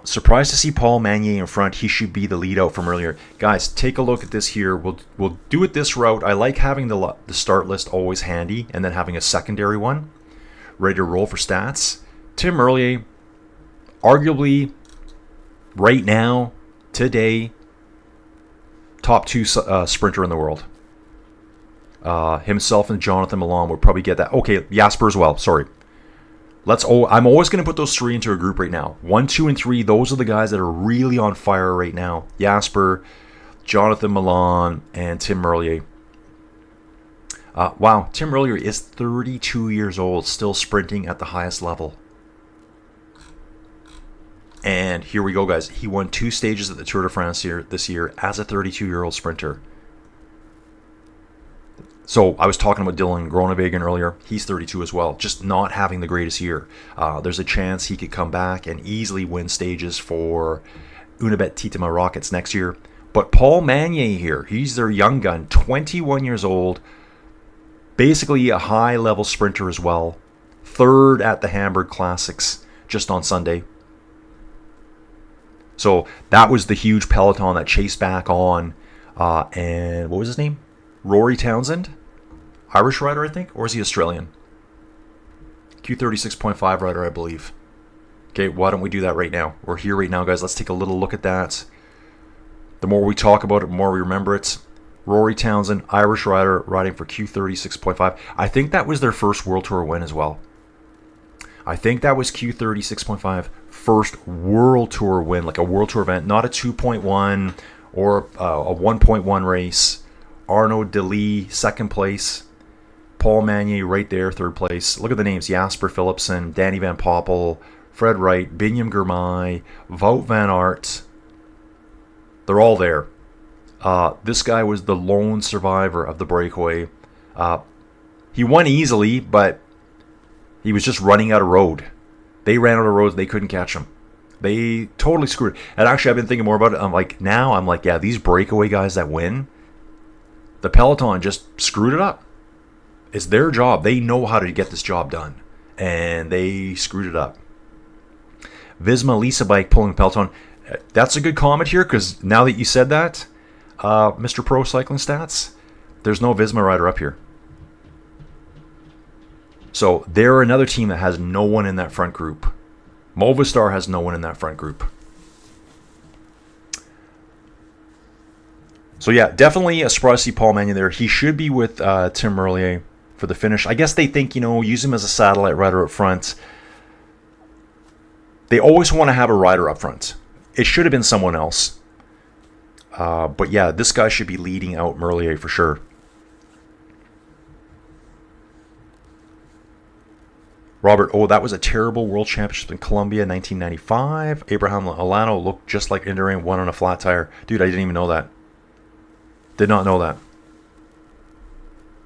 Surprised to see Paul Magnier in front. He should be the lead out from earlier. Guys, take a look at this here. We'll do it this route. I like having the start list always handy and then having a secondary one ready to roll for stats. Tim Merlier, arguably, right now, today, top 2 sprinter in the world. Himself and Jonathan Milan would probably get that. Okay, Jasper as well. Sorry. I'm always going to put those 3 into a group right now. 1, 2, and 3. Those are the guys that are really on fire right now. Jasper, Jonathan Milan, and Tim Merlier. Wow, Tim Merlier is 32 years old, still sprinting at the highest level. And here we go, guys. He won 2 stages at the Tour de France this year as a 32-year-old sprinter. So I was talking about Dylan Groenewegen earlier. He's 32 as well, just not having the greatest year. There's a chance he could come back and easily win stages for Unibet Titema Rockets next year. But Paul Magnier here, he's their young gun, 21 years old, basically a high-level sprinter as well. 3rd at the Hamburg Classics just on Sunday. So that was the huge peloton that chased back on. And what was his name? Rory Townsend? Irish rider, I think? Or is he Australian? Q36.5 rider, I believe. Okay, why don't we do that right now? We're here right now, guys. Let's take a little look at that. The more we talk about it, the more we remember it. Rory Townsend, Irish rider, riding for Q36.5. I think that was their first World Tour win as well. I think that was Q36.5 first World Tour win, like a World Tour event, not a 2.1 or a 1.1 race. Arnaud Delis, 2nd place. Paul Magnier right there, 3rd place. Look at the names. Jasper Philipsen, Danny Van Poppel, Fred Wright, Binyam Girmay, Wout van Aert. They're all there. This guy was the lone survivor of the breakaway. He won easily, but he was just running out of road. They ran out of roads. They couldn't catch him. They totally screwed. And actually, I've been thinking more about it. I'm like, yeah, these breakaway guys that win, the Peloton just screwed it up. It's their job. They know how to get this job done. And they screwed it up. Visma Lisa Bike pulling Peloton. That's a good comment here, because now that you said that, Mr. Pro Cycling Stats, there's no Visma rider up here. So they're another team that has no one in that front group. Movistar has no one in that front group. So yeah, definitely a surprise to see Paul Magnon there. He should be with Tim Merlier for the finish. I guess they think, use him as a satellite rider up front. They always want to have a rider up front. It should have been someone else. But yeah, this guy should be leading out Merlier for sure. Robert, that was a terrible World Championship in Colombia in 1995. Abraham Alano looked just like Indurain, won on a flat tire. Dude, I didn't even know that. Did not know that.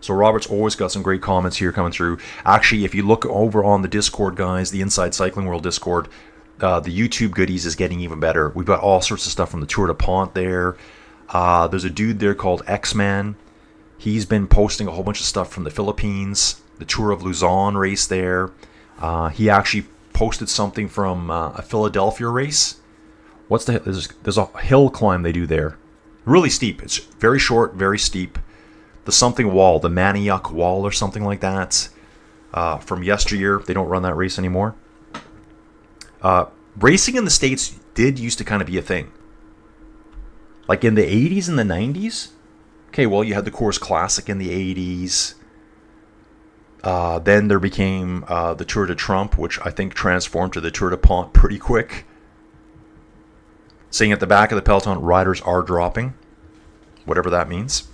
So Robert's always got some great comments here coming through. Actually, if you look over on the Discord, guys, the Inside Cycling World Discord, the YouTube goodies is getting even better. We've got all sorts of stuff from the Tour de Pont there. There's a dude there called X-Man. He's been posting a whole bunch of stuff from the Philippines. The Tour of Luzon race there. He actually posted something from a Philadelphia race. There's a hill climb they do there. Really steep. It's very short, very steep. The something wall, the Maniac Wall or something like that. From yesteryear. They don't run that race anymore. Racing in the States used to kind of be a thing. Like in the 80s and the 90s. Okay, well, you had the Coors Classic in the 80s. Then there became the Tour de Trump, which I think transformed to the Tour de Pont pretty quick. Seeing at the back of the Peloton, riders are dropping. Whatever that means.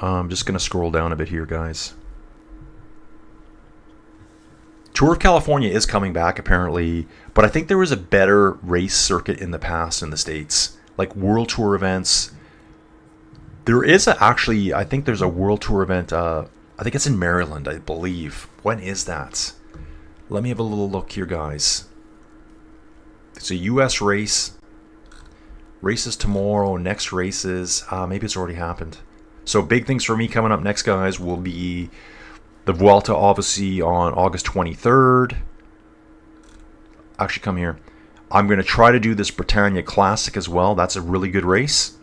I'm just going to scroll down a bit here, guys. Tour of California is coming back, apparently. But I think there was a better race circuit in the past in the States. Like World Tour events. There is I think there's a World Tour event. I think it's in Maryland, I believe. When is that? Let me have a little look here, guys. It's a U.S. race. Races tomorrow. Next races. Maybe it's already happened. So big things for me coming up next, guys, will be the Vuelta, obviously, on August 23rd. Actually, come here. I'm going to try to do this Britannia Classic as well. That's a really good race.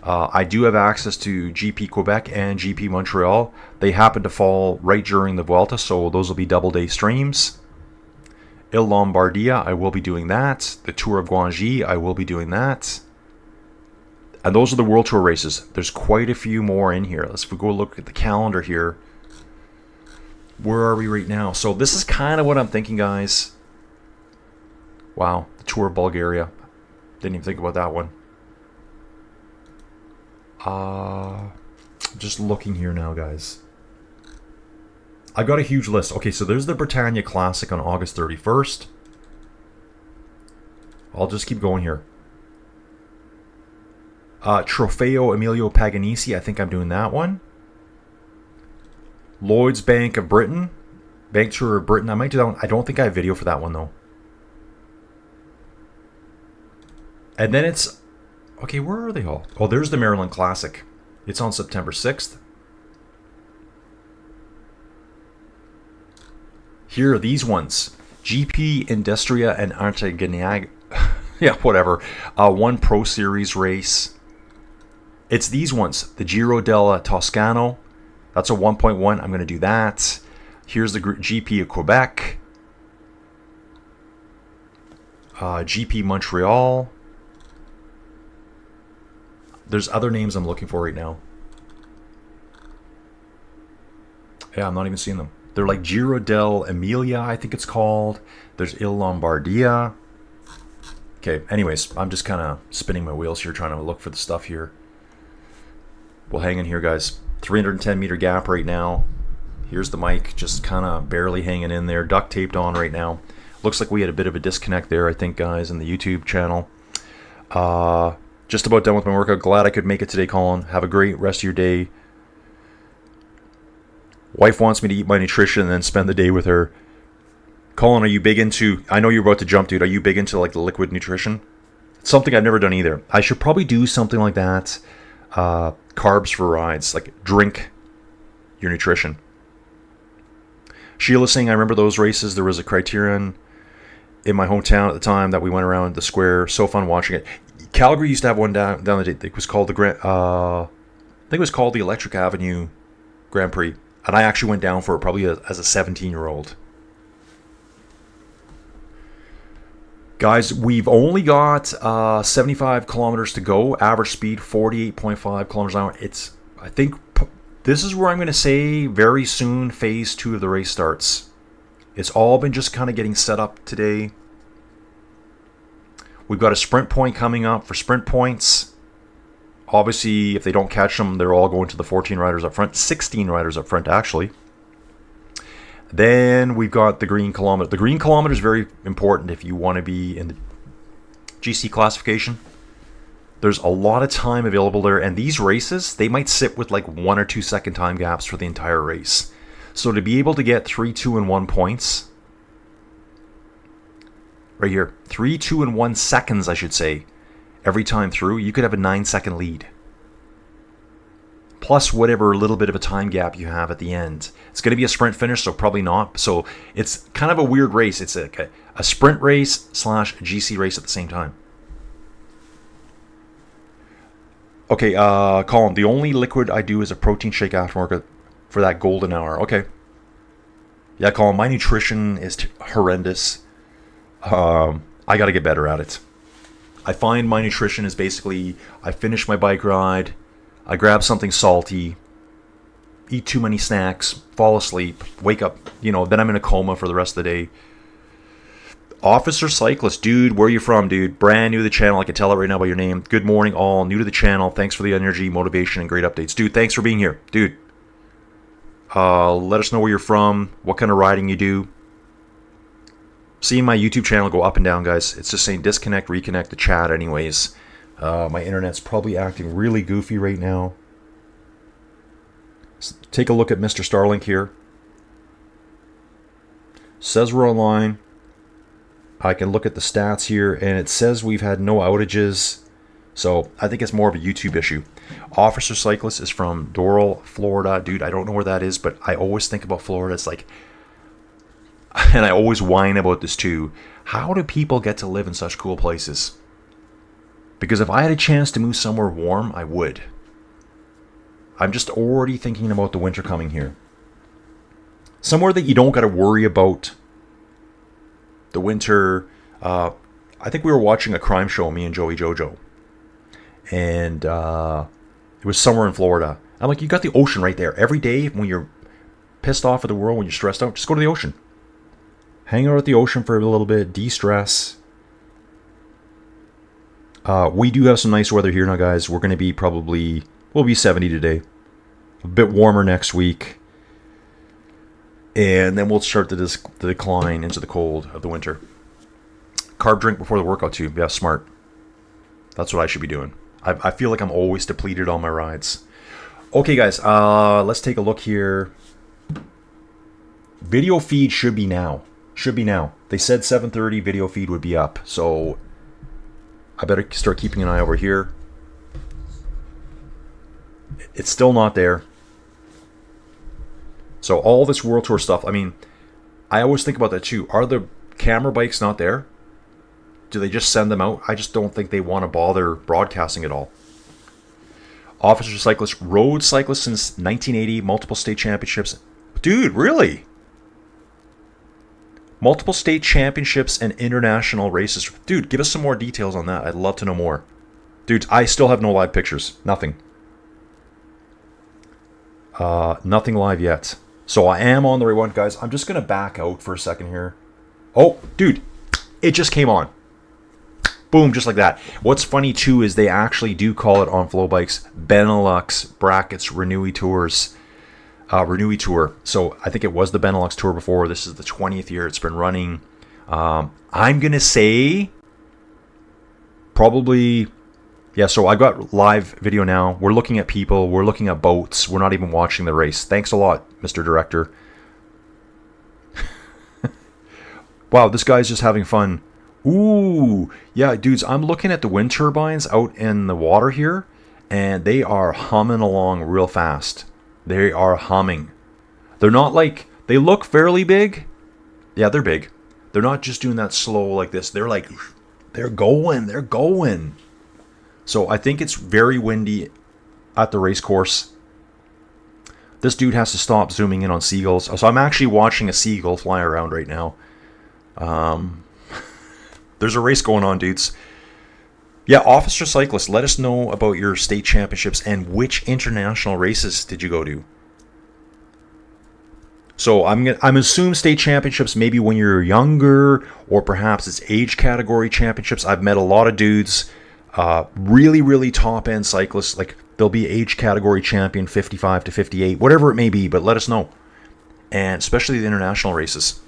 I do have access to GP Quebec and GP Montreal. They happen to fall right during the Vuelta, so those will be double-day streams. Il Lombardia, I will be doing that. The Tour of Guangxi, I will be doing that. And those are the World Tour races. There's quite a few more in here. Let's go look at the calendar here. Where are we right now? So this is kind of what I'm thinking, guys. Wow, the Tour of Bulgaria. Didn't even think about that one. Just looking here now, guys. I've got a huge list. Okay, so there's the Britannia Classic on August 31st. I'll just keep going here. Trofeo Emilio Paganisi, I think I'm doing that one. Lloyd's Bank of Britain. Bank Tour of Britain. I might do that one. I don't think I have video for that one, though. And then it's... Okay, where are they all? Oh, there's the Maryland Classic. It's on September 6th. Here are these ones. GP Industria and Artiganiag. Yeah, whatever. One Pro Series race. It's these ones. The Giro della Toscano. That's a 1.1. I'm going to do that. Here's the GP of Quebec. GP Montreal. There's other names I'm looking for right now. Yeah, I'm not even seeing them. They're like Giro del Emilia, I think it's called. There's Il Lombardia. Okay, anyways, I'm just kind of spinning my wheels here, trying to look for the stuff here. We'll hang in here, guys. 310 meter gap right now. Here's the mic, just kind of barely hanging in there. Duct taped on right now. Looks like we had a bit of a disconnect there, I think, guys, in the YouTube channel. Just about done with my workout. Glad I could make it today, Colin. Have a great rest of your day. Wife wants me to eat my nutrition and then spend the day with her. Colin, are you big into... I know you're about to jump, dude. Are you big into like the liquid nutrition? It's something I've never done either. I should probably do something like that. Carbs for rides. Like, drink your nutrition. Sheila's saying, I remember those races. There was a Criterion in my hometown at the time that we went around the square. So fun watching it. Calgary used to have one down the day. It was called the I think it was called the Electric Avenue Grand Prix, and I actually went down for it probably as a 17-year-old. Guys, we've only got 75 kilometers to go. Average speed 48.5 kilometers an hour. I think this is where I'm going to say very soon phase 2 of the race starts. It's all been just kind of getting set up today. We've got a sprint point coming up for sprint points. Obviously, if they don't catch them, they're all going to the 14 riders up front. 16 riders up front, actually. Then we've got the green kilometer. The green kilometer is very important if you want to be in the GC classification. There's a lot of time available there. And these races, they might sit with like 1 or 2 second time gaps for the entire race. So to be able to get 3, 2, and 1 points, right here, 3, 2, and 1 seconds, I should say, every time through, you could have a 9-second lead. Plus whatever little bit of a time gap you have at the end. It's going to be a sprint finish, so probably not. So it's kind of a weird race. It's a sprint race / GC race at the same time. Okay, Colin, the only liquid I do is a protein shake after workout for that golden hour. Okay. Yeah, Colin, my nutrition is horrendous. I got to get better at it. I find my nutrition is basically, I finish my bike ride, I grab something salty, eat too many snacks, fall asleep, wake up, then I'm in a coma for the rest of the day. Officer Cyclist, dude, where are you from, dude? Brand new to the channel, I can tell it right now by your name. Good morning, all, new to the channel. Thanks for the energy, motivation, and great updates. Dude, thanks for being here. Dude, let us know where you're from, what kind of riding you do. Seeing my YouTube channel go up and down, guys. It's just saying disconnect, reconnect the chat anyways. My internet's probably acting really goofy right now. Take a look at Mr. Starlink here. Says we're online. I can look at the stats here, and it says we've had no outages. So I think it's more of a YouTube issue. Officer Cyclist is from Doral, Florida. Dude, I don't know where that is, but I always think about Florida. It's like, and I always whine about this too. How do people get to live in such cool places? Because if I had a chance to move somewhere warm, I would. I'm just already thinking about the winter coming here. Somewhere that you don't got to worry about the winter. I think we were watching a crime show, me and Joey Jojo. And it was somewhere in Florida. I'm like, you got the ocean right there. Every day when you're pissed off at the world, when you're stressed out, just go to the ocean. Hang out at the ocean for a little bit, de-stress. We do have some nice weather here now, guys. We're going to be we'll be 70 today. A bit warmer next week. And then we'll start the decline into the cold of the winter. Carb drink before the workout too. Yeah, smart. That's what I should be doing. I feel like I'm always depleted on my rides. Okay, guys, let's take a look here. Video feed should be now. They said 7:30 video feed would be up. So I better start keeping an eye over here. It's still not there. So all this World Tour stuff, I mean, I always think about that too. Are the camera bikes not there? Do they just send them out? I just don't think they want to bother broadcasting it all. Officer Cyclist, road cyclist since 1980, multiple state championships. Dude, really? Multiple state championships and international races. Dude, give us some more details on that. I'd love to know more. Dude, I still have no live pictures. Nothing. Nothing live yet. So I am on the right one, guys. I'm just going to back out for a second here. Oh, dude, it just came on. Boom, just like that. What's funny, too, is they actually do call it on Flow Bikes Benelux brackets Renewi Tours. Renewi Tour. So I think it was the Benelux Tour before. This is the 20th year it's been running. I'm going to say probably, yeah, so I've got live video now. We're looking at people. We're looking at boats. We're not even watching the race. Thanks a lot, Mr. Director. Wow, this guy's just having fun. Ooh, yeah, dudes, I'm looking at the wind turbines out in the water here, and they are humming along real fast. They are humming. They're not like, they look fairly big. Yeah, they're big. They're not just doing that slow like this. They're like, they're going. So I think it's very windy at the race course. This dude has to stop zooming in on seagulls. So I'm actually watching a seagull fly around right now. There's a race going on, dudes. Yeah, officer cyclists, let us know about your state championships and which international races did you go to. So I'm assuming state championships maybe when you're younger, or perhaps it's age category championships. I've met a lot of dudes, really, really top end cyclists. Like they'll be age category champion, 55 to 58, whatever it may be. But let us know, and especially the international races.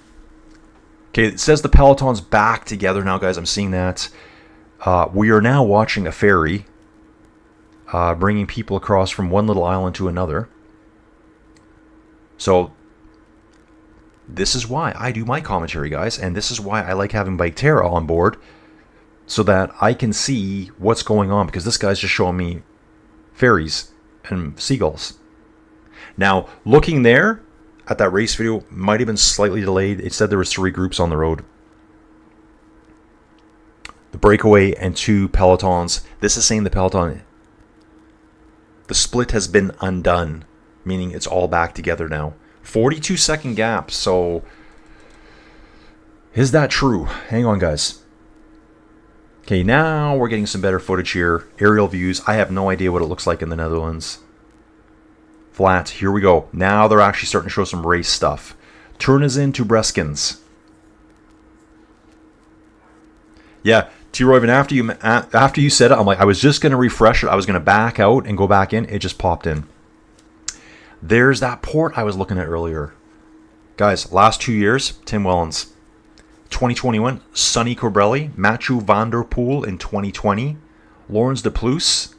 Okay, it says the Peloton's back together now, guys. I'm seeing that. We are now watching a ferry bringing people across from one little island to another. So this is why I do my commentary, guys, and this is why I like having Bike Terra on board, so that I can see what's going on, because this guy's just showing me ferries and seagulls. Now, looking there at that race video, might have been slightly delayed. It said there was 3 groups on the road. The breakaway and 2 pelotons. This is saying the peloton, the split has been undone, meaning it's all back together now. 42-second gap, so is that true? Hang on, guys. Okay, now we're getting some better footage here. Aerial views. I have no idea what it looks like in the Netherlands. Flat. Here we go. Now they're actually starting to show some race stuff. Terneuzen to Breskens. Yeah, T-Royven, after you said it, I'm like, I was just going to refresh it. I was going to back out and go back in. It just popped in. There's that port I was looking at earlier. Guys, last 2 years, Tim Wellens. 2021, Sonny Cobrelli, Mathieu van der Poel in 2020, Laurens de Plus,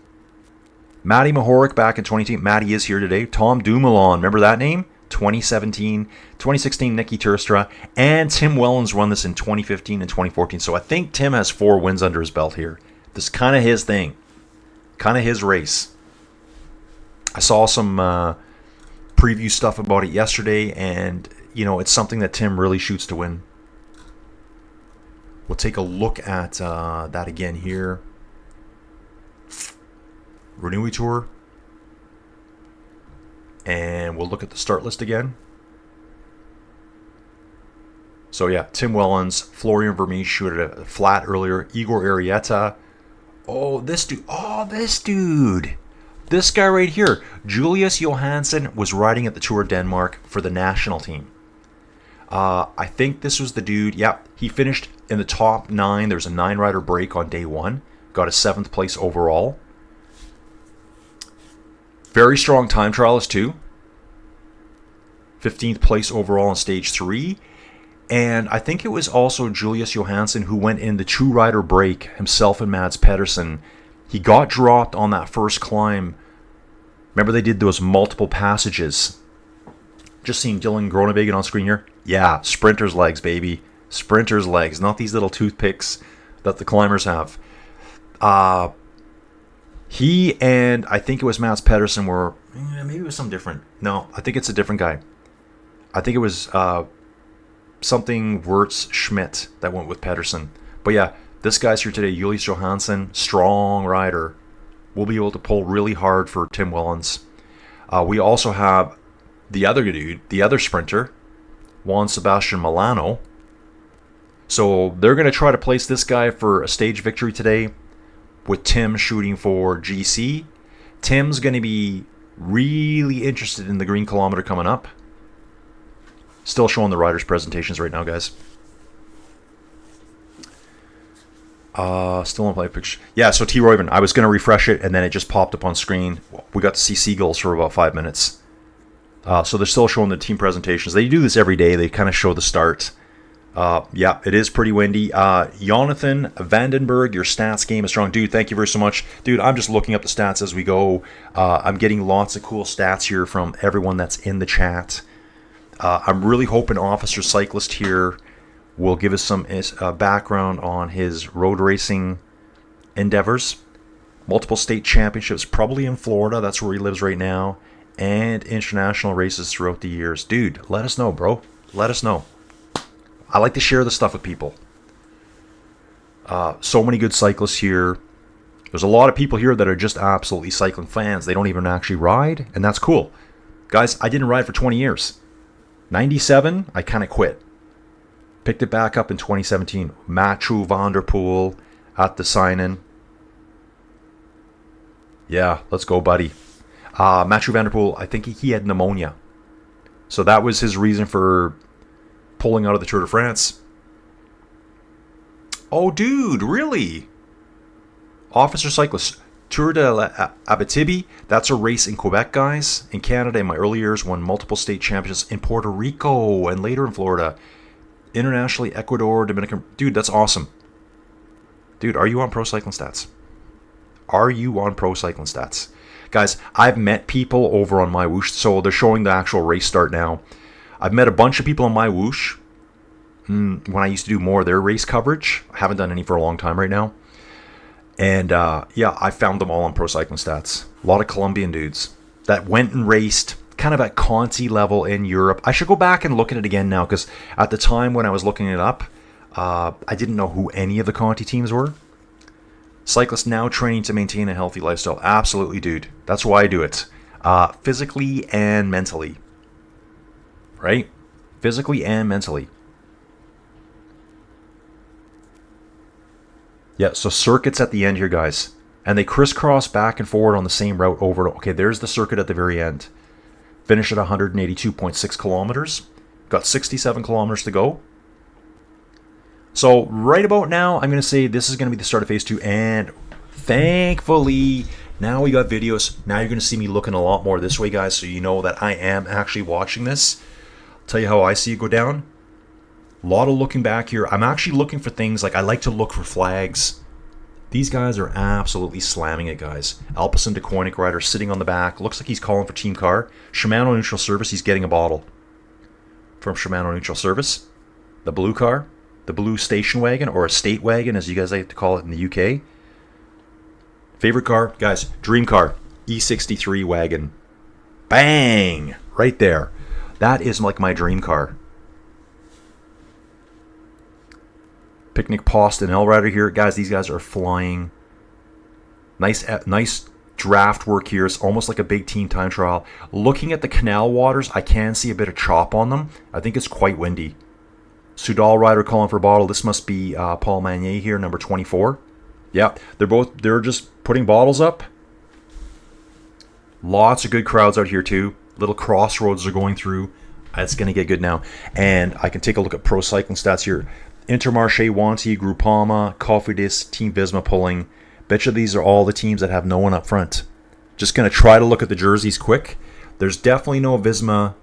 Matty Mahoric back in 2018. Matty is here today. Tom Dumoulin, remember that name? 2017, 2016, Nicky Terpstra, and Tim Wellens won this in 2015 and 2014. So I think Tim has 4 wins under his belt here. This is kind of his thing, kind of his race. I saw some preview stuff about it yesterday, and you know, it's something that Tim really shoots to win. We'll take a look at that again here. Renewi Tour, and we'll look at the start list again. So yeah, Tim Wellens, Florian Vermees shooted a flat earlier, Igor Arieta. Oh, this dude. This guy right here, Julius Johansson, was riding at the Tour of Denmark for the national team. I think this was the dude. Yeah, he finished in the top 9. There was a 9-rider break on day 1. Got a 7th place overall. Very strong time trialist too. 15th place overall on stage 3. And I think it was also Julius Johansson who went in the 2-rider break, himself and Mads Pedersen. He got dropped on that first climb. Remember they did those multiple passages. Just seeing Dylan Groenewegen on screen here. Yeah, sprinter's legs, baby. Sprinter's legs, not these little toothpicks that the climbers have. He and I think it was Mads Pedersen were, maybe it was some different. No, I think it's a different guy. I think it was something Wirtz Schmidt that went with Pedersen. But yeah, this guy's here today, Julius Johansson, strong rider. Will be able to pull really hard for Tim Wellens. We also have the other dude, the other sprinter, Juan Sebastian Milano. So they're going to try to place this guy for a stage victory today, with Tim shooting for GC. Tim's going to be really interested in the Green Kilometer coming up. Still showing the riders' presentations right now, guys. Still on play picture. Yeah, so T. Royven, I was going to refresh it, and then it just popped up on screen. We got to see seagulls for about 5 minutes. So they're still showing the team presentations. They do this every day. They kind of show the start. Yeah, it is pretty windy. Jonathan Vandenberg, your stats game is strong. Dude, thank you very so much. Dude, I'm just looking up the stats as we go. I'm getting lots of cool stats here from everyone that's in the chat. I'm really hoping Officer Cyclist here will give us some background on his road racing endeavors. Multiple state championships, probably in Florida. That's where he lives right now. And international races throughout the years. Dude, let us know, bro. Let us know. I like to share this stuff with people. So many good cyclists here. There's a lot of people here that are just absolutely cycling fans. They don't even actually ride, and that's cool. Guys, I didn't ride for 20 years. 97, I kind of quit. Picked it back up in 2017. Mathieu van der Poel at the sign-in. Yeah, let's go, buddy. Mathieu van der Poel, I think he had pneumonia. So that was his reason for pulling out of the Tour de France. Oh, dude, really? Officer cyclist. Tour de l'Abitibi. That's a race in Quebec, guys. In Canada, in my early years, won multiple state championships in Puerto Rico and later in Florida. Internationally, Ecuador, Dominican. Dude, that's awesome. Dude, are you on Pro Cycling Stats? Are you on Pro Cycling Stats? Guys, I've met people over on my Whoosh, so they're showing the actual race start now. I've met a bunch of people on my Whoosh when I used to do more of their race coverage. I haven't done any for a long time right now. And yeah, I found them all on Pro Cycling Stats. A lot of Colombian dudes that went and raced kind of at Conti level in Europe. I should go back and look at it again now, because at the time when I was looking it up, I didn't know who any of the Conti teams were. Cyclists now training to maintain a healthy lifestyle. Absolutely, dude. That's why I do it. Physically and mentally. Right? Physically and mentally. Yeah, so circuits at the end here, guys. And they crisscross back and forward on the same route over. Okay, there's the circuit at the very end. Finish at 182.6 kilometers. Got 67 kilometers to go. So right about now, I'm going to say this is going to be the start of phase 2. And thankfully, now we got videos. Now you're going to see me looking a lot more this way, guys. So you know that I am actually watching this. I'll tell you how I see it go down. A lot of looking back here. I'm actually looking for things like I like to look for flags. These guys are absolutely slamming it, guys. Alpecin de Koenig rider sitting on the back. Looks like he's calling for team car. Shimano Neutral Service. He's getting a bottle from Shimano Neutral Service. The blue car. The blue station wagon, or a state wagon, as you guys like to call it in the UK. Favorite car? Guys, dream car. E63 wagon. Bang! Right there. That is like my dream car. Picnic Post and L Rider here. Guys, these guys are flying. Nice draft work here. It's almost like a big team time trial. Looking at the canal waters, I can see a bit of chop on them. I think it's quite windy. Soudal rider calling for a bottle. This must be Paul Magnier here, number 24. Yeah, they're just putting bottles up. Lots of good crowds out here too. Little crossroads are going through. It's going to get good now. And I can take a look at Pro Cycling Stats here. Intermarché, Wanty, Groupama, Cofidis, Team Visma pulling. Bet you these are all the teams that have no one up front. Just going to try to look at the jerseys quick. There's definitely no Visma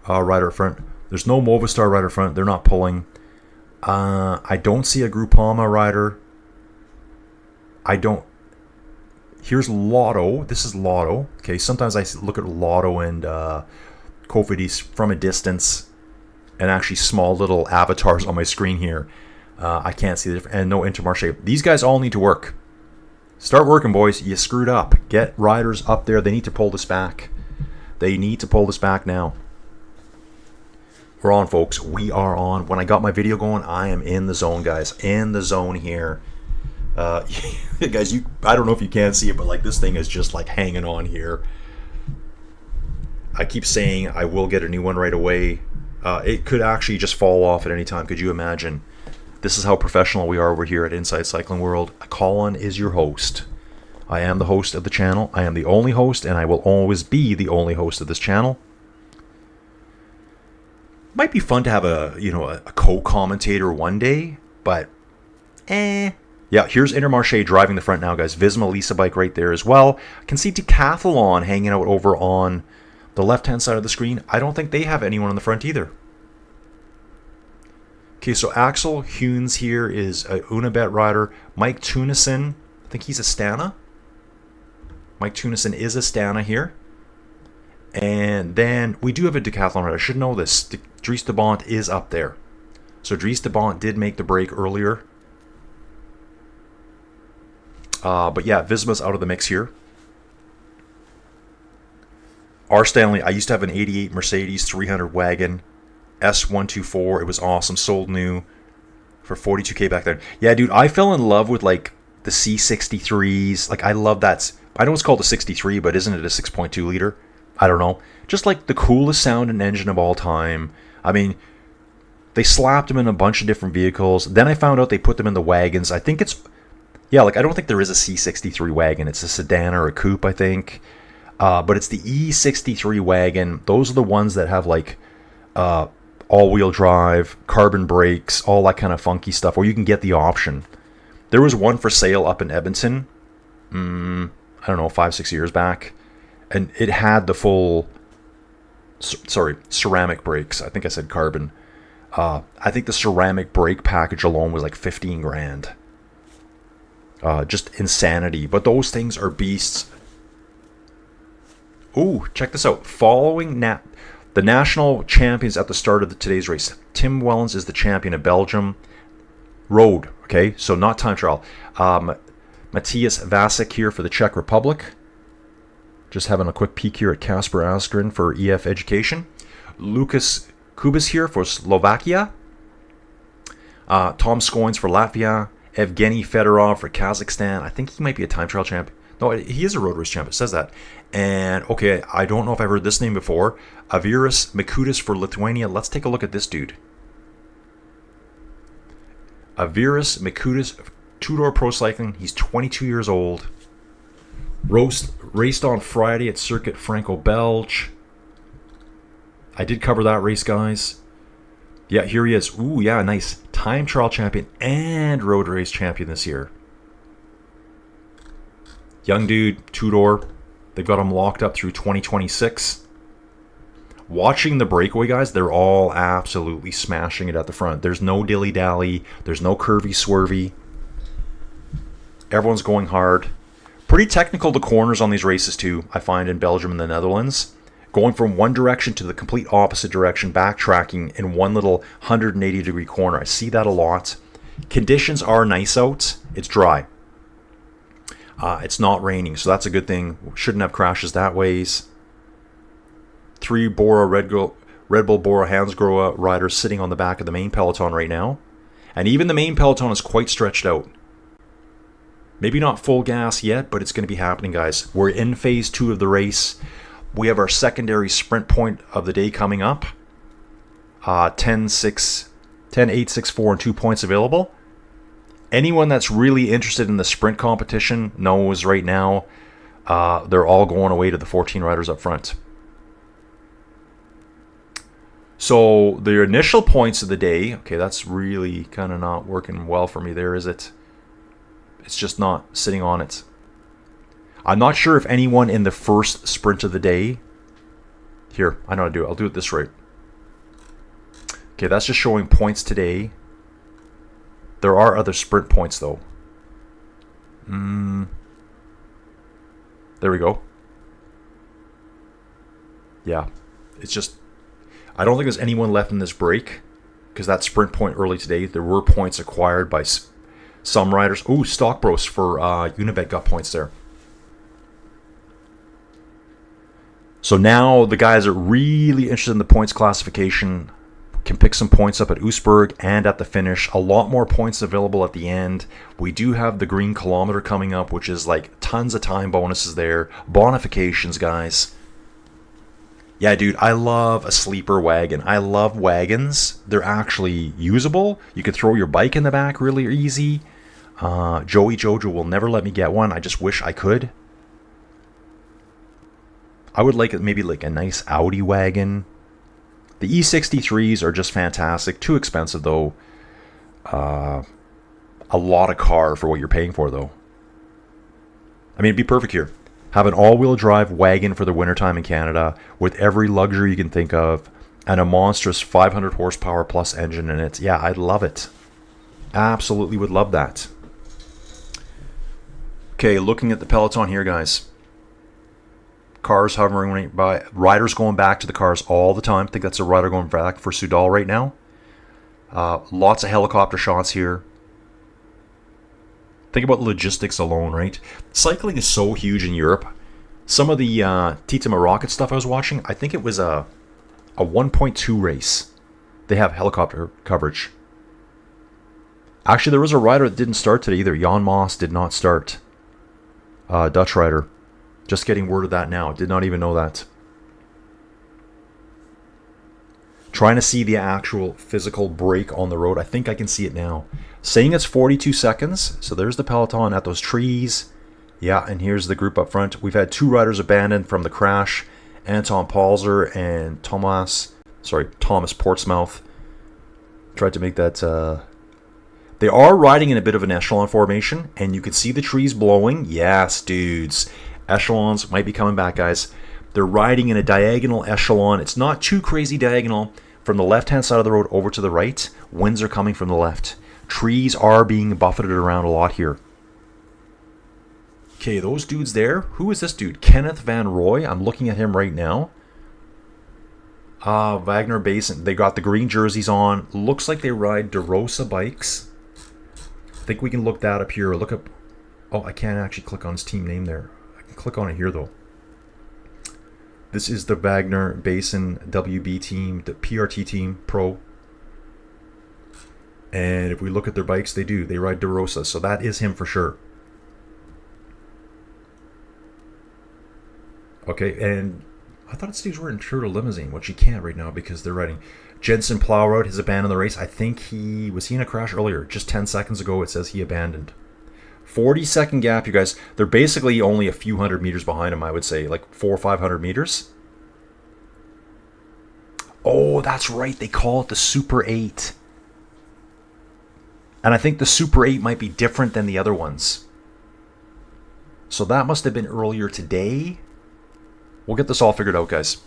rider up front. There's no Movistar rider front. They're not pulling. I don't see a Groupama rider. Here's Lotto. This is Lotto. Okay, sometimes I look at Lotto and Cofidis from a distance, and actually small little avatars on my screen here. I can't see the difference. And no Intermarché. These guys all need to work. Start working, boys. You screwed up. Get riders up there. They need to pull this back. They need to pull this back now. We're on, folks. We are on. When I got my video going, I am in the zone, guys. In the zone here. Guys, I don't know if you can see it, but like this thing is just like hanging on here. I keep saying I will get a new one right away. It could actually just fall off at any time. Could you imagine? This is how professional we are over here at Inside Cycling World. Colin is your host. I am the host of the channel. I am the only host, and I will always be the only host of this channel. Might be fun to have a co-commentator one day, but Yeah, here's Intermarché driving the front now, guys. Visma Lisa bike right there as well. I can see Decathlon hanging out over on the left-hand side of the screen. I don't think they have anyone on the front either. Okay, so Axel Hunes here is a Unibet rider. Mike Terneuzen, I think he's Astana. Mike Terneuzen is Astana here. And then we do have a Decathlon rider. I should know this. Dries de Bont is up there. So Dries de Bont did make the break earlier. But yeah, Visma's out of the mix here. R. Stanley, I used to have an 88 Mercedes 300 wagon. S124, it was awesome. Sold new for 42K back then. Yeah, dude, I fell in love with like the C63s. Like I love that. I know it's called a 63, but isn't it a 6.2 liter? I don't know. Just like the coolest sound and engine of all time. I mean, They slapped them in a bunch of different vehicles. Then I found out they put them in the wagons. I think it's, yeah, like I don't think there is a C63 wagon. It's a sedan or a coupe, I think. But it's the E63 wagon. Those are the ones that have like all-wheel drive, carbon brakes, all that kind of funky stuff, or you can get the option. There was one for sale up in Edmonton, I don't know, 5-6 years back, and it had the full, ceramic brakes. I think I said carbon. I think the ceramic brake package alone was like 15 grand. Just insanity. But those things are beasts. Ooh, check this out. Following the national champions at the start of today's race. Tim Wellens is the champion of Belgium. Road, okay? So not time trial. Matthias Vasek here for the Czech Republic. Just having a quick peek here at Kasper Askren for EF Education. Lucas Kubas here for Slovakia. Tom Skoins for Latvia. Evgeny Fedorov for Kazakhstan. I think he might be a time trial champ. No, he is a road race champ. It says that. And, okay, I don't know if I've heard this name before. Aviras Mikutis for Lithuania. Let's take a look at this dude. Aviras Mikutis, two-door pro cycling. He's 22 years old. Raced on Friday at Circuit Franco-Belge. I did cover that race, guys. Yeah, here he is. Ooh, yeah, nice. Time trial champion and road race champion this year. Young dude, two-door. They've got him locked up through 2026. Watching the breakaway guys, they're all absolutely smashing it at the front. There's no dilly-dally. There's no curvy-swervy. Everyone's going hard. Pretty technical, the corners on these races, too, I find, in Belgium and the Netherlands. Going from one direction to the complete opposite direction, backtracking in one little 180-degree corner. I see that a lot. Conditions are nice out. It's dry. It's not raining, so that's a good thing. Shouldn't have crashes that ways. 3 Bora Red Bull Bora Hansgrohe riders sitting on the back of the main peloton right now. And even the main peloton is quite stretched out. Maybe not full gas yet, but it's going to be happening, guys. We're in phase 2 of the race. We have our secondary sprint point of the day coming up. 10, 8, 6, 4, and 2 points available. Anyone that's really interested in the sprint competition knows right now they're all going away to the 14 riders up front. So the initial points of the day, okay, that's really kind of not working well for me there, is it? It's just not sitting on it. I'm not sure if anyone in the first sprint of the day... Here, I know how to do it. I'll do it this way. Okay, that's just showing points today. There are other sprint points, though. There we go. Yeah, it's just... I don't think there's anyone left in this break, because that sprint point early today, there were points acquired by some riders. Ooh, Stockbros for Unibet got points there. So now the guys are really interested in the points classification. Can pick some points up at Oostburg and at the finish. A lot more points available at the end. We do have the green kilometer coming up, which is like tons of time bonuses there. Bonifications, guys. Yeah, dude, I love a sleeper wagon. I love wagons. They're actually usable. You can throw your bike in the back really easy. Joey Jojo will never let me get one. I just wish I could. I would like maybe like a nice Audi wagon. The E63s are just fantastic. Too expensive, though. A lot of car for what you're paying for, though. I mean, it'd be perfect here. Have an all-wheel drive wagon for the wintertime in Canada with every luxury you can think of and a monstrous 500 horsepower plus engine in it. Yeah, I'd love it. Absolutely would love that. Okay, looking at the peloton here, guys. Cars hovering right by. Riders going back to the cars all the time. I think that's a rider going back for Soudal right now. Lots of helicopter shots here. Think about logistics alone, right? Cycling is so huge in Europe. Some of the Titama Rocket stuff I was watching, I think it was a 1.2 race. They have helicopter coverage. Actually, there was a rider that didn't start today either. Jan Moss did not start. Dutch rider. Just getting word of that now. Did not even know that. Trying to see the actual physical break on the road. I think I can see it now. Saying it's 42 seconds. So there's the Peloton at those trees. Yeah, and here's the group up front. We've had 2 riders abandoned from the crash. Anton Palzer and Thomas Portsmouth. Tried to make that... They are riding in a bit of an echelon formation, and you can see the trees blowing. Yes, dudes. Echelons might be coming back, guys. They're riding in a diagonal echelon. It's not too crazy diagonal. From the left-hand side of the road over to the right, winds are coming from the left. Trees are being buffeted around a lot here. Okay, those dudes there. Who is this dude? Kenneth Van Roy. I'm looking at him right now. Wagner Basin. They got the green jerseys on. Looks like they ride DeRosa bikes. I think we can look that up here. Look up... Oh, I can't actually click on his team name there. I can click on it here, though. This is the Wagner Basin WB team, the PRT team, Pro. And if we look at their bikes, they ride DeRosa. So that is him for sure. Okay, and I thought Steve's wearing Tour Limousine, which he can't right now because they're riding. Jensen Plowroad has abandoned the race. I think was he in a crash earlier? Just 10 seconds ago, it says he abandoned. 40-second gap, you guys. They're basically only a few hundred meters behind him, I would say, like 400 or 500 meters. Oh, that's right. They call it the Super 8. And I think the Super 8 might be different than the other ones. So that must have been earlier today. We'll get this all figured out, guys.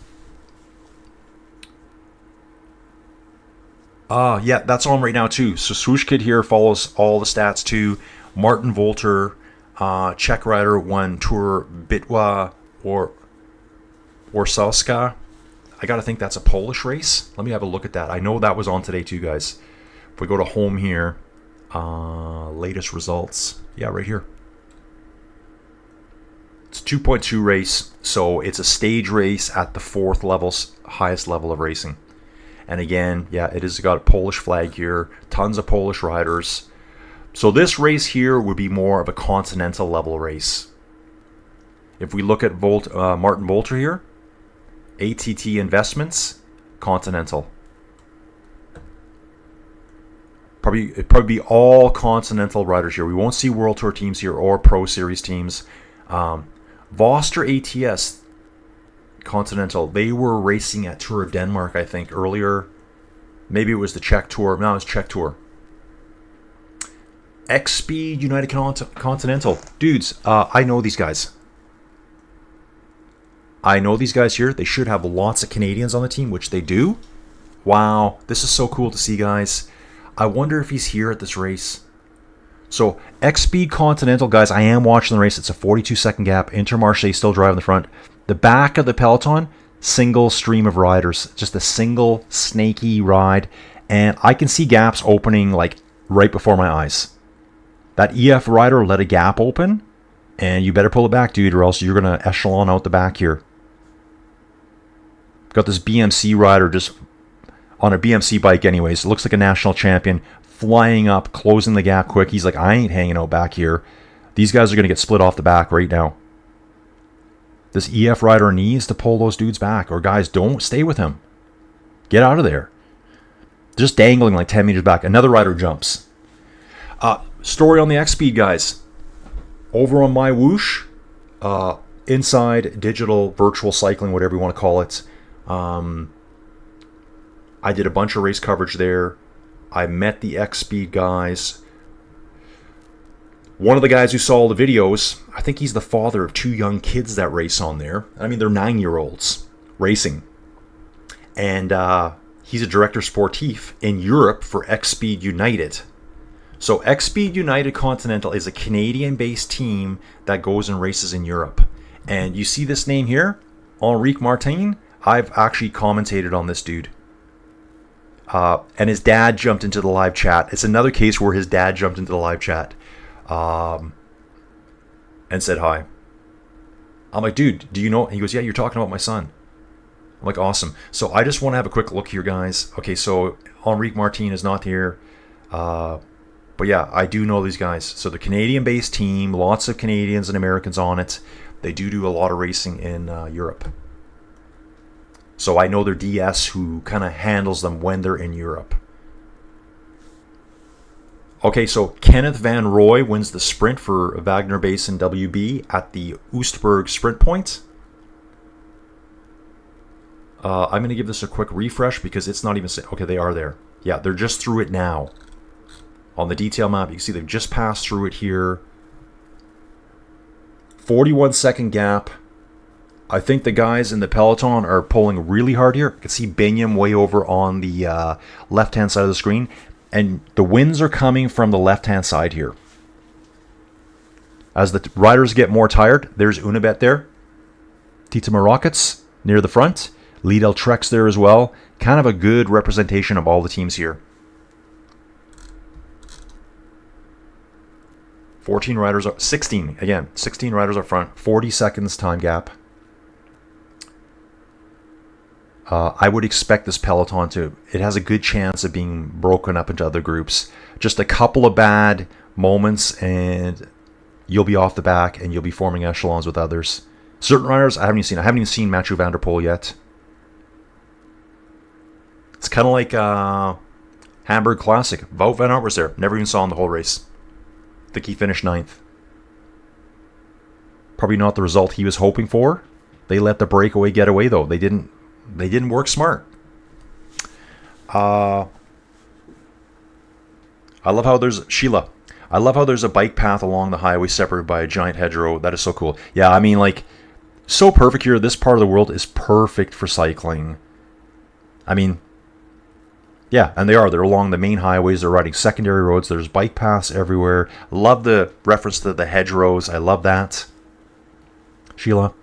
Yeah, that's on right now, too. So Swoosh Kid here follows all the stats, too. Martin Volter, Czech rider, won Tour Bitwa or Warszawska. I got to think that's a Polish race. Let me have a look at that. I know that was on today, too, guys. If we go to home here, latest results. Yeah, right here. It's a 2.2 race, so it's a stage race at the 4th level, highest level of racing. And again, yeah, it has got a Polish flag here, tons of Polish riders. So this race here would be more of a continental level race. If we look at Martin Volter here, ATT Investments, continental. It'd probably be all continental riders here. We won't see World Tour teams here or Pro Series teams. Voster ATS Continental, they were racing at Tour of Denmark, I think, earlier. Maybe it was the Czech Tour. No, it was Czech Tour. X-Speed United Continental. Dudes, I know these guys. I know these guys here. They should have lots of Canadians on the team, which they do. Wow, this is so cool to see, guys. I wonder if he's here at this race. So, X-Speed Continental, guys, I am watching the race. It's a 42-second gap. Intermarché still driving the front. The back of the Peloton, single stream of riders. Just a single snaky ride. And I can see gaps opening, like, right before my eyes. That EF rider let a gap open. And you better pull it back, dude, or else you're going to echelon out the back here. Got this BMC rider just on a BMC bike anyways. Looks like a national champion. Flying up, closing the gap quick. He's like, I ain't hanging out back here. These guys are going to get split off the back right now. This EF rider needs to pull those dudes back. Or guys, don't stay with him. Get out of there. Just dangling like 10 meters back. Another rider jumps. Story on the X-Speed, guys. Over on my Whoosh, inside digital virtual cycling, whatever you want to call it. I did a bunch of race coverage there. I met the X-Speed guys. One of the guys who saw the videos, I think he's the father of 2 young kids that race on there. I mean, they're 9-year-olds racing. And he's a director sportif in Europe for X-Speed United. So X-Speed United Continental is a Canadian-based team that goes and races in Europe. And you see this name here, Henrique Martin? I've actually commentated on this dude. And his dad jumped into the live chat. It's another case where his dad jumped into the live chat and said hi. I'm like, dude, do you know? He goes, yeah, you're talking about my son. I'm like, awesome. So I just want to have a quick look here, guys. Okay, so Henrique Martin is not here. But yeah, I do know these guys. So the Canadian-based team, lots of Canadians and Americans on it. They do a lot of racing in Europe. So I know their DS who kind of handles them when they're in Europe. Okay, so Kenneth Van Roy wins the sprint for Wagner Basin WB at the Oostburg Sprint Point. I'm going to give this a quick refresh because it's not even... Okay, they are there. Yeah, they're just through it now. On the detail map, you can see they've just passed through it here. 41-second gap. I think the guys in the Peloton are pulling really hard here. You can see Binyam way over on the left-hand side of the screen. And the wins are coming from the left-hand side here. As the riders get more tired, there's Unibet there. Tita Rockets near the front. Lidl Treks there as well. Kind of a good representation of all the teams here. 14 riders, 16, again, 16 riders up front. 40 seconds time gap. I would expect this Peloton it has a good chance of being broken up into other groups. Just a couple of bad moments and you'll be off the back and you'll be forming echelons with others. Certain riders I haven't even seen Mathieu van der Poel yet. It's kind of like Hamburg Classic. Wout van Aert was there. Never even saw him the whole race. I think he finished 9th. Probably not the result he was hoping for. They let the breakaway get away though. They didn't work smart. I love how there's Sheila. I love how there's a bike path along the highway separated by a giant hedgerow. That is so cool. Yeah, I mean, like, so perfect here. This part of the world is perfect for cycling. I mean, yeah, and they're along the main highways. They're riding secondary roads. There's bike paths everywhere. Love the reference to the hedgerows. I love that. Sheila.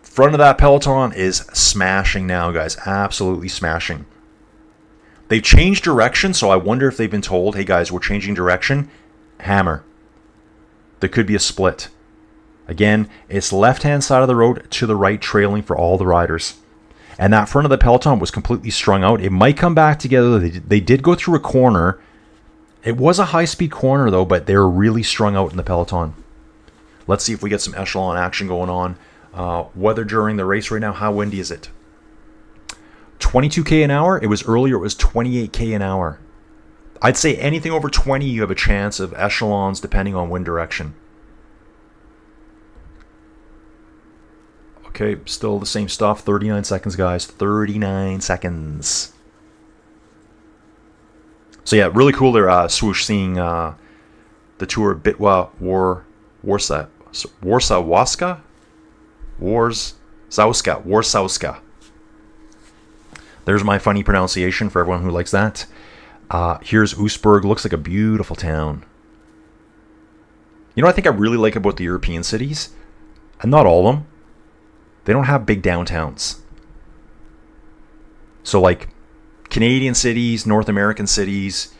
Front of that Peloton is smashing now, guys. Absolutely smashing. They've changed direction, so I wonder if they've been told, hey, guys, we're changing direction. Hammer. There could be a split. Again, it's left-hand side of the road to the right, trailing for all the riders. And that front of the Peloton was completely strung out. It might come back together. They did go through a corner. It was a high-speed corner, though, but they were really strung out in the Peloton. Let's see if we get some echelon action going on. Weather during the race right now, how windy is it? 22k an hour. It was earlier, it was 28k an hour. I'd say anything over 20, you have a chance of echelons depending on wind direction. Okay, still the same stuff. 39 seconds, guys. 39 seconds. So yeah, really cool there, Swoosh, seeing the Tour Bitwa Warsawska. There's my funny pronunciation for everyone who likes that. Here's Oostburg. Looks like a beautiful town. You know what I think I really like about the European cities? And not all of them. They don't have big downtowns. So like Canadian cities, North American cities,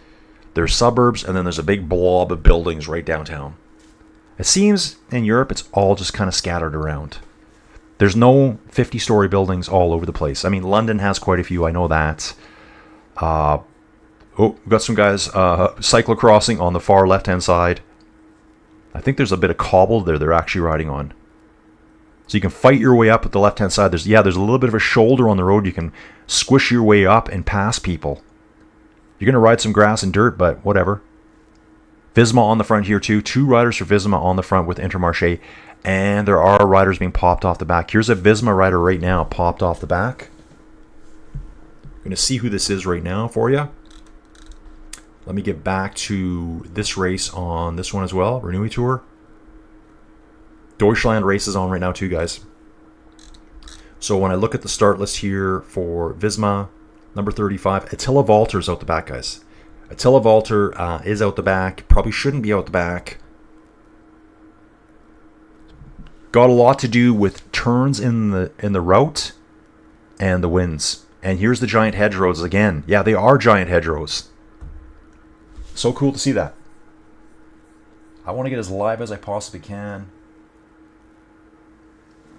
there's suburbs, and then there's a big blob of buildings right downtown. It seems in Europe it's all just kind of scattered around. There's no 50-story buildings all over the place. I mean, London has quite a few, I know that. We've got some guys cyclocrossing on the far left-hand side. I think there's a bit of cobble there they're actually riding on. So you can fight your way up at the left-hand side. There's a little bit of a shoulder on the road. You can squish your way up and pass people. You're going to ride some grass and dirt, but whatever. Visma on the front here too. 2 riders for Visma on the front with Intermarché. And there are riders being popped off the back. Here's a Visma rider right now popped off the back. I'm going to see who this is right now for you. Let me get back to this race on this one as well. Renewi Tour. Deutschland race is on right now too, guys. So when I look at the start list here for Visma, number 35, Attila Valter's out the back, guys. Attila Valter is out the back. Probably shouldn't be out the back. Got a lot to do with turns in the route and the winds. And here's the giant hedgerows again. Yeah, they are giant hedgerows. So cool to see that. I want to get as live as I possibly can.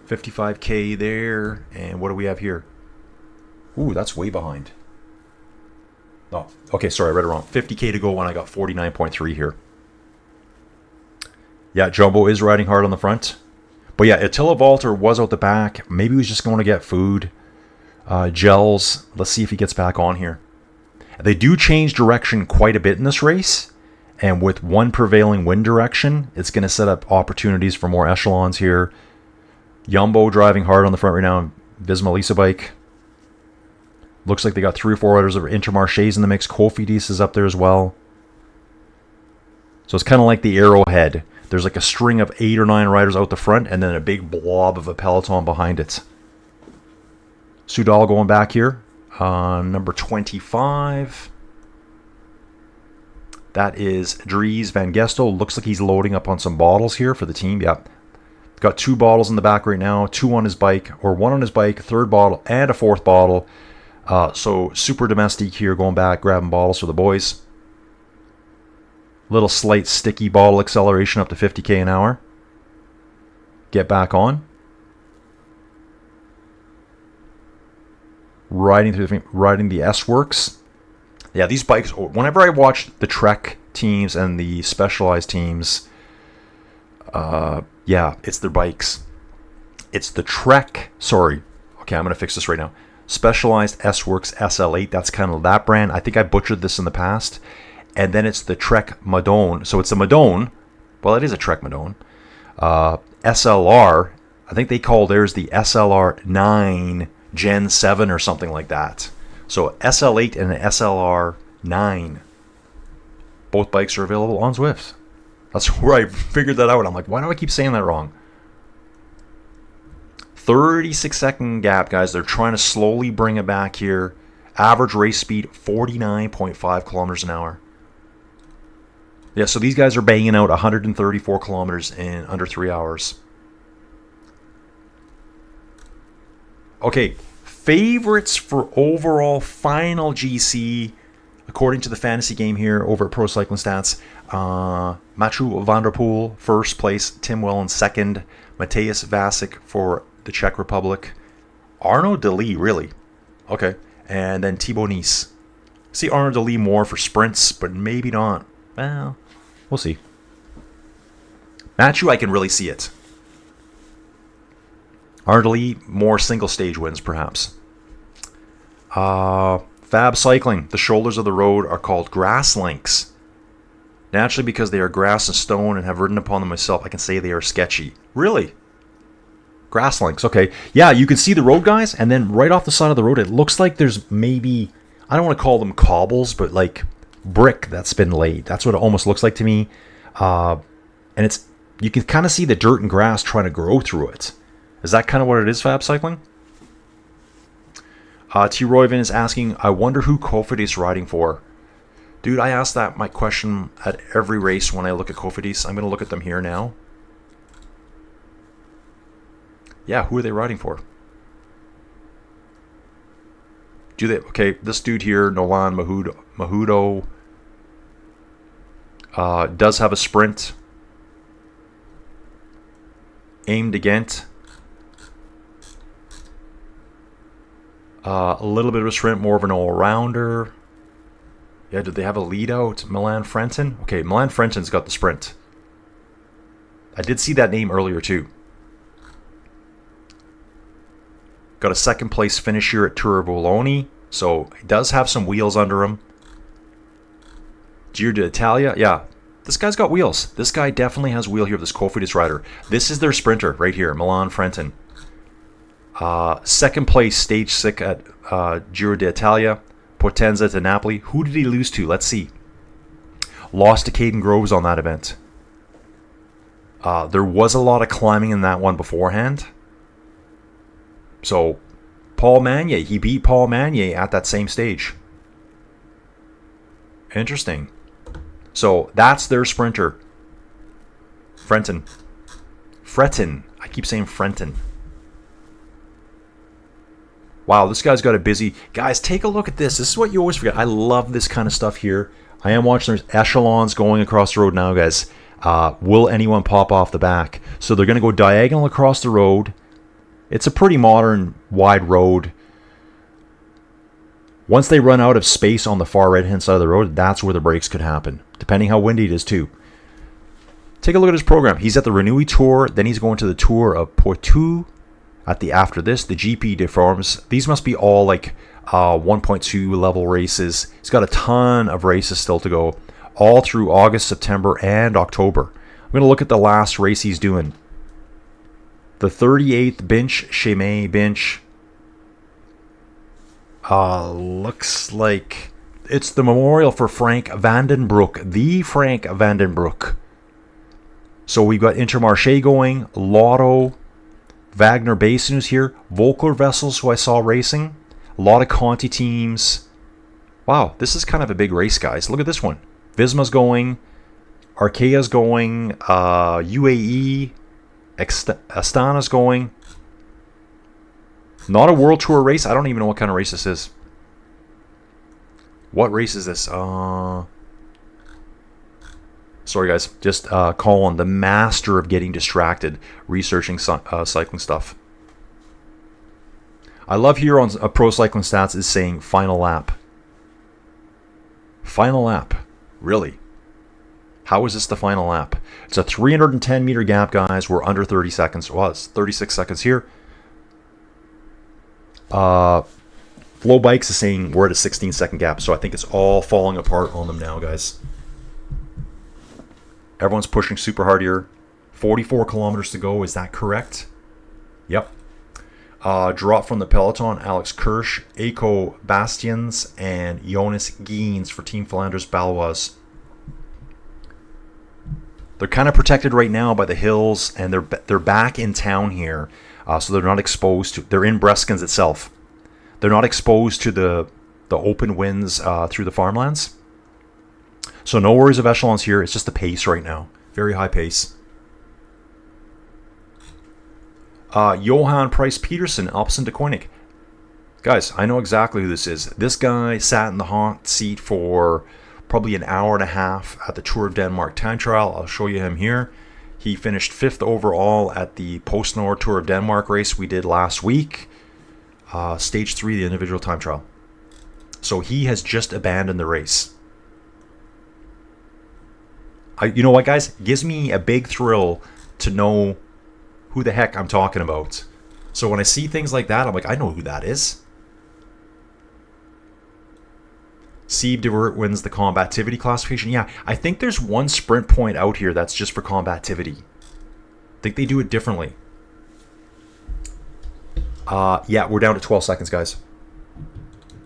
55k there. And what do we have here? Ooh, that's way behind. Oh, okay, sorry, I read it wrong. 50k to go when I got 49.3 here. Yeah, Jumbo is riding hard on the front. But yeah, Attila Valter was out the back. Maybe he was just going to get food. Gels. Let's see if he gets back on here. They do change direction quite a bit in this race. And with one prevailing wind direction, it's going to set up opportunities for more echelons here. Jumbo driving hard on the front right now. Visma Lisa bike. Looks like they got 3 or 4 riders of Intermarchés in the mix. Cofidis is up there as well. So it's kind of like the Arrowhead. There's like a string of 8 or 9 riders out the front and then a big blob of a peloton behind it. Soudal going back here. Number 25. That is Dries Van Gestel. Looks like he's loading up on some bottles here for the team. Yep. Got 2 bottles in the back right now. 2 on his bike, or 1 on his bike, 3rd bottle, and a 4th bottle. So super domestic here, going back, grabbing bottles for the boys. Little slight sticky bottle acceleration up to 50k an hour. Get back on. Riding the S-Works. Yeah, these bikes, whenever I watch the Trek teams and the Specialized teams, yeah, it's their bikes. It's the Trek, sorry. Okay, I'm going to fix this right now. Specialized S-Works SL8, that's kind of that brand. I think I butchered this in the past. And then it's the Trek Madone. So it's a Madone. Well, it is a Trek Madone. SLR, I think they call theirs the SLR 9 Gen 7 or something like that. So SL8 and an SLR 9. Both bikes are available on Zwift. That's where I figured that out. I'm like, why do I keep saying that wrong? 36-second gap, guys. They're trying to slowly bring it back here. Average race speed, 49.5 kilometers an hour. Yeah, so these guys are banging out 134 kilometers in under 3 hours. Okay, favorites for overall final GC, according to the fantasy game here over at Pro Cycling Stats. Mathieu van der Poel, first place. Tim Wellens, second. Mateusz Vasic for the Czech Republic. Arnaud Delis, really? Okay. And then Thibaut Nice. See Arnaud Delis more for sprints, but maybe not. Well, we'll see. Mathieu, I can really see it. Arnaud Delis, more single stage wins, perhaps. Fab Cycling. The shoulders of the road are called grass links. Naturally, because they are grass and stone and have ridden upon them myself, I can say they are sketchy. Really? Grass links, okay. Yeah, you can see the road, guys, and then right off the side of the road, it looks like there's maybe, I don't want to call them cobbles, but like brick that's been laid. That's what it almost looks like to me. And it's, you can kind of see the dirt and grass trying to grow through it. Is that kind of what it is, Fab Cycling? T. Royvin is asking, I wonder who Cofidis riding for. Dude, I ask that my question at every race when I look at Cofidis. I'm going to look at them here now. Yeah, who are they riding for? Do they? Okay, this dude here, Nolan Mahudo, does have a sprint. Aimed against. A little bit of a sprint, more of an all-rounder. Yeah, did they have a lead out? Milan Frenton? Okay, Milan Frenton's got the sprint. I did see that name earlier too. Got a second place finish here at Tour of Bologna, so he does have some wheels under him. Giro d'Italia, yeah, this guy's got wheels. This guy definitely has wheel here, this Cofidis rider. This is their sprinter right here, Milan Frenton. Second place, stage 6 at Giro d'Italia. Potenza to Napoli. Who did he lose to? Let's see. Lost to Caden Groves on that event. There was a lot of climbing in that one beforehand. So, Paul Magnier, he beat Paul Magnier at that same stage. Interesting. So, that's their sprinter. Frenton. I keep saying Frenton. Wow, this guy's got a busy... Guys, take a look at this. This is what you always forget. I love this kind of stuff here. I am watching there's echelons going across the road now, guys. Will anyone pop off the back? So they're going to go diagonal across the road. It's a pretty modern, wide road. Once they run out of space on the far right-hand side of the road, that's where the breaks could happen, depending how windy it is, too. Take a look at his program. He's at the Renewi Tour. Then he's going to the Tour of Poitou. At the after this, the GP deforms. These must be all like 1.2 level races. He's got a ton of races still to go, all through August, September, and October. I'm going to look at the last race he's doing. The 38th bench, Chemin bench. Looks like it's the memorial for Frank Vandenbroek, the Frank Vandenbroek. So we've got Intermarché going, Lotto, Wagner Basin who's here, Volker Vessels who I saw racing, a lot of Conti teams. Wow, this is kind of a big race, guys. Look at this one. Visma's going, Arkea's going, UAE, Astana's going. Not a World Tour race. I don't even know what kind of race this is. What race is this? Sorry, guys. Just Colin, the master of getting distracted, researching cycling stuff. I love here on Pro Cycling Stats is saying final lap. Final lap. Really? How is this the final lap? It's a 310 meter gap, guys. We're under 30 seconds. Well, it's 36 seconds here. Flow Bikes is saying we're at a 16-second gap, so I think it's all falling apart on them now, guys. Everyone's pushing super hard here. 44 kilometers to go, is that correct? Yep. Drop from the Peloton, Alex Kirsch, Eco Bastians, and Jonas Geens for Team Flanders Balois. They're kind of protected right now by the hills, and they're back in town here, so they're not exposed to. They're in Breskens itself. They're not exposed to the open winds through the farmlands. So no worries of echelons here. It's just the pace right now, very high pace. Johan Price Peterson, Alpecin de Koenig. Guys, I know exactly who this is. This guy sat in the hot seat for probably an hour and a half at the Tour of Denmark time trial. I'll show you him here. He finished 5th overall at the PostNord Tour of Denmark race we did last week. Stage 3, the individual time trial. So he has just abandoned the race. You know what, guys? It gives me a big thrill to know who the heck I'm talking about. So when I see things like that, I'm like, I know who that is. Sieb de Weert wins the combativity classification. Yeah, I think there's one sprint point out here that's just for combativity. I think they do it differently. Yeah, we're down to 12 seconds, guys.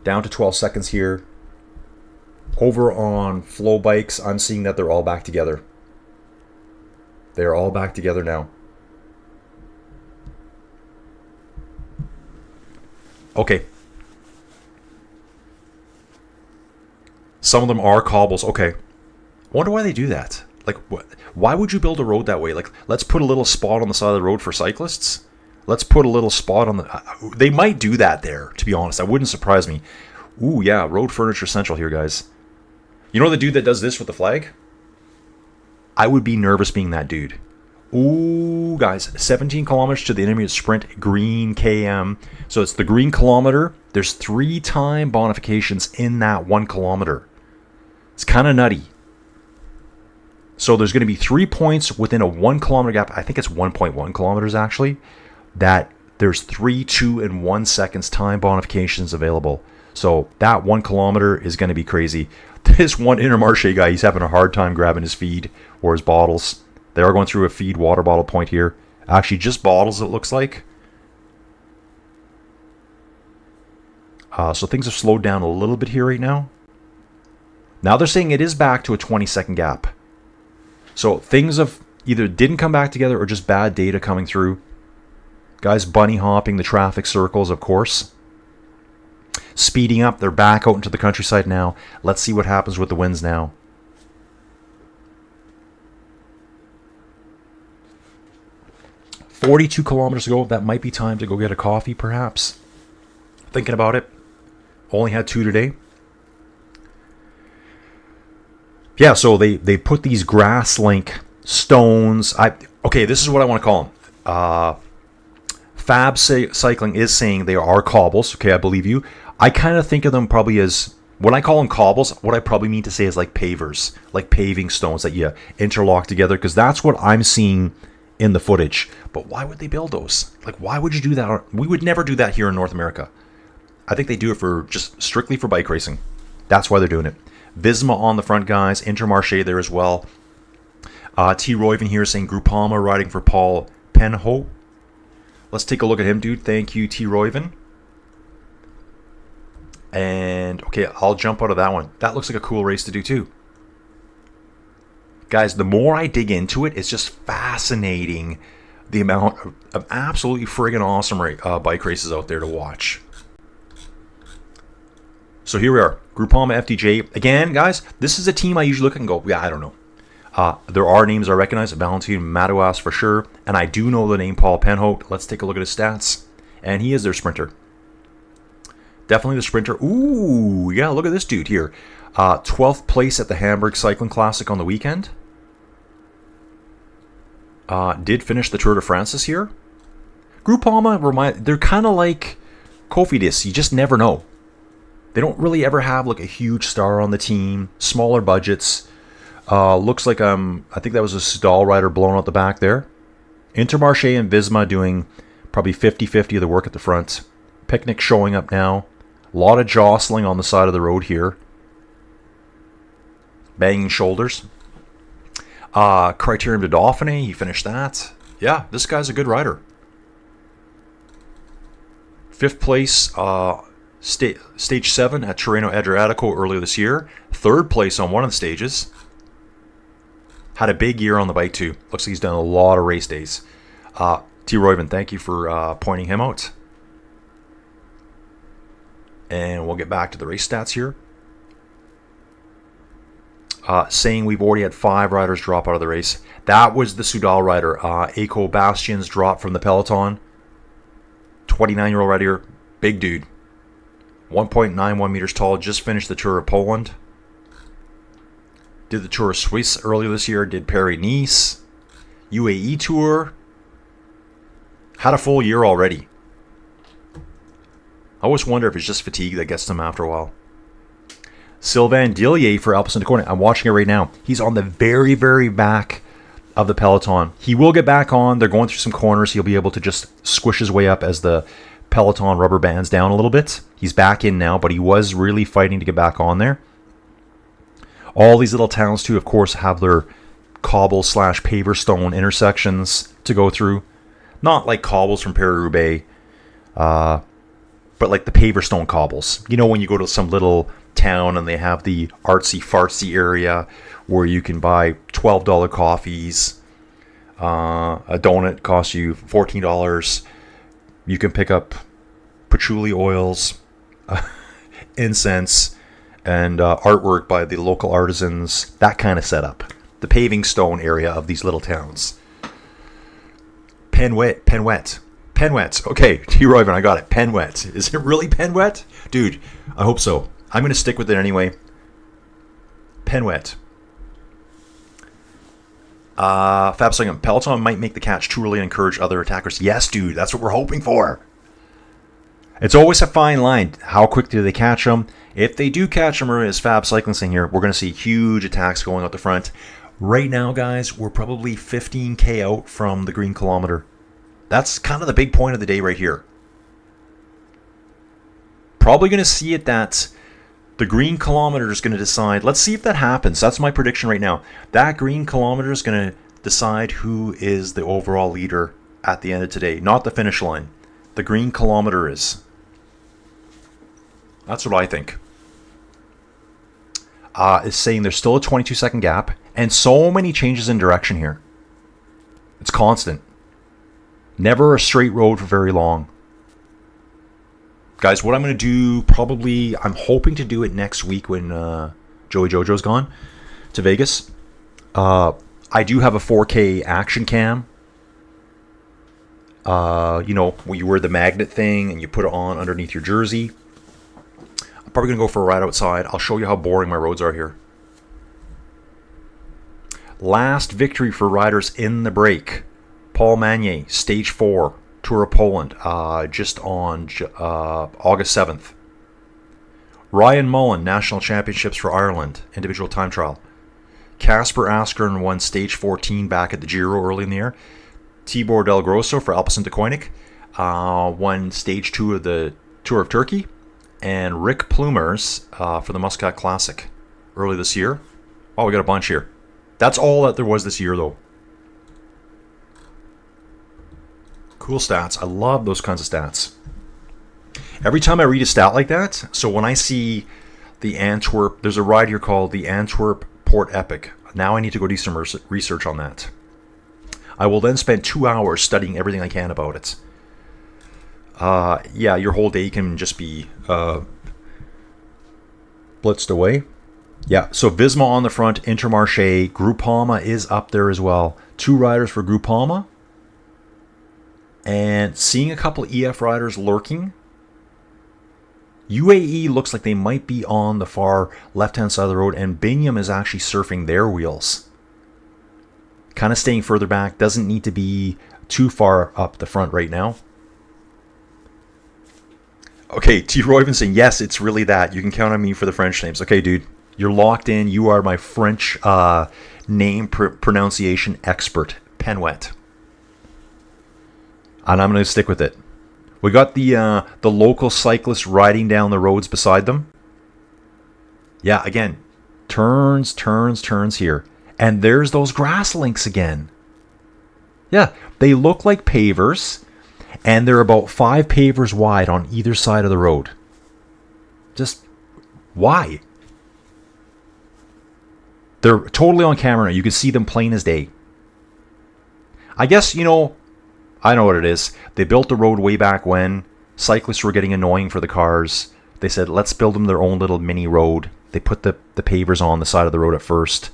Down to 12 seconds here. Over on Flow Bikes, I'm seeing that they're all back together. They're all back together now. Okay. Some of them are cobbles. Okay. I wonder why they do that. Like, why would you build a road that way? Like, let's put a little spot on the side of the road for cyclists. Let's put a little spot on the... they might do that there, to be honest. That wouldn't surprise me. Ooh, yeah. Road furniture central here, guys. You know the dude that does this with the flag? I would be nervous being that dude. Ooh, guys. 17 kilometers to the intermediate sprint. Green KM. So it's the green kilometer. There's 3 time bonifications in that 1 kilometer. It's kind of nutty. So there's going to be 3 points within a 1 kilometer gap. I think it's 1.1 kilometers actually. That there's 3, 2, and 1 seconds time bonifications available. So that 1 kilometer is going to be crazy. This one Intermarché guy, he's having a hard time grabbing his feed or his bottles. They are going through a feed water bottle point here. Actually, just bottles, it looks like. So things have slowed down a little bit here right now. Now they're saying it is back to a 20-second gap. So things have either didn't come back together or just bad data coming through. Guys bunny hopping the traffic circles, of course. Speeding up. They're back out into the countryside now. Let's see what happens with the winds now. "42 kilometers to go. That might be time to go get a coffee, perhaps. Thinking about it. Only had 2 today. Yeah, so they put these grass link stones. Okay, this is what I want to call them. Fab Cycling is saying they are cobbles. Okay, I believe you. I kind of think of them probably as, when I call them cobbles, what I probably mean to say is like pavers, like paving stones that you interlock together, because that's what I'm seeing in the footage. But why would they build those? Like, why would you do that? We would never do that here in North America. I think they do it for just strictly for bike racing. That's why they're doing it. Visma on the front, guys. Intermarché there as well. T. Royven here saying Groupama riding for Paul Penho. Let's take a look at him, dude. Thank you, T. Royven. And, okay, I'll jump out of that one. That looks like a cool race to do, too. Guys, the more I dig into it, it's just fascinating the amount of absolutely friggin' awesome bike races out there to watch. So here we are, Groupama FDJ. Again, guys, this is a team I usually look at and go, yeah, I don't know. There are names I recognize, Valentine Madouas for sure, and I do know the name Paul Penholt. Let's take a look at his stats. And he is their sprinter. Definitely the sprinter. Ooh, yeah, look at this dude here. 12th place at the Hamburg Cycling Classic on the weekend. Did finish the Tour de France this year. Groupama, they're kind of like Cofidis. You just never know. They don't really ever have like a huge star on the team. Smaller budgets. Looks like I think that was a Soudal rider blown out the back there. Intermarché and Visma doing probably 50-50 of the work at the front. Picnic showing up now. A lot of jostling on the side of the road here. Banging shoulders. Criterium de Dauphiné, he finished that. Yeah, this guy's a good rider. 5th place, stage 7 at Tirreno Adriatico earlier this year. 3rd place on one of the stages. Had a big year on the bike too. Looks like he's done a lot of race days. T. Royven, thank you for pointing him out. And we'll get back to the race stats here. Saying we've already had 5 riders drop out of the race. That was the Soudal rider. Aiko Bastian's dropped from the Peloton. 29-year-old rider. Big dude. 1.91 meters tall. Just finished the Tour of Poland. Did the Tour of Swiss earlier this year. Did Paris-Nice. UAE Tour. Had a full year already. I always wonder if it's just fatigue that gets them after a while. Sylvain Dillier for Alpecin-Deceuninck. I'm watching it right now. He's on the very, very back of the Peloton. He will get back on. They're going through some corners. He'll be able to just squish his way up as the Peloton rubber bands down a little bit. He's back in now, but he was really fighting to get back on there. All these little towns, too, of course, have their cobble/paver stone intersections to go through. Not like cobbles from Paris-Roubaix, but like the paver stone cobbles. You know, when you go to some little town and they have the artsy-fartsy area where you can buy $12 coffees. A donut costs you $14. You can pick up patchouli oils, incense, and artwork by the local artisans. That kind of setup. The paving stone area of these little towns. Penwet. Okay, T. Royven, I got it. Penwet. Is it really Penwet? Dude, I hope so. I'm going to stick with it anyway. Penwet. Fab Singam. Peloton might make the catch too early and encourage other attackers. Yes, dude. That's what we're hoping for. It's always a fine line. How quick do they catch them? If they do catch them, as Fab Cycling saying here, we're going to see huge attacks going out the front. Right now, guys, we're probably 15K out from the green kilometer. That's kind of the big point of the day right here. Probably going to see it that the green kilometer is going to decide. Let's see if that happens. That's my prediction right now. That green kilometer is going to decide who is the overall leader at the end of today. Not the finish line. The green kilometer is. That's what I think. Is saying there's still a 22-second gap and so many changes in direction here. It's constant. Never a straight road for very long. Guys, what I'm going to do probably, I'm hoping to do it next week when Joey Jojo's gone to Vegas. I do have a 4K action cam. You know, where you wear the magnet thing and you put it on underneath your jersey. I'm probably going to go for a ride outside. I'll show you how boring my roads are here. Last victory for riders in the break. Paul Magnier, Stage 4, Tour of Poland, just on August 7th. Ryan Mullen, National Championships for Ireland, individual time trial. Casper Askren won Stage 14 back at the Giro early in the year. Tibor Del Grosso for Alpecin de Koenig. Won stage 2 of the Tour of Turkey. And Rick Plumers for the Muscat Classic early this year. Oh, we got a bunch here. That's all that there was this year, though. Cool stats. I love those kinds of stats. Every time I read a stat like that, so when I see the Antwerp, there's a ride here called the Antwerp Port Epic. Now I need to go do some research on that. I will then spend 2 hours studying everything I can about it. Yeah, your whole day can just be blitzed away. Yeah, so Visma on the front, Intermarché, Groupama is up there as well. 2 riders for Groupama. And seeing a couple EF riders lurking. UAE looks like they might be on the far left-hand side of the road, and Binyam is actually surfing their wheels. Kind of staying further back, doesn't need to be too far up the front right now. Okay, T. Royven saying, yes, it's really that. You can count on me for the French names. Okay, dude, you're locked in. You are my French name pronunciation expert. Penwet. And I'm going to stick with it. We got the local cyclists riding down the roads beside them. Yeah, again, turns here. And there's those grass links again. Yeah, they look like pavers, and they're about 5 pavers wide on either side of the road. Just, why? They're totally on camera now. You can see them plain as day. I guess, you know, I know what it is. They built the road way back when. Cyclists were getting annoying for the cars. They said, let's build them their own little mini road. They put the pavers on the side of the road at first.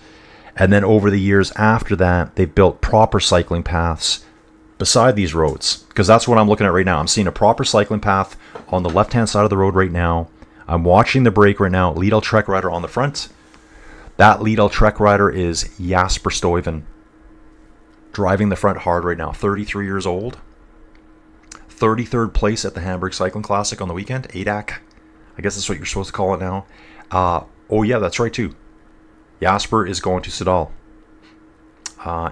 And then over the years after that, they built proper cycling paths beside these roads. Because that's what I'm looking at right now. I'm seeing a proper cycling path on the left-hand side of the road right now. I'm watching the break right now. Lidl Trek rider on the front. That Lidl Trek rider is Jasper Stuyven. Driving the front hard right now. 33 years old. 33rd place at the Hamburg Cycling Classic on the weekend. ADAC. I guess that's what you're supposed to call it now. Oh yeah, that's right too. Jasper is going to Sedal.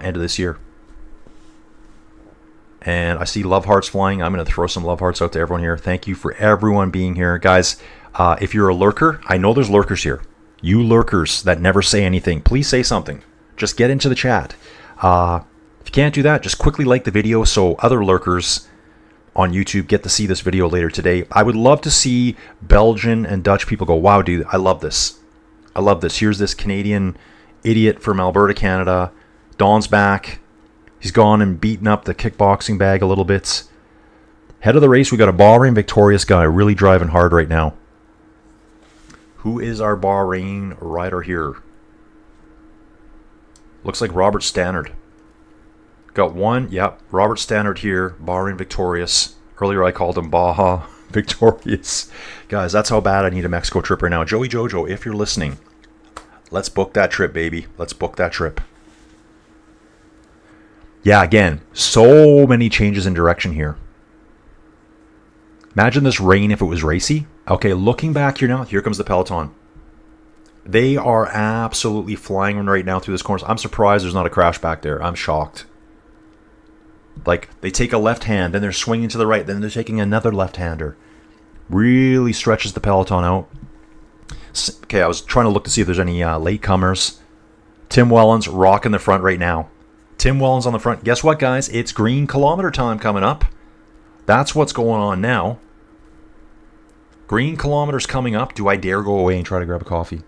End of this year. And I see love hearts flying. I'm going to throw some love hearts out to everyone here. Thank you for everyone being here. Guys, if you're a lurker, I know there's lurkers here. You lurkers that never say anything, please say something. Just get into the chat. If you can't do that, just quickly like the video so other lurkers on YouTube get to see this video later today. I would love to see Belgian and Dutch people go, wow, dude, I love this. I love this. Here's this Canadian idiot from Alberta, Canada. Don's back. He's gone and beaten up the kickboxing bag a little bit. Head of the race, we got a Bahrain victorious guy really driving hard right now. Who is our Bahrain rider here? Looks like Robert Stannard. Got one, yep, Robert Stannard here, Bahrain victorious. Earlier I called him Baja victorious. Guys, that's how bad I need a Mexico trip right now. Joey Jojo, if you're listening, let's book that trip, baby. Let's book that trip. Yeah, again, so many changes in direction here. Imagine this rain if it was racy. Okay, looking back here now, here comes the Peloton. They are absolutely flying right now through this course. I'm surprised there's not a crash back there. I'm shocked. Like, they take a left hand, then they're swinging to the right, then they're taking another left-hander. Really stretches the Peloton out. Okay, I was trying to look to see if there's any latecomers. Tim Wellens rocking the front right now. Tim Wellens on the front. Guess what, guys? It's green kilometer time coming up. That's what's going on now. Green kilometers coming up. Do I dare go away and try to grab a coffee?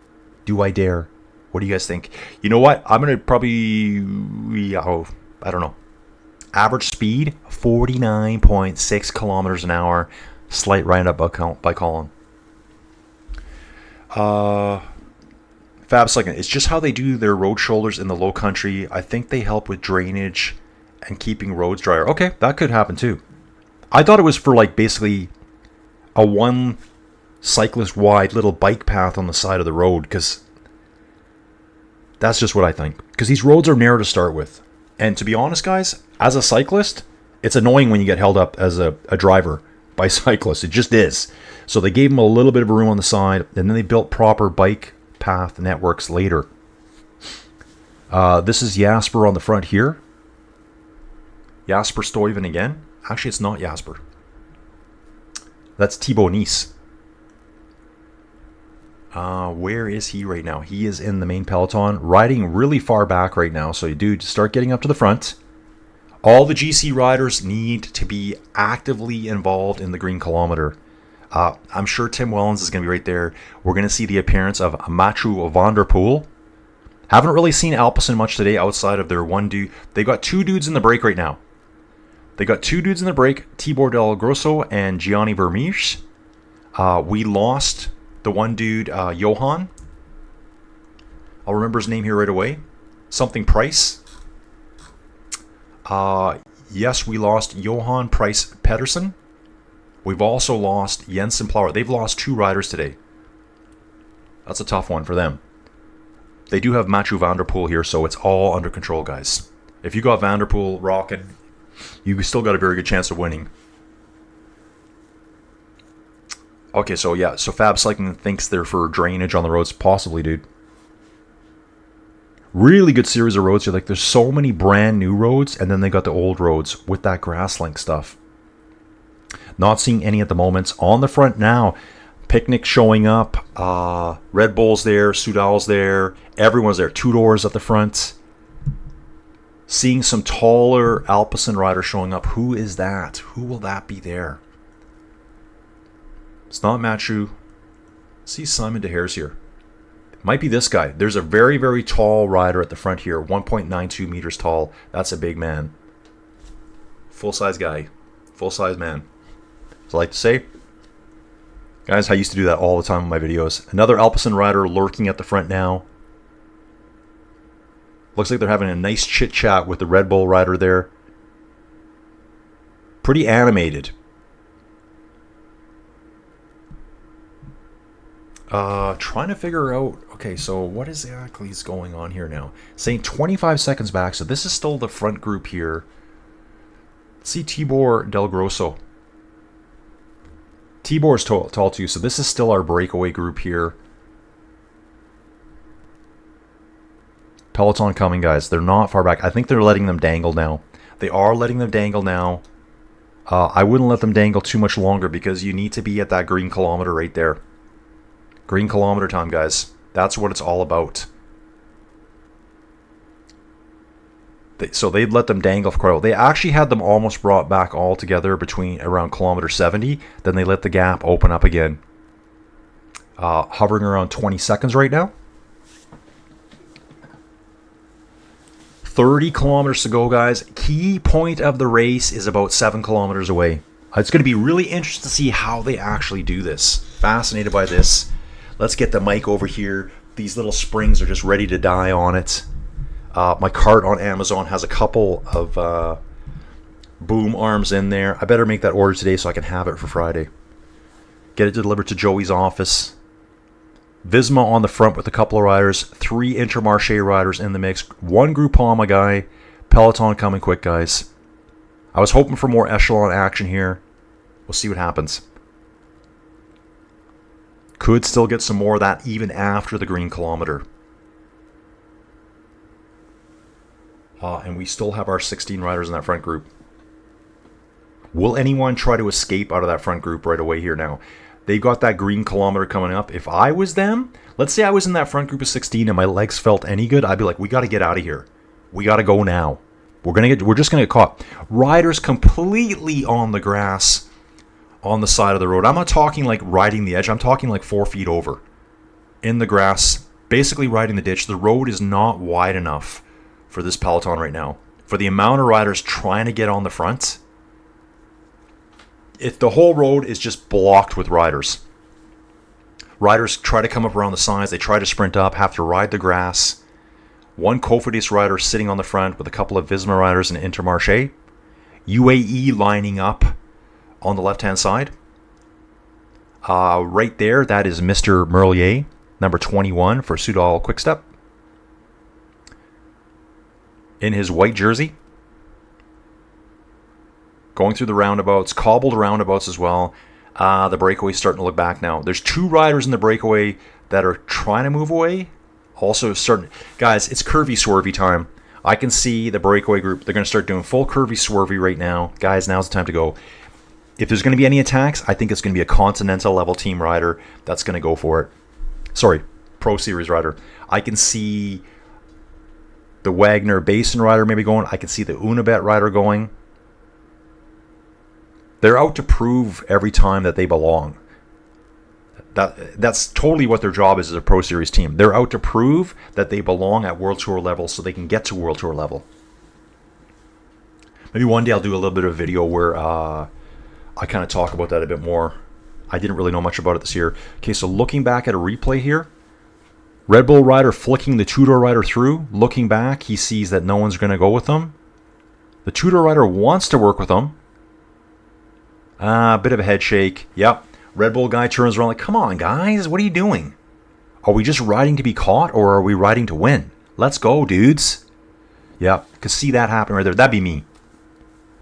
Do I dare? What do you guys think? You know what? I'm going to probably... Oh, I don't know. Average speed, 49.6 kilometers an hour. Slight roundup by Colin. Fab second. It's just how they do their road shoulders in the low country. I think they help with drainage and keeping roads drier. Okay, that could happen too. I thought it was for like basically a one cyclist wide little bike path on the side of the road, because that's just what I think. Because these roads are narrow to start with. And to be honest, guys, as a cyclist, it's annoying when you get held up as a driver by cyclists. It just is. So they gave them a little bit of room on the side, and then they built proper bike path networks later. This is Jasper on the front here. Jasper Stuyven again. Actually, it's not Jasper. That's Thibaut Nice. Where is he right now? He is in the main peloton, riding really far back right now. So, dude, start getting up to the front. All the GC riders need to be actively involved in the green kilometer. I'm sure Tim Wellens is going to be right there. We're going to see the appearance of Mathieu van der Poel. Haven't really seen Alpecin much today outside of their one dude. They got two dudes in the break right now. They got two dudes in the break, Tibor Del Grosso and Gianni Vermeers. We lost the one dude, Johan. I'll remember his name here right away. Something Price. Yes, we lost Johan Price Pedersen. We've also lost Jensen Plauer. They've lost two riders today. That's a tough one for them. They do have Mathieu van der Poel here, so it's all under control, guys. If you got Van der Poel rocking, you still got a very good chance of winning. Okay, so yeah, so Fab Cycling thinks they're for drainage on the roads. Possibly, dude. Really good series of roads here. Like, there's so many brand new roads, and then they got the old roads with that grass link stuff. Not seeing any at the moment. On the front now, Picnic showing up. Red Bull's there. Soudal's there. Everyone's there. Tudor's at the front. Seeing some taller Alpecin riders showing up. Who is that? Who will that be there? It's not Mathieu. See Simon De Haer's here. Might be this guy. There's a very, very tall rider at the front here. 1.92 meters tall. That's a big man. Full-size guy. Full-size man. As I like to say. Guys, I used to do that all the time in my videos. Another Alpecin rider lurking at the front now. Looks like they're having a nice chit-chat with the Red Bull rider there. Pretty animated. Trying to figure out... Okay, so what exactly is going on here now? Saying 25 seconds back, so this is still the front group here. Let's see Tibor Del Grosso. Tibor's tall too, so this is still our breakaway group here. Peloton coming, guys. They're not far back. I think they're letting them dangle now. They are letting them dangle now. I wouldn't let them dangle too much longer because you need to be at that green kilometer right there. Green kilometer time, guys. That's what it's all about. So they'd let them dangle for quite a while. They actually had them almost brought back all together between around kilometer 70. Then they let the gap open up again. Hovering around 20 seconds right now. 30 kilometers to go, guys. Key point of the race is about 7 kilometers away. It's going to be really interesting to see how they actually do this. Fascinated by this. Let's get the mic over here. These little springs are just ready to die on it. My cart on Amazon has a couple of boom arms in there. I better make that order today so I can have it for Friday. Get it delivered to Joey's office. Visma on the front with a couple of riders. 3 Intermarché riders in the mix. 1 Groupama guy. Peloton coming quick, guys. I was hoping for more echelon action here. We'll see what happens. Could still get some more of that even after the green kilometer. And we still have our 16 riders in that front group. Will anyone try to escape out of that front group right away here now? They got that green kilometer coming up. If I was them, let's say I was in that front group of 16 and my legs felt any good, I'd be like, we got to get out of here. We got to go now. We're just going to get caught. Riders completely on the grass on the side of the road. I'm not talking like riding the edge. I'm talking like 4 feet over in the grass, basically riding the ditch. The road is not wide enough for this peloton right now. For the amount of riders trying to get on the front, if the whole road is just blocked with riders. Riders try to come up around the sides. They try to sprint up, have to ride the grass. 1 Cofidis rider sitting on the front with a couple of Visma riders and Intermarché. UAE lining up on the left-hand side. Right there, that is Mr. Merlier, number 21 for Soudal Quickstep. In his white jersey. Going through the roundabouts, cobbled roundabouts as well. The breakaway's starting to look back now. There's 2 riders in the breakaway that are trying to move away. Also starting... Guys, it's curvy swervy time. I can see the breakaway group. They're going to start doing full curvy swervy right now. Guys, now's the time to go. If there's going to be any attacks, I think it's going to be a Continental level team rider that's going to go for it. Sorry, Pro Series rider. I can see the Wagner Basin rider maybe going. I can see the Unibet rider going. They're out to prove every time that they belong. That's totally what their job is as a Pro Series team. They're out to prove that they belong at World Tour level so they can get to World Tour level. Maybe one day I'll do a little bit of a video where I kind of talk about that a bit more. I didn't really know much about it this year. Okay, so looking back at a replay here, Red Bull rider flicking the two-door rider through. Looking back, he sees that no one's going to go with him. The two-door rider wants to work with him. A bit of a head shake. Yep. Red Bull guy turns around like, come on, guys. What are you doing? Are we just riding to be caught or are we riding to win? Let's go, dudes. Yep. Could see that happen right there. That'd be me.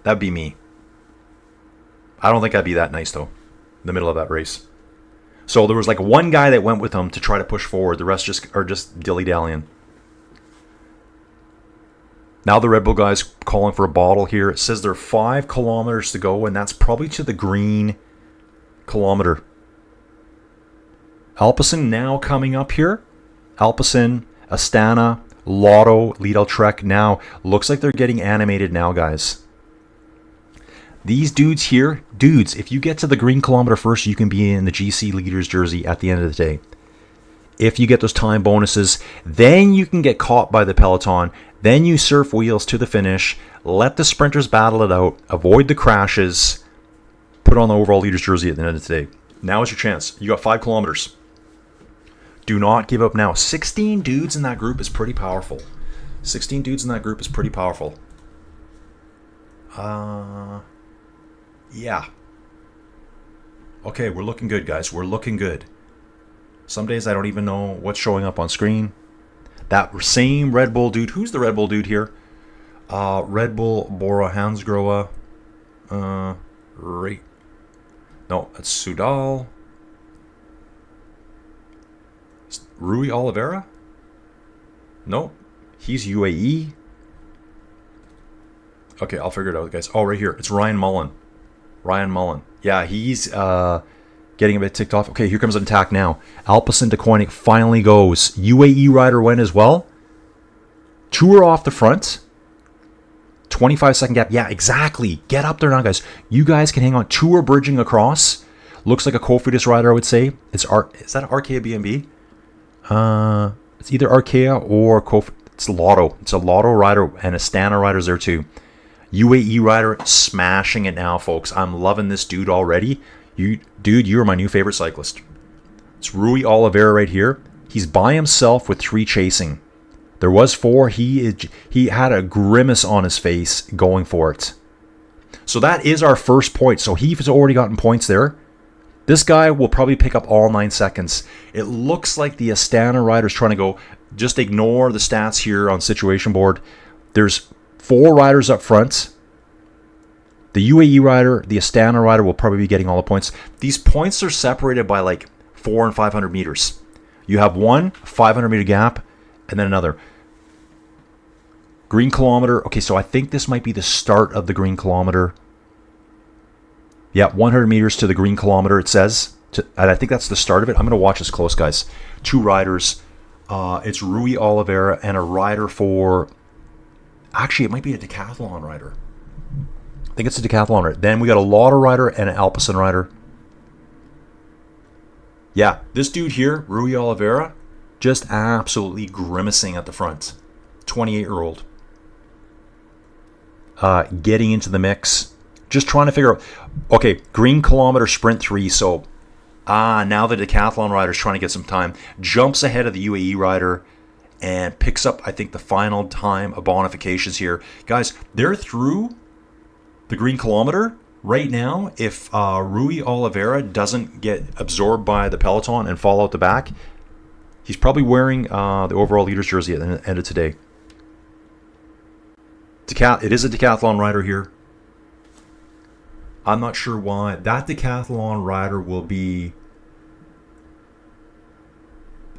That'd be me. I don't think I'd be that nice, though, in the middle of that race. So there was like one guy that went with him to try to push forward. The rest just are just dilly-dallying. Now the Red Bull guy's calling for a bottle here. It says there are 5 kilometers to go, and that's probably to the green kilometer. Alpecin now coming up here. Alpecin, Astana, Lotto, Lidl Trek now. Looks like they're getting animated now, guys. These dudes here, if you get to the green kilometer first, you can be in the GC leaders jersey at the end of the day. If you get those time bonuses, then you can get caught by the Peloton. Then you surf wheels to the finish. Let the sprinters battle it out. Avoid the crashes. Put on the overall leaders jersey at the end of the day. Now is your chance. You got 5 kilometers. Do not give up now. 16 dudes in that group is pretty powerful. 16 dudes in that group is pretty powerful. Yeah. Okay, we're looking good, guys. We're looking good. Some days I don't even know what's showing up on screen. That same Red Bull dude. Who's the Red Bull dude here? Red Bull Bora Hansgrohe. Right. No, that's Sudal. Rui Oliveira? No, he's UAE. Okay, I'll figure it out, guys. Oh, right here. It's Ryan Mullen. Ryan Mullen. Yeah, he's getting a bit ticked off. Okay, here comes an attack now. Alpecin to Koenig finally goes. UAE rider went as well. Tour off the front. 25-second gap. Yeah, exactly. Get up there now, guys. You guys can hang on. Tour bridging across. Looks like a Cofidis rider, I would say. Is that Arkea BNB? It's either Arkea or it's Lotto. It's a Lotto rider and a Astana rider's there too. UAE rider smashing it now, folks. I'm loving this dude already. Dude, you are my new favorite cyclist. It's Rui Oliveira right here. He's by himself with 3 chasing. There was 4. He had a grimace on his face going for it. So that is our first point. So he's already gotten points there. This guy will probably pick up all 9 seconds. It looks like the Astana rider is trying to go. Just ignore the stats here on situation board. There's 4 riders up front. The UAE rider, the Astana rider will probably be getting all the points. These points are separated by like 400 and 500 meters. You have one 500 meter gap and then another. Green kilometer. Okay, so I think this might be the start of the green kilometer. Yeah, 100 meters to the green kilometer, it says. And I think that's the start of it. I'm going to watch this close, guys. 2 riders. It's Rui Oliveira and a rider for... Actually, it might be a decathlon rider. I think it's a decathlon rider. Then we got a Lotto rider and an Alpecin rider. Yeah, this dude here, Rui Oliveira, just absolutely grimacing at the front. 28-year-old. Getting into the mix. Just trying to figure out... Okay, green kilometer sprint 3, so... now the decathlon rider's trying to get some time. Jumps ahead of the UAE rider and picks up, I think, the final time of bonifications here. Guys, they're through the green kilometer right now. If Rui Oliveira doesn't get absorbed by the Peloton and fall out the back, he's probably wearing the overall leaders jersey at the end of today. It is a decathlon rider here. I'm not sure why. That decathlon rider will be...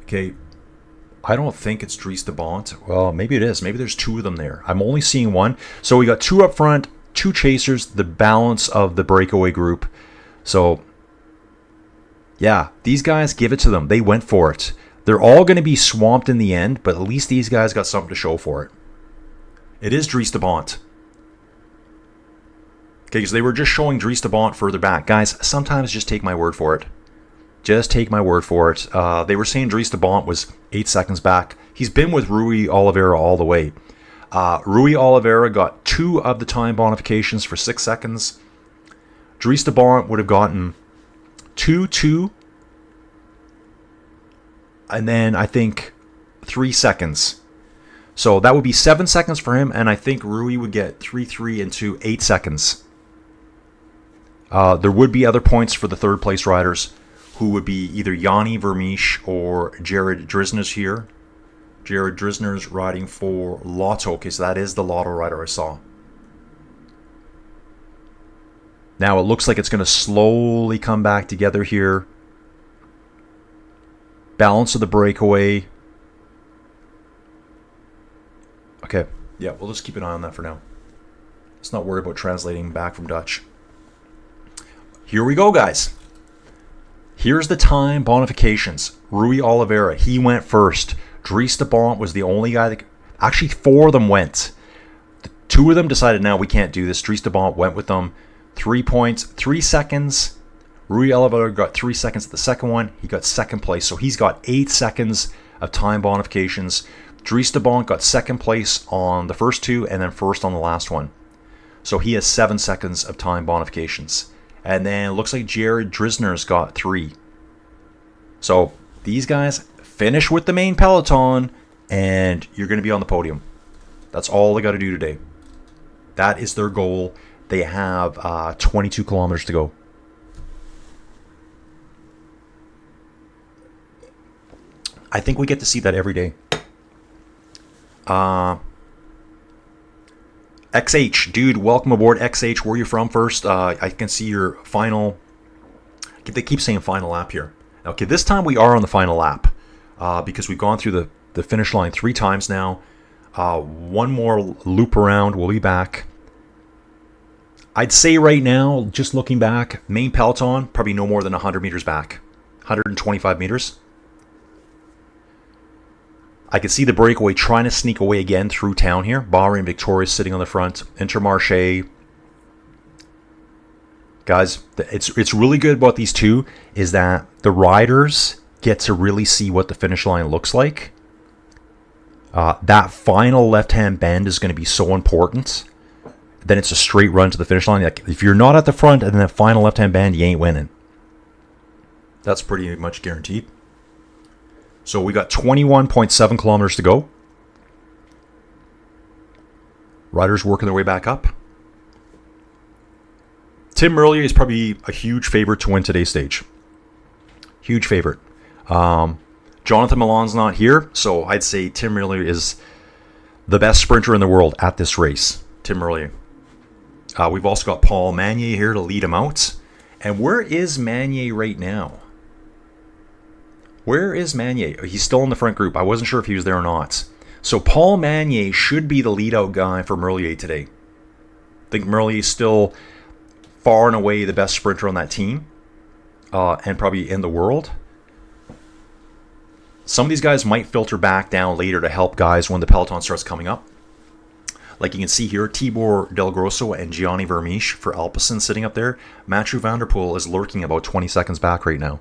Okay. I don't think it's Dries de Bont. Well, maybe it is. Maybe there's two of them there. I'm only seeing one. So we got two up front, two chasers, the balance of the breakaway group. So, yeah, these guys, give it to them. They went for it. They're all going to be swamped in the end, but at least these guys got something to show for it. It is Dries de Bont. Okay, because they were just showing Dries de Bont further back. Guys, sometimes just take my word for it. Just take my word for it. They were saying Dries de Bont was 8 seconds back. He's been with Rui Oliveira all the way. Rui Oliveira got 2 of the time bonifications for 6 seconds. Dries de Bont would have gotten 2, 2, and then I think 3 seconds. So that would be 7 seconds for him, and I think Rui would get 3, 3, and 2, 8 seconds. There would be other points for the third place riders, who would be either Yanni Vermeesch or Jared Drisner's here. Jared Drisner's riding for Lotto. Okay, so that is the Lotto rider I saw. Now it looks like it's going to slowly come back together here. Balance of the breakaway. Okay, yeah, we'll just keep an eye on that for now. Let's not worry about translating back from Dutch. Here we go, guys. Here's the time bonifications. Rui Oliveira, he went first. Dries de Bont was the only guy that... Actually, 4 of them went. 2 of them decided, now we can't do this. Dries de Bont went with them. 3 points, 3 seconds. Rui Oliveira got 3 seconds at the second one. He got second place. So he's got 8 seconds of time bonifications. Dries de Bont got second place on the first 2 and then first on the last one. So he has 7 seconds of time bonifications. And then it looks like Jared Drisner's got 3. So these guys finish with the main peloton, and you're going to be on the podium. That's all they got to do today. That is their goal. They have 22 kilometers to go. I think we get to see that every day. XH, dude, welcome aboard. XH, where are you from first? I can see your final... They keep saying final lap here. Okay, this time we are on the final lap because we've gone through the finish line 3 times now. One more loop around, we'll be back. I'd say right now, just looking back, main peloton, probably no more than 100 meters back. 125 meters. I can see the breakaway trying to sneak away again through town here. Bahrain and Victoria sitting on the front. Intermarché. Guys, it's really good about these two is that the riders get to really see what the finish line looks like. That final left-hand bend is going to be so important. Then it's a straight run to the finish line. Like, if you're not at the front and then that final left-hand bend, you ain't winning. That's pretty much guaranteed. So we got 21.7 kilometers to go. Riders working their way back up. Tim Merlier is probably a huge favorite to win today's stage. Huge favorite. Jonathan Milan's not here, so I'd say Tim Merlier is the best sprinter in the world at this race. Tim Merlier. We've also got Paul Magnier here to lead him out. And where is Magnier right now? Where is Magnier? He's still in the front group. I wasn't sure if he was there or not. So Paul Magnier should be the lead-out guy for Merlier today. I think Merlier is still far and away the best sprinter on that team. And probably in the world. Some of these guys might filter back down later to help guys when the peloton starts coming up. Like you can see here, Tibor Del Grosso and Gianni Vermeesch for Alpecin sitting up there. Mathieu van der Poel is lurking about 20 seconds back right now.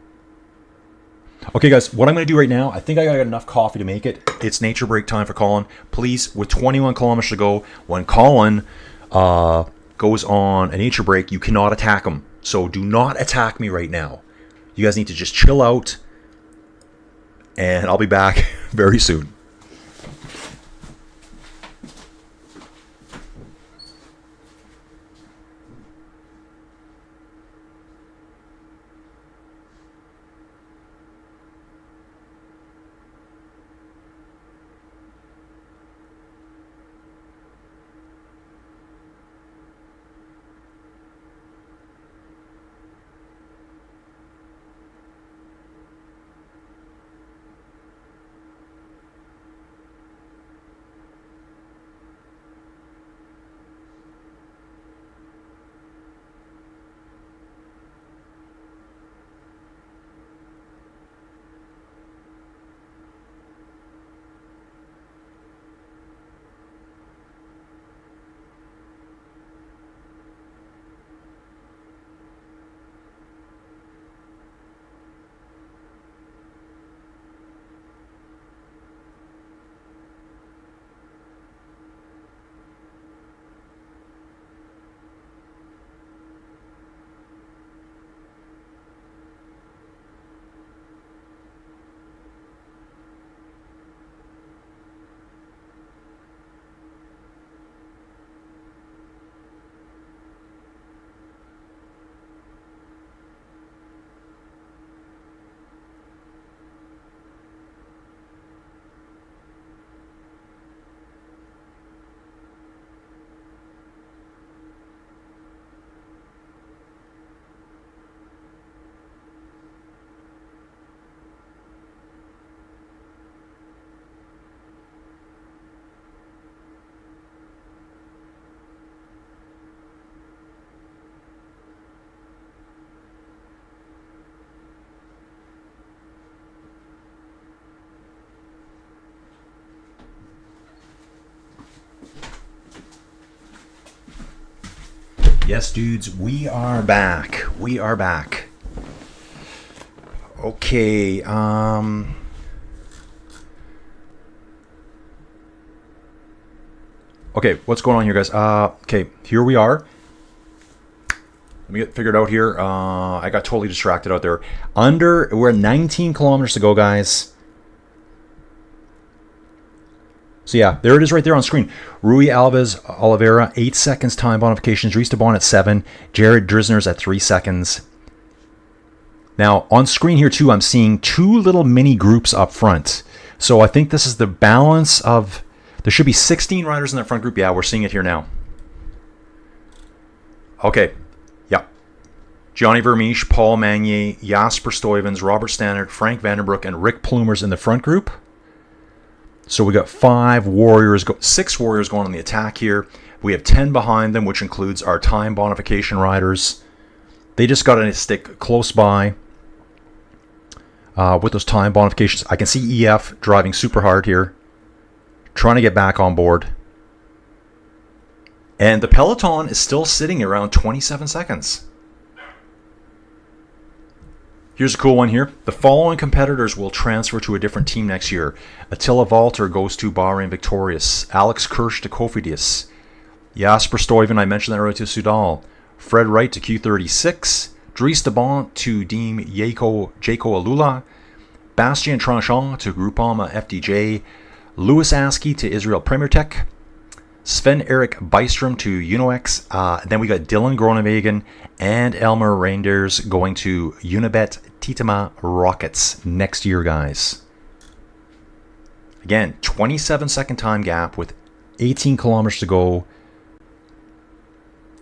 Okay, guys, what I'm going to do right now, I think I got enough coffee to make it. It's nature break time for Colin. Please, with 21 kilometers to go, when Colin goes on a nature break, you cannot attack him. So do not attack me right now. You guys need to just chill out, and I'll be back very soon. Yes, dudes, we are back. We are back. Okay, okay, what's going on here, guys? Okay, here we are. Let me get figured out here. I got totally distracted out there. We're at 19 kilometers to go, guys. So yeah, there it is right there on screen. Rui Alves Oliveira, 8 seconds time bonification. Dries de Bon at 7. Jared Drisner's at 3 seconds. Now, on screen here too, I'm seeing 2 little mini groups up front. So I think this is the balance of... There should be 16 riders in that front group. Yeah, we're seeing it here now. Okay. Yeah. Johnny Vermeesch, Paul Magnier, Jasper Stuyvens, Robert Stannard, Frank Vandenbroek, and Rick Plumers in the front group. So we got 6 warriors going on the attack here. We have 10 behind them, which includes our time bonification riders. They just got to stick close by with those time bonifications. I can see EF driving super hard here, trying to get back on board. And the Peloton is still sitting around 27 seconds. Here's a cool one here. The following competitors will transfer to a different team next year. Attila Valter goes to Bahrain Victorious. Alex Kirsch to Cofidis. Jasper Stuyven, I mentioned that earlier, to Sudal. Fred Wright to Q36. Dries de Bon to Team Jaco Alula. Bastien Tranchant to Groupama FDJ. Louis Askey to Israel Premier Tech. Sven-Erik Bystrom to Unox. Then we got Dylan Groenewegen and Elmer Reinders going to Unibet Titema Rockets next year, guys. Again, 27-second time gap with 18 kilometers to go.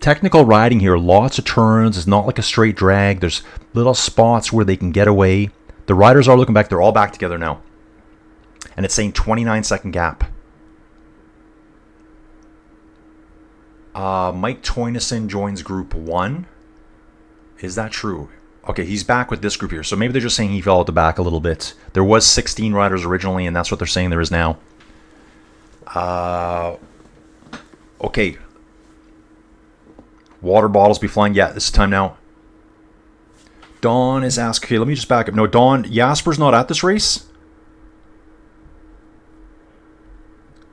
Technical riding here, lots of turns. It's not like a straight drag. There's little spots where they can get away. The riders are looking back. They're all back together now. And it's saying 29-second gap. Mike Terneuzen joins Group 1. Is that true? Okay, he's back with this group here. So maybe they're just saying he fell at the back a little bit. There was 16 riders originally, and that's what they're saying there is now. Okay. Water bottles be flying. Yeah, this is time now. Don is asking... Okay, let me just back up. No, Don, Jasper's not at this race.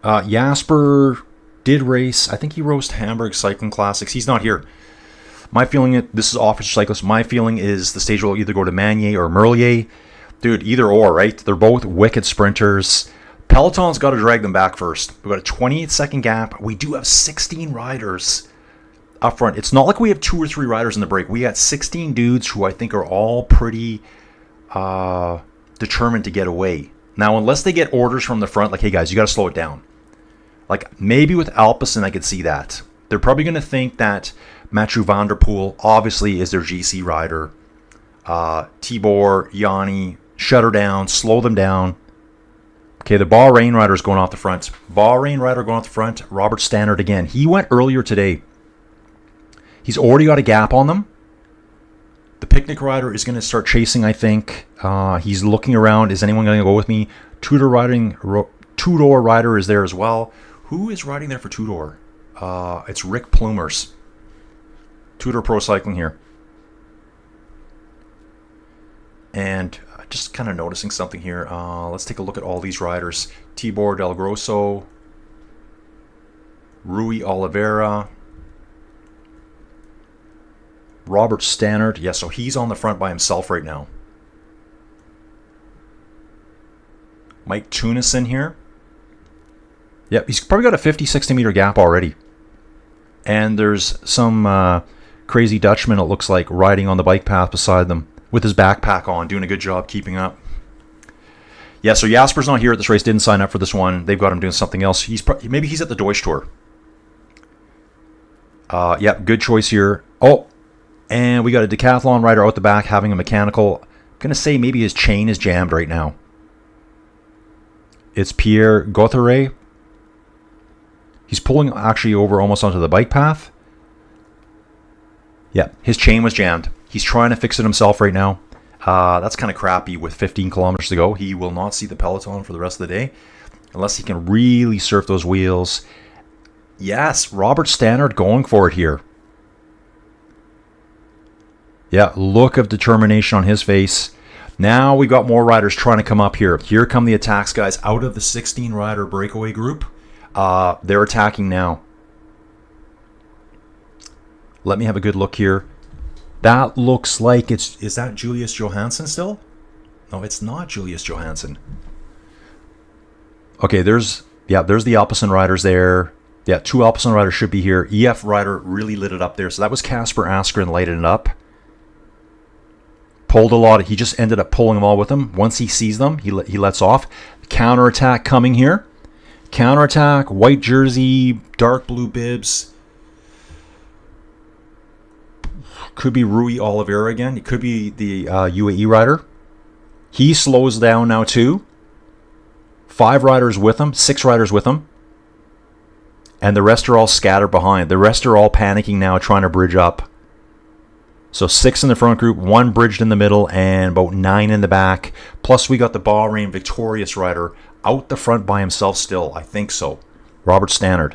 Jasper... did race. I think he raced Hamburg Cycling Classics. He's not here. My feeling, this is Officer Cyclist. My feeling is the stage will either go to Magnier or Merlier. Dude, either or, right? They're both wicked sprinters. Peloton's got to drag them back first. We've got a 28-second gap. We do have 16 riders up front. It's not like we have 2 or 3 riders in the break. We got 16 dudes who I think are all pretty determined to get away. Now, unless they get orders from the front, like, hey guys, you got to slow it down. Like, maybe with Alpecin, I could see that. They're probably going to think that Mathieu van der Poel, obviously, is their GC rider. Tibor, Yanni, shut her down, slow them down. Okay, the Bahrain rider is going off the front. Bahrain rider going off the front. Robert Stannard again. He went earlier today. He's already got a gap on them. The picnic rider is going to start chasing, I think. He's looking around. Is anyone going to go with me? Tudor rider is there as well. Who is riding there for Tudor? It's Rick Plumers. Tudor Pro Cycling here. And just kind of noticing something here. Let's take a look at all these riders. Tibor Del Grosso. Rui Oliveira. Robert Stannard. Yeah, so he's on the front by himself right now. Mike Terneuzen here. Yep, he's probably got a 50-60 meter gap already. And there's some crazy Dutchman, it looks like, riding on the bike path beside them with his backpack on, doing a good job keeping up. Yeah, so Jasper's not here at this race, didn't sign up for this one. They've got him doing something else. Maybe he's at the Deutsch Tour. Yep, good choice here. Oh, and we got a decathlon rider out the back having a mechanical. I'm going to say maybe his chain is jammed right now. It's Pierre Gauthier. He's pulling actually over almost onto the bike path. Yeah, his chain was jammed. He's trying to fix it himself right now. That's kind of crappy with 15 kilometers to go. He will not see the Peloton for the rest of the day unless he can really surf those wheels. Yes, Robert Stannard going for it here. Yeah, look of determination on his face. Now we got more riders trying to come up here. Here come the attacks, guys. Out of the 16-rider breakaway group, they're attacking now. Let me have a good look here. That looks like is that Julius Johansson still? No, it's not Julius Johansson. Okay, there's the Alpecin riders there. Yeah, 2 Alpecin riders should be here. EF rider really lit it up there. So that was Casper Askren lighting it up. Pulled a lot. He just ended up pulling them all with him. Once he sees them, he lets off. Counterattack coming here. Counterattack, white jersey, dark blue bibs. Could be Rui Oliveira again. It could be the UAE rider. He slows down now too. 5 riders with him, 6 riders with him. And the rest are all scattered behind. The rest are all panicking now, trying to bridge up. So 6 in the front group, 1 bridged in the middle, and about 9 in the back. Plus we got the Bahrain victorious rider out the front by himself still. I think so. Robert Stannard.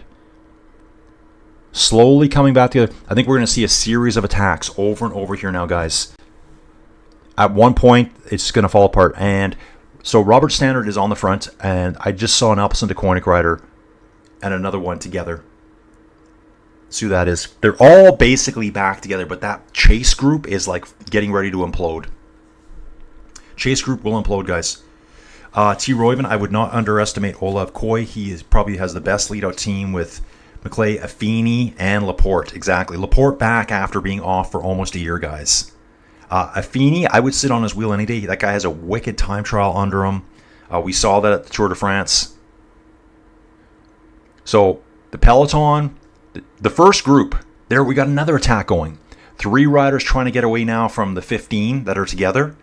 Slowly coming back together. I think we're going to see a series of attacks over and over here now, guys. At one point, it's going to fall apart. And so Robert Stannard is on the front, and I just saw an Alpecin de Koenig rider and another one together. See who that is. They're all basically back together, but that chase group is like getting ready to implode. Chase group will implode, guys. T. Royven, I would not underestimate Olav Koy. He probably has the best lead-out team with McClay, Affini, and Laporte. Exactly. Laporte back after being off for almost a year, guys. Affini, I would sit on his wheel any day. That guy has a wicked time trial under him. We saw that at the Tour de France. So the Peloton, the first group, there we got another attack going. 3 riders trying to get away now from the 15 that are together.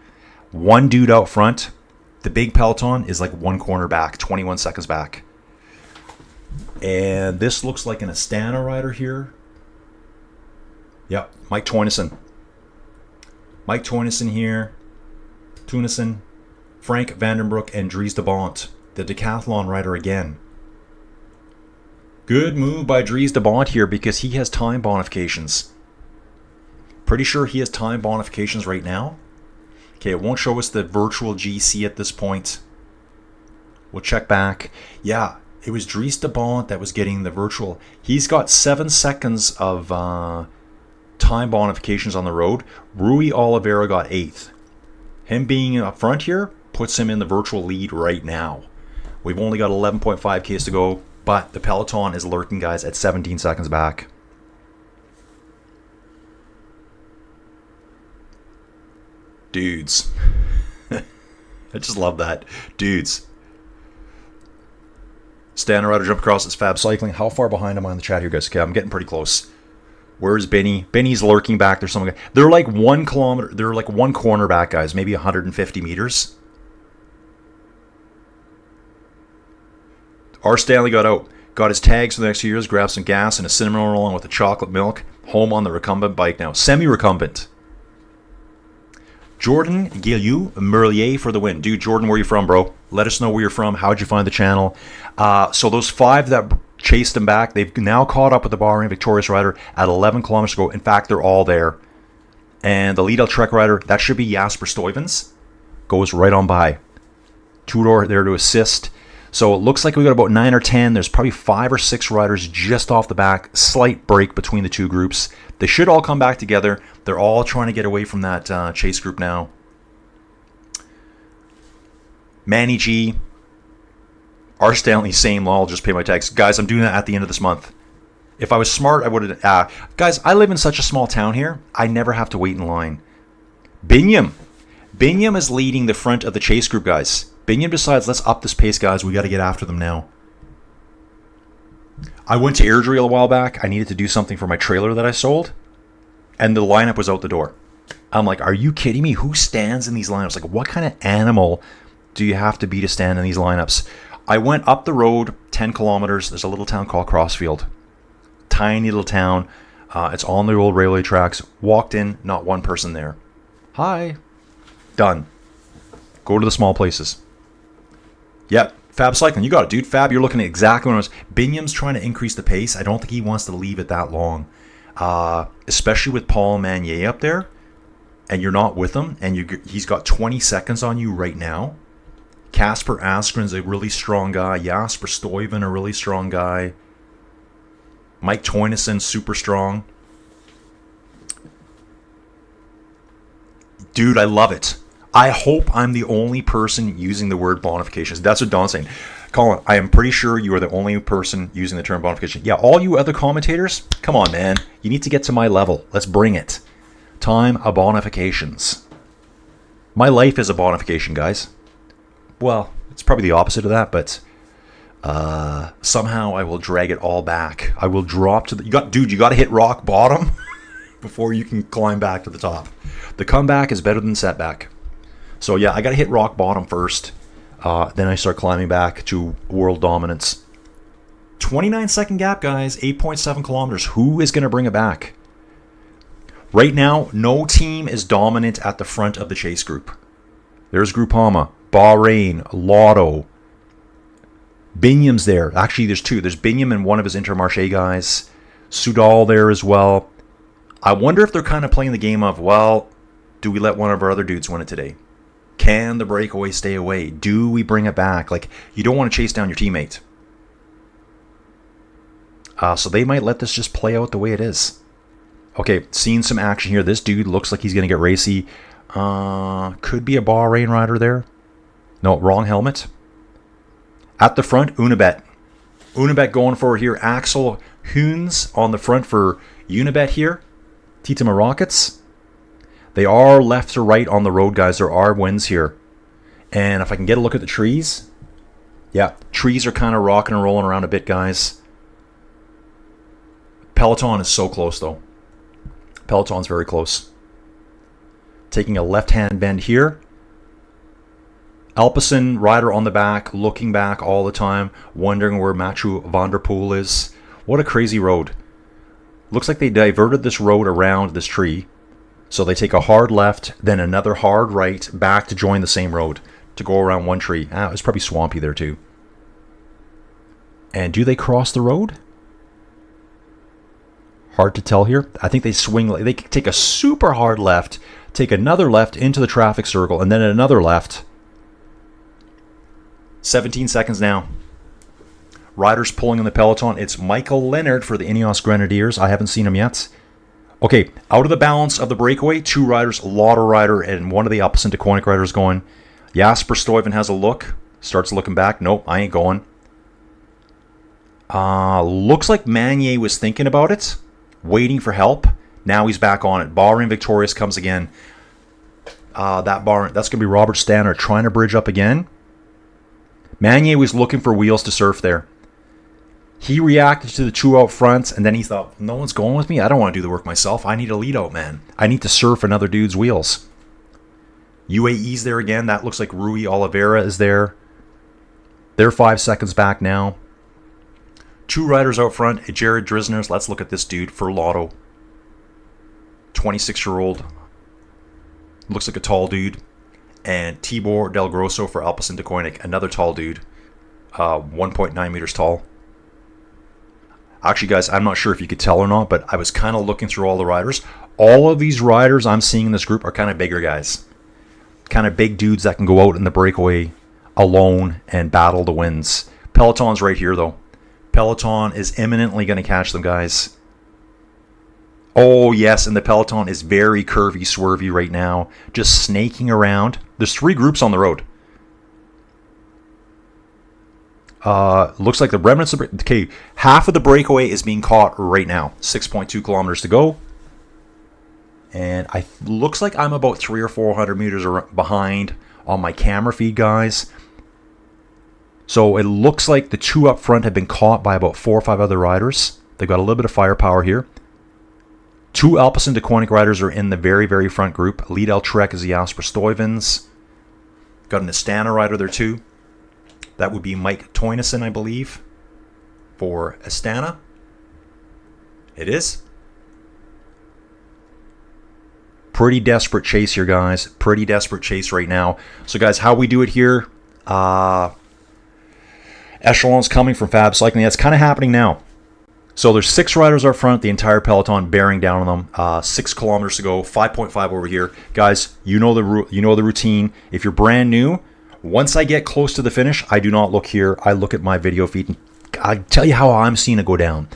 1 dude out front. The big Peloton is like 1 corner back, 21 seconds back. And this looks like an Astana rider here. Yep, Mike Terneuzen. Mike Terneuzen here. Terneuzen, Frank Vandenbroek, and Dries de Bont, the decathlon rider again. Good move by Dries de Bont here because he has time bonifications. Pretty sure he has time bonifications right now. Okay, it won't show us the virtual GC at this point. We'll check back. Yeah, it was Dries de Bont that was getting the virtual. He's got 7 seconds of time bonifications on the road. Rui Oliveira got 8th. Him being up front here puts him in the virtual lead right now. We've only got 11.5 Ks to go. But the Peloton is lurking, guys, at 17 seconds back. Dudes. I just love that. Dudes. Stannard rider jump across. It's Fab Cycling. How far behind am I in the chat here, guys? Okay, I'm getting pretty close. Where's Benny? Benny's lurking back. There's some guy. They're like 1 kilometer. They're like 1 corner back, guys. Maybe 150 meters. R. Stanley got out, got his tags for the next few years, grabbed some gas and a cinnamon roll along with the chocolate milk. Home on the recumbent bike now. Semi-recumbent. Jordan Guillou Merlier for the win. Dude, Jordan, where you from, bro? Let us know where you're from. How'd you find the channel? So those 5 that chased him back, they've now caught up with the Bahrain victorious rider at 11 kilometers to go. In fact, they're all there. And the lead-out Trek rider, that should be Jasper Stuyvens, goes right on by. Tudor there to assist. So it looks like we got about 9 or 10. There's probably 5 or 6 riders just off the back. Slight break between the 2 groups. They should all come back together. They're all trying to get away from that chase group now. Manny G. R. Stanley, same law. I'll just pay my tax. Guys, I'm doing that at the end of this month. If I was smart, I would have... guys, I live in such a small town here. I never have to wait in line. Binyam. Binyam is leading the front of the chase group, guys. Binion decides, let's up this pace, guys. We got to get after them now. I went to Airdrie a while back. I needed to do something for my trailer that I sold. And the lineup was out the door. I'm like, are you kidding me? Who stands in these lineups? Like, what kind of animal do you have to be to stand in these lineups? I went up the road 10 kilometers. There's a little town called Crossfield. Tiny little town. It's on the old railway tracks. Walked in, not one person there. Hi. Done. Go to the small places. Yep, Fab Cycling, you got it, dude. Fab, you're looking at exactly what I was. Binyam's trying to increase the pace. I don't think he wants to leave it that long. Especially with Paul Manier up there. and you're not with him, and he's got 20 seconds on you right now. Kasper Askren's a really strong guy. Jasper Stuyven, a really strong guy. Mike Terneuzen, super strong. Dude, I love it. I hope I'm the only person using the word bonifications. That's what Don's saying. Colin, I am pretty sure you are the only person using the term bonification. Yeah, all you other commentators, come on, man. You need to get to my level. Let's bring it. Time of bonifications. My life is a bonification, guys. Well, it's probably the opposite of that, but somehow I will drag it all back. I will drop to the... You got to hit rock bottom before you can climb back to the top. The comeback is better than setback. So yeah, I got to hit rock bottom first. Then I start climbing back to world dominance. 29-second gap, guys. 8.7 kilometers. Who is going to bring it back? Right now, no team is dominant at the front of the chase group. There's Groupama, Bahrain, Lotto. Binyam's there. Actually, there's two. There's Binyam and one of his Intermarché guys. Soudal there as well. I wonder if they're kind of playing the game of, well, do we let one of our other dudes win it today? Can the breakaway stay away? Do we bring it back? Like, you don't want to chase down your teammate. So they might let this just play out the way it is. Okay, seeing some action here. This dude looks like he's going to get racy. Could be a Bahrain rider there. No, wrong helmet. At the front, Unibet. Unibet going for it here. Axel Hoons on the front for Unibet here. Titama Rockets. They are left to right on the road, guys. There are winds here. And if I can get a look at the trees. Yeah, trees are kind of rocking and rolling around a bit, guys. Peloton is so close, though. Peloton's very close. Taking a left-hand bend here. Alpecin rider on the back, looking back all the time, wondering where Mathieu van der Poel is. What a crazy road. Looks like they diverted this road around this tree. So they take a hard left, then another hard right, back to join the same road, to go around one tree. Ah, it's probably swampy there too. And do they cross the road? Hard to tell here. I think they swing, they take a super hard left, take another left into the traffic circle, and then another left. 17 seconds now. Riders pulling in the peloton. It's Michael Leonard for the Ineos Grenadiers. I haven't seen him yet. Okay, out of the balance of the breakaway, two riders, Lotto rider and one of the Alpecin Deceuninck riders going. Jasper Stuyven has a look. Starts looking back. Nope, I ain't going. Looks like Manier was thinking about it. Waiting for help. Now he's back on it. Bahrain Victorious comes again. That's going to be Robert Stannard trying to bridge up again. Manier was looking for wheels to surf there. He reacted to the two out front, and then he thought, no one's going with me. I don't want to do the work myself. I need a lead out, man. I need to surf another dude's wheels. UAE's there again. That looks like Rui Oliveira is there. They're 5 seconds back now. Two riders out front. Jared Drisners. Let's look at this dude for Lotto. 26-year-old. Looks like a tall dude. And Tibor Del Grosso for Alpecin Deceuninck. Another tall dude. 1.9 meters tall. Actually, guys, I'm not sure if you could tell or not, but I was kind of looking through all the riders. All of these riders I'm seeing in this group are kind of bigger guys. Kind of big dudes that can go out in the breakaway alone and battle the winds. Peloton's right here, though. Peloton is imminently going to catch them, guys. Oh, yes, and the Peloton is very curvy, swervy right now. Just snaking around. There's 3 groups on the road. Looks like the remnants of... Okay, half of the breakaway is being caught right now. 6.2 kilometers to go. And looks like I'm about 300 or 400 meters behind on my camera feed, guys. So it looks like the two up front have been caught by about 4 or 5 other riders. They've got a little bit of firepower here. 2 Alpecin Deceuninck riders are in the very, very front group. Lead El Trek is the Jasper Stuyvens. Got an Astana rider there too. That would be Mike Terneuzen, I believe, for Astana. It is. Pretty desperate chase here, guys. Pretty desperate chase right now. So, guys, how we do it here. Echelon's coming from Fab Cycling. That's kind of happening now. So there's 6 riders up front, the entire peloton bearing down on them. 6 kilometers to go, 5.5 over here. Guys, you know the routine. If you're brand new, once I get close to the finish, I do not look here. I look at my video feed, and I tell you how I'm seeing it go down.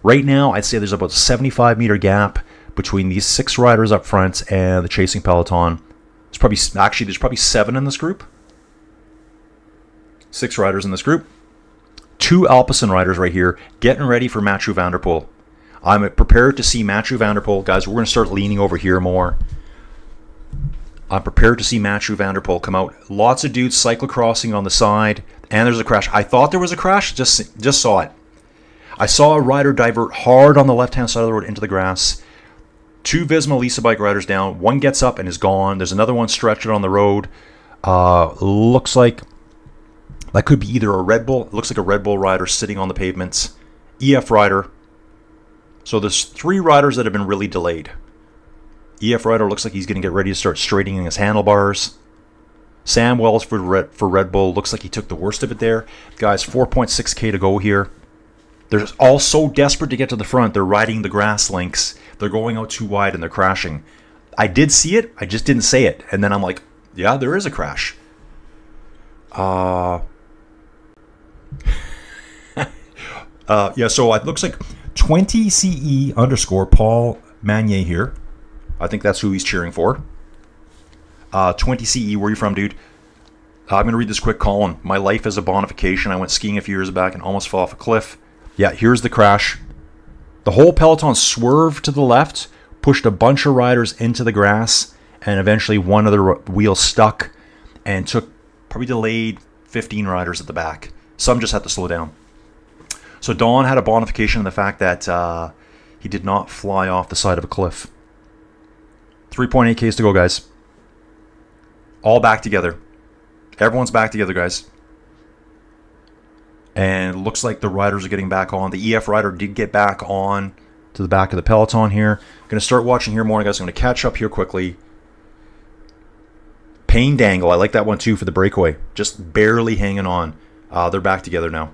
Right now, I'd say there's about a 75-meter gap between these 6 riders up front and the chasing peloton. There's probably 7 in this group. 6 riders in this group. 2 Alpecin riders right here getting ready for Mathieu van der Poel. I'm prepared to see Mathieu van der Poel. Guys, we're going to start leaning over here more. I'm prepared to see Mathieu van der Poel come out. Lots of dudes cyclocrossing on the side, and there's a crash. I thought there was a crash, just saw it. I saw a rider divert hard on the left-hand side of the road into the grass. 2 Visma Lisa bike riders down. One gets up and is gone. There's another one stretched on the road. Looks like that could be either a Red Bull. It looks like a Red Bull rider sitting on the pavements. EF rider. So there's 3 riders that have been really delayed. EF rider looks like he's going to get ready to start straightening his handlebars. Sam Wells for Red Bull looks like he took the worst of it there. Guys, 4.6K to go here. They're all so desperate to get to the front. They're riding the grass links. They're going out too wide and they're crashing. I did see it. I just didn't say it. And then I'm like, yeah, there is a crash. Yeah, so it looks like 20CE _ Paul Magnier here. I think that's who he's cheering for. 20CE, where are you from, dude? I'm going to read this quick, Colin. My life is a bonification. I went skiing a few years back and almost fell off a cliff. Yeah, here's the crash. The whole peloton swerved to the left, pushed a bunch of riders into the grass, and eventually one of the wheels stuck and probably delayed 15 riders at the back. Some just had to slow down. So Don had a bonification in the fact that he did not fly off the side of a cliff. 3.8 Ks to go, guys. All back together. Everyone's back together, guys. And it looks like the riders are getting back on. The EF rider did get back on to the back of the peloton here. I'm going to start watching here more, guys. I'm going to catch up here quickly. Pain Dangle. I like that one, too, for the breakaway. Just barely hanging on. They're back together now.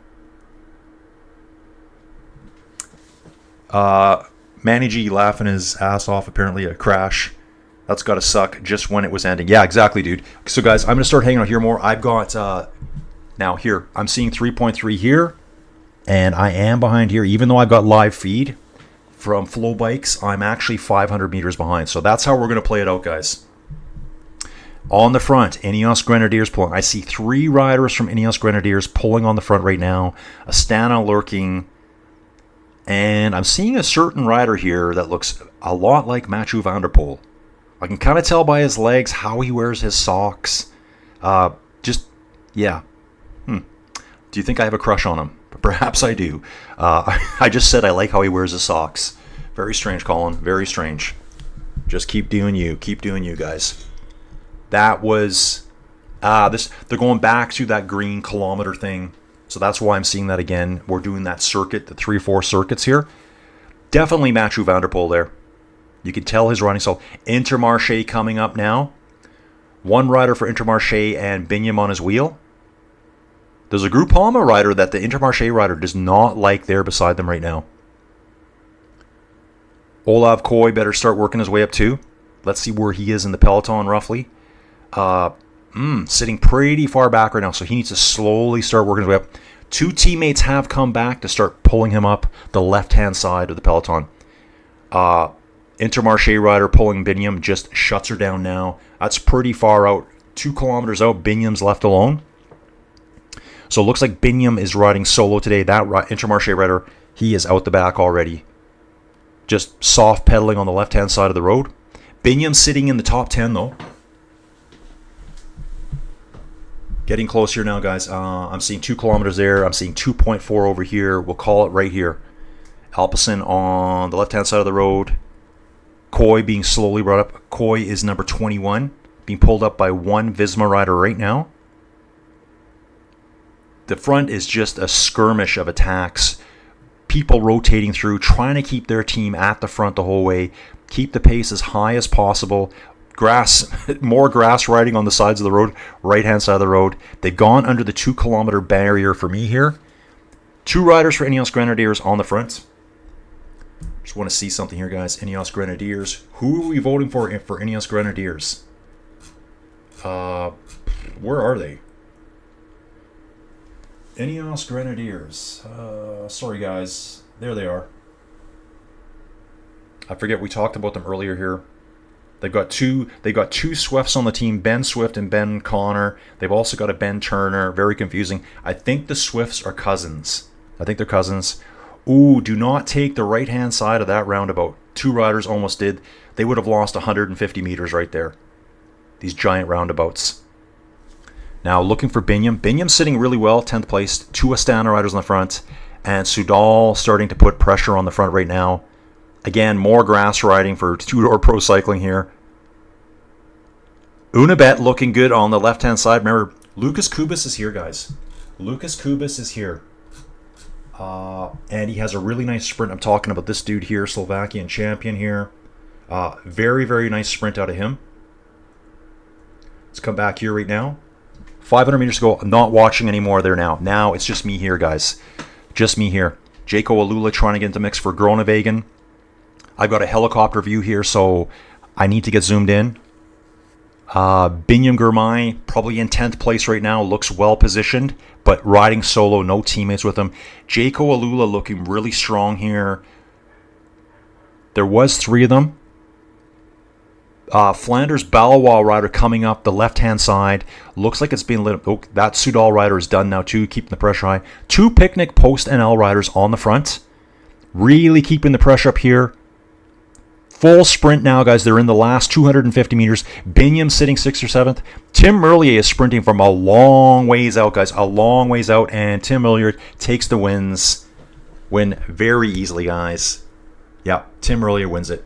Manny G laughing his ass off. Apparently a crash. That's got to suck just when it was ending. Yeah, exactly, dude. So, guys, I'm going to start hanging out here more. I've got... now, here, I'm seeing 3.3 here, and I am behind here. Even though I've got live feed from Flow Bikes, I'm actually 500 meters behind. So that's how we're going to play it out, guys. On the front, Ineos Grenadiers pulling. I see 3 riders from Ineos Grenadiers pulling on the front right now. Astana lurking. And I'm seeing a certain rider here that looks a lot like Mathieu van der Poel. I can kind of tell by his legs how he wears his socks. Yeah. Do you think I have a crush on him? Perhaps I do. I just said I like how he wears his socks. Very strange, Colin. Very strange. Just keep doing you. Keep doing you, guys. That was... they're going back to that green kilometer thing. So that's why I'm seeing that again. We're doing that circuit, the 3-4 circuits here. Definitely Mathieu van der Poel there. You can tell his riding style. Intermarché coming up now. One rider for Intermarché and Binyam on his wheel. There's a Groupama rider that the Intermarché rider does not like there beside them right now. Olav Koy better start working his way up too. Let's see where he is in the peloton roughly. Sitting pretty far back right now, so he needs to slowly start working his way up. 2 teammates have come back to start pulling him up the left-hand side of the peloton. Intermarché rider pulling Binyam just shuts her down now. That's pretty far out. 2 kilometers out, Binyam's left alone. So it looks like Binyam is riding solo today. That Intermarché rider, he is out the back already. Just soft pedaling on the left-hand side of the road. Binyam sitting in the top 10, though. Getting close here now, guys. I'm seeing 2 kilometers there. I'm seeing 2.4 over here. We'll call it right here. Alpecin on the left-hand side of the road. Koy being slowly brought up. Koy is number 21. Being pulled up by 1 Visma rider right now. The front is just a skirmish of attacks. People rotating through, trying to keep their team at the front the whole way. Keep the pace as high as possible. More grass riding on the sides of the road, right-hand side of the road. They've gone under the 2 kilometer barrier for me here. 2 riders for Ineos Grenadiers on the front. Just want to see something here, guys. Ineos Grenadiers. Who are we voting for Ineos Grenadiers? Where are they? Ineos Grenadiers. Sorry, guys. There they are. I forget we talked about them earlier here. They've got two Swifts on the team, Ben Swift and Ben Connor. They've also got a Ben Turner. Very confusing. I think the Swifts are cousins. I think they're cousins. Ooh, do not take the right-hand side of that roundabout. 2 riders almost did. They would have lost 150 meters right there. These giant roundabouts. Now looking for Binyam. Binyam's sitting really well, 10th place. 2 Astana riders on the front. And Soudal starting to put pressure on the front right now. Again, more grass riding for two-door pro cycling here. Unibet looking good on the left-hand side. Remember, Lucas Kubis is here, guys. Lucas Kubis is here. And he has a really nice sprint. I'm talking about this dude here, Slovakian champion here. Very, very nice sprint out of him. Let's come back here right now. 500 meters to go. I'm not watching anymore there now. Now it's just me here, guys. Just me here. Jaco Alula trying to get into the mix for Groenewegen. I've got a helicopter view here, so I need to get zoomed in. Binyam Girmay, probably in 10th place right now, looks well positioned, but riding solo, no teammates with him. Jaco Alula looking really strong here. There was 3 of them. Flanders Balois rider coming up the left-hand side. Looks like it's being lit up. Oh, that Soudal rider is done now too, keeping the pressure high. 2 Picnic Post NL riders on the front. Really keeping the pressure up here. Full sprint now, guys. They're in the last 250 meters. Binyam sitting 6th or 7th. Tim Merlier is sprinting from a long ways out, guys. A long ways out. And Tim Merlier takes the win very easily, guys. Yeah, Tim Merlier wins it.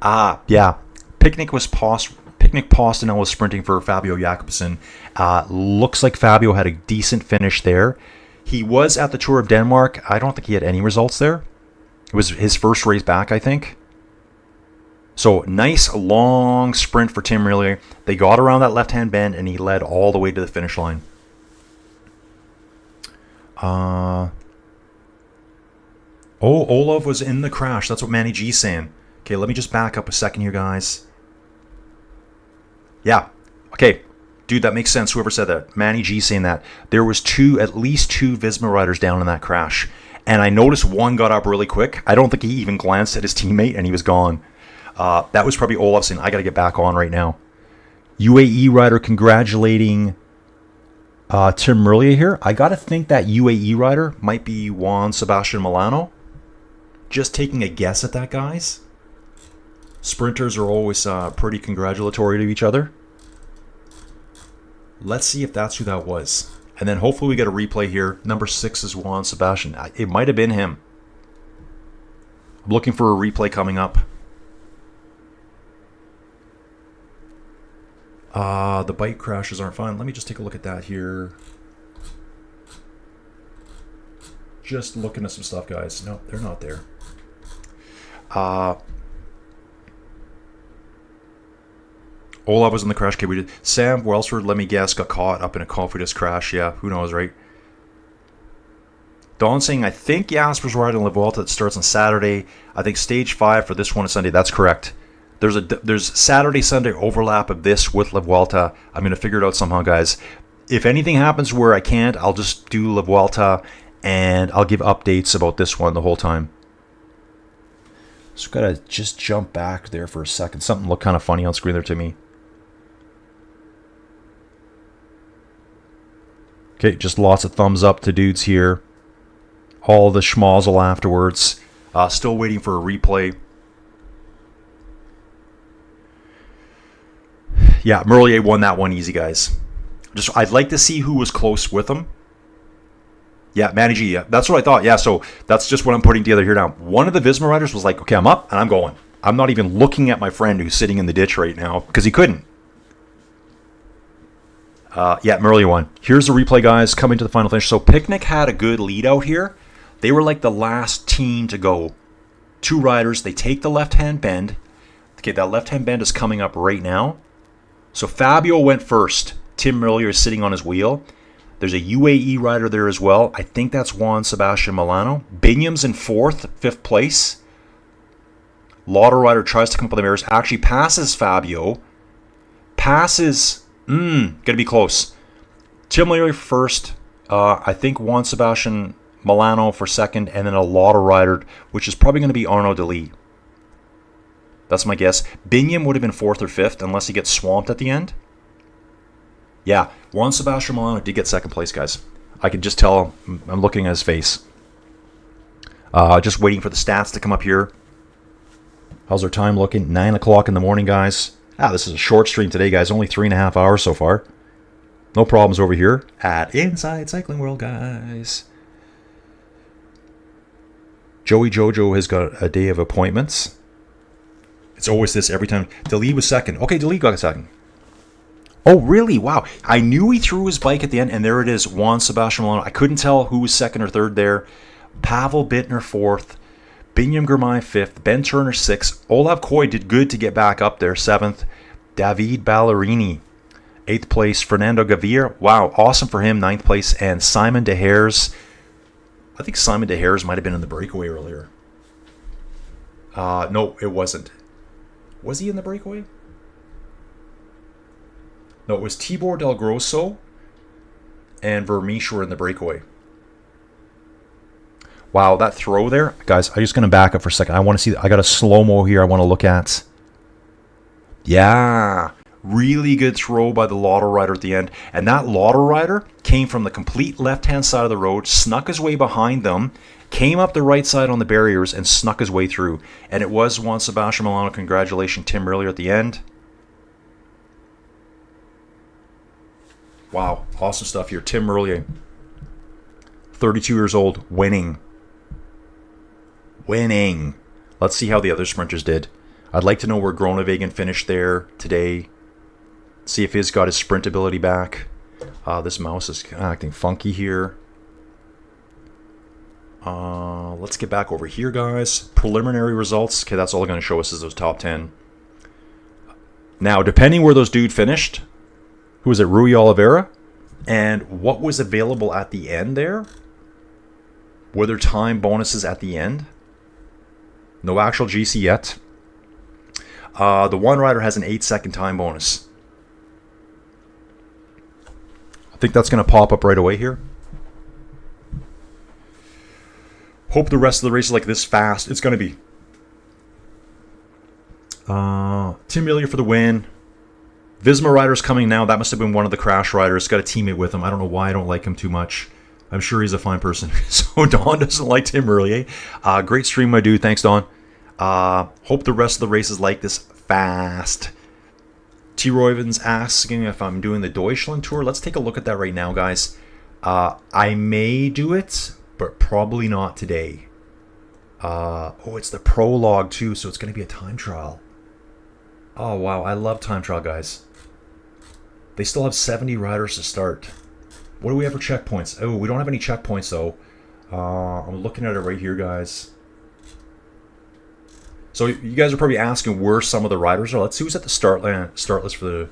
Yeah. Picnic Postinel was sprinting for Fabio Jakobsen. Looks like Fabio had a decent finish there. He was at the Tour of Denmark. I don't think he had any results there. It was his first race back, I think. So, nice long sprint for Tim Merlier. They got around that left-hand bend, and he led all the way to the finish line. Oh, Olav was in the crash. That's what Manny G's saying. Okay, let me just back up a second here, guys. Yeah. Okay. Dude, that makes sense. Whoever said that. Manny G saying that. There was at least two Visma riders down in that crash. And I noticed one got up really quick. I don't think he even glanced at his teammate, and he was gone. That was probably Olaf saying, I got to get back on right now. UAE rider congratulating Tim Merlier here. I got to think that UAE rider might be Juan Sebastian Milano. Just taking a guess at that, guys. Sprinters are always pretty congratulatory to each other. Let's see if that's who that was. And then hopefully we get a replay here. Number 6 is Juan Sebastian. It might have been him. I'm looking for a replay coming up. The bike crashes aren't fun. Let me just take a look at that here. Just looking at some stuff, guys. No, they're not there. Olav was in the crash. Okay, we did. Sam Welsford, let me guess, got caught up in a Cofidis crash. Yeah, who knows, right? Don saying, I think Jasper's riding La Vuelta that starts on Saturday. I think stage 5 for this one is Sunday. That's correct. There's Saturday-Sunday overlap of this with La Vuelta. I'm going to figure it out somehow, guys. If anything happens where I can't, I'll just do La Vuelta, and I'll give updates about this one the whole time. So got to just jump back there for a second. Something looked kind of funny on screen there to me. Okay, just lots of thumbs up to dudes here. All the schmozzle afterwards. Still waiting for a replay. Yeah, Merlier won that one easy, guys. I'd like to see who was close with him. Yeah, Manny G, yeah, that's what I thought. Yeah, so that's just what I'm putting together here now. One of the Visma riders was like, okay, I'm up and I'm going. I'm not even looking at my friend who's sitting in the ditch right now because he couldn't. Yeah, Merlier won. Here's the replay, guys, coming to the final finish. So Picnic had a good lead out here. They were like the last team to go. 2 riders, they take the left-hand bend. Okay, that left-hand bend is coming up right now. So Fabio went first. Tim Merlier is sitting on his wheel. There's a UAE rider there as well. I think that's Juan Sebastian Milano. Binyam's in 5th place. Lotto rider tries to come up with the mirrors. Actually passes Fabio. Passes. Going to be close. Tim Leary for first. I think Juan Sebastian Milano for second. And then a Lotto rider, which is probably going to be Arnaud Delis. That's my guess. Binyam would have been 4th or 5th unless he gets swamped at the end. Yeah, Juan Sebastian Milano did get 2nd place, guys. I can just tell. I'm looking at his face. Just waiting for the stats to come up here. How's our time looking? 9 o'clock in the morning, guys. This is a short stream today, guys. Only 3.5 hours so far. No problems over here at Inside Cycling World, guys. Joey Jojo has got a day of appointments. It's always this every time. Delis was second. Okay, Delis got a second. Oh, really? Wow. I knew he threw his bike at the end, and there it is, Juan Sebastian Milano. I couldn't tell who was second or third there. Pavel Bittner 4th. Binyam Girmay 5th. Ben Turner 6th. Olav Koy did good to get back up there, 7th. David Ballerini, 8th place. Fernando Gaviria, wow, awesome for him, 9th place. And Simon De Haers, I think Simon De Haers might have been in the breakaway earlier. No, it wasn't. Was he in the breakaway? No, it was Tibor Del Grosso and Vermeesh were in the breakaway. Wow, that throw there. Guys, I'm just going to back up for a second. I want to see. I got a slow-mo here I want to look at. Yeah, really good throw by the Lotto rider at the end. And that Lotto rider came from the complete left-hand side of the road, snuck his way behind them, came up the right side on the barriers, and snuck his way through. And it was Juan Sebastian Milano. Congratulations, Tim earlier at the end. Wow, awesome stuff here. Tim Merlier, 32 years old, winning. Let's see how the other sprinters did. I'd like to know where Groenewegen finished there today. See if he's got his sprint ability back. This mouse is acting funky here. Let's get back over here, guys. Preliminary results. Okay, that's all going to show us is those top 10. Now, depending where those dude finished, who was it, Rui Oliveira? And what was available at the end there? Were there time bonuses at the end? No actual GC yet. The one rider has an 8-second time bonus. I think that's going to pop up right away here. Hope the rest of the race is like this fast. It's going to be. Tim Miller for the win. Visma rider's coming now. That must have been one of the crash riders. Got a teammate with him. I don't know why I don't like him too much. I'm sure he's a fine person. So Don doesn't like Tim Merlier. Great stream, my dude. Thanks, Don. Hope the rest of the race is like this fast. T. Royvin's asking if I'm doing the Deutschland Tour. Let's take a look at that right now, guys. I may do it, but probably not today. It's the prologue, too, so it's going to be a time trial. Oh, wow. I love time trial, guys. They still have 70 riders to start. What do we have for checkpoints? Oh, we don't have any checkpoints, though. I'm looking at it right here, guys. So you guys are probably asking where some of the riders are. Let's see who's at the start list for the...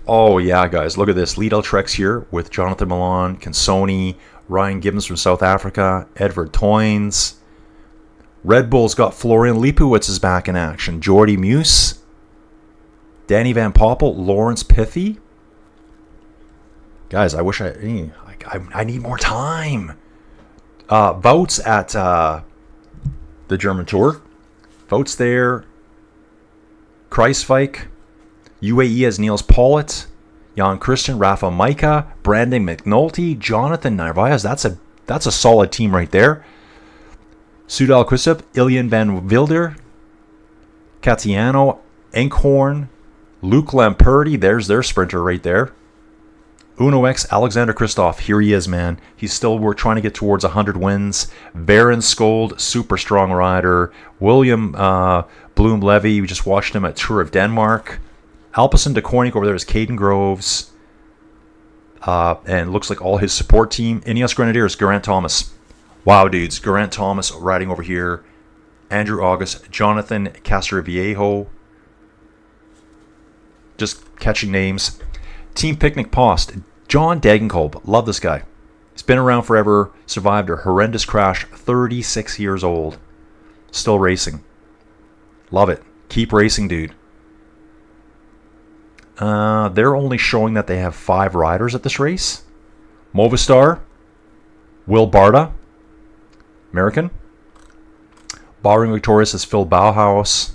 Oh, yeah, guys. Look at this. Lidl Treks here with Jonathan Milan, Consoni, Ryan Gibbons from South Africa, Edvard Toynes. Red Bull's got Florian Lipowitz is back in action. Jordi Meus. Danny Van Poppel. Lawrence Pithy. Guys, I wish I need more time. Votes at the German Tour. Votes there. Kreisvik. UAE has Niels Pollitt. Jan Christian. Rafa Maika. Brandon McNulty. Jonathan Narvaez. That's a solid team right there. Sudal Kusip. Ilian Van Wilder. Catiano. Enkhorn. Luke Lamperti. There's their sprinter right there. Uno X, Alexander Kristoff, here he is, man. We're trying to get towards 100 wins. Baron Skold, super strong rider. William Bloom-Levy, we just watched him at Tour of Denmark. Alpecin de Koenig over there is Caden Groves. And looks like all his support team. Ineos Grenadiers, Geraint Thomas. Wow, dudes. Geraint Thomas riding over here. Andrew August, Jonathan Castroviejo. Just catching names. Team Picnic Post, John Degenkolb. Love this guy. He's been around forever, survived a horrendous crash, 36 years old. Still racing. Love it. Keep racing, dude. They're only showing that they have 5 riders at this race. Movistar, Will Barta, American. Bahrain Victorious is Phil Bauhaus.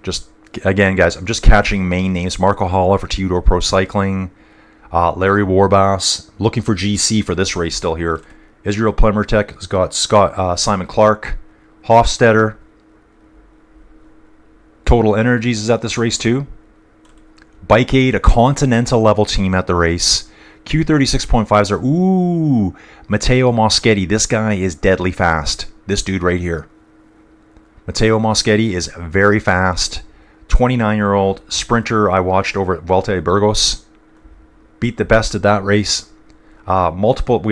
Just, again, guys, I'm just catching main names. Marco Holla for Tudor Pro Cycling. Larry Warbass. Looking for GC for this race still here. Israel Plemertech has got Simon Clark. Hofstetter. Total Energies is at this race too. Bike Aid, a continental level team at the race. Q36.5s are, ooh, Matteo Moschetti. This guy is deadly fast. This dude right here. Matteo Moschetti is very fast. 29-year-old sprinter I watched over at Vuelta a Burgos. Beat the best at that race. We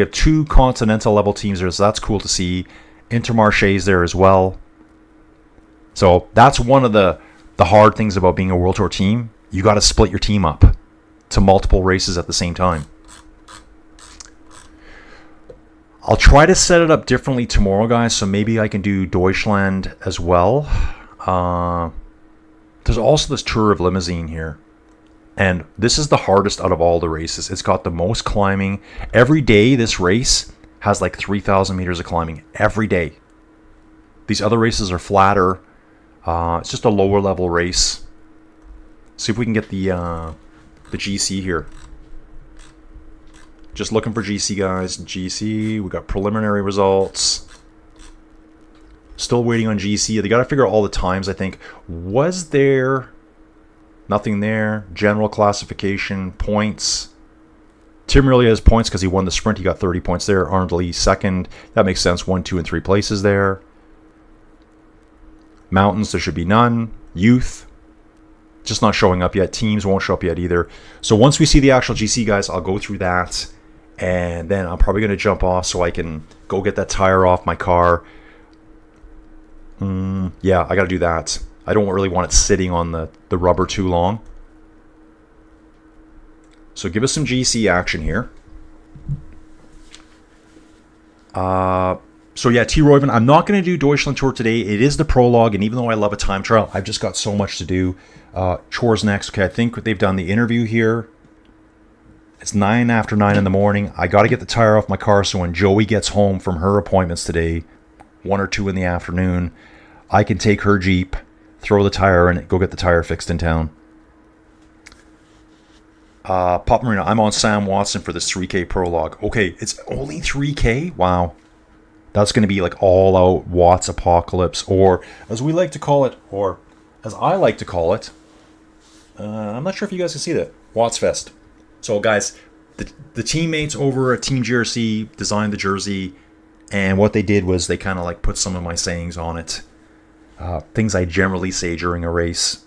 have 2 continental level teams there, so that's cool to see. Intermarché's there as well. So that's one of the hard things about being a World Tour team. You got to split your team up to multiple races at the same time. I'll try to set it up differently tomorrow, guys, so maybe I can do Deutschland as well. There's also this Tour of Limousine here. And this is the hardest out of all the races. It's got the most climbing. Every day, this race has like 3,000 meters of climbing. Every day. These other races are flatter. It's just a lower level race. See if we can get the GC here. Just looking for GC, guys. GC. We got preliminary results. Still waiting on GC. They got to figure out all the times, I think. Was there... Nothing there. General classification. Points. Tim really has points because he won the sprint. He got 30 points there. Arnold Lee second. That makes sense. 1, 2, and 3 places there. Mountains, there should be none. Youth. Just not showing up yet. Teams won't show up yet either. So once we see the actual GC, guys, I'll go through that. And then I'm probably going to jump off so I can go get that tire off my car. Yeah, I got to do that. I don't really want it sitting on the rubber too long. So give us some GC action here. So yeah, T. Royven, I'm not going to do Deutschland Tour today. It is the prologue, and even though I love a time trial, I've just got so much to do. Chores next. Okay, I think they've done the interview here. It's 9 after 9 in the morning. I got to get the tire off my car so when Joey gets home from her appointments today, 1 or 2 in the afternoon, I can take her Jeep, throw the tire in it, go get the tire fixed in town. Pop Marina, I'm on Sam Watson for this 3K prologue. Okay, it's only 3K? Wow. That's going to be like all out Watts apocalypse, or as we like to call it, or as I like to call it, I'm not sure if you guys can see that, Watts Fest. So guys, the teammates over at Team GRC designed the jersey, and what they did was they kind of like put some of my sayings on it. Things I generally say during a race.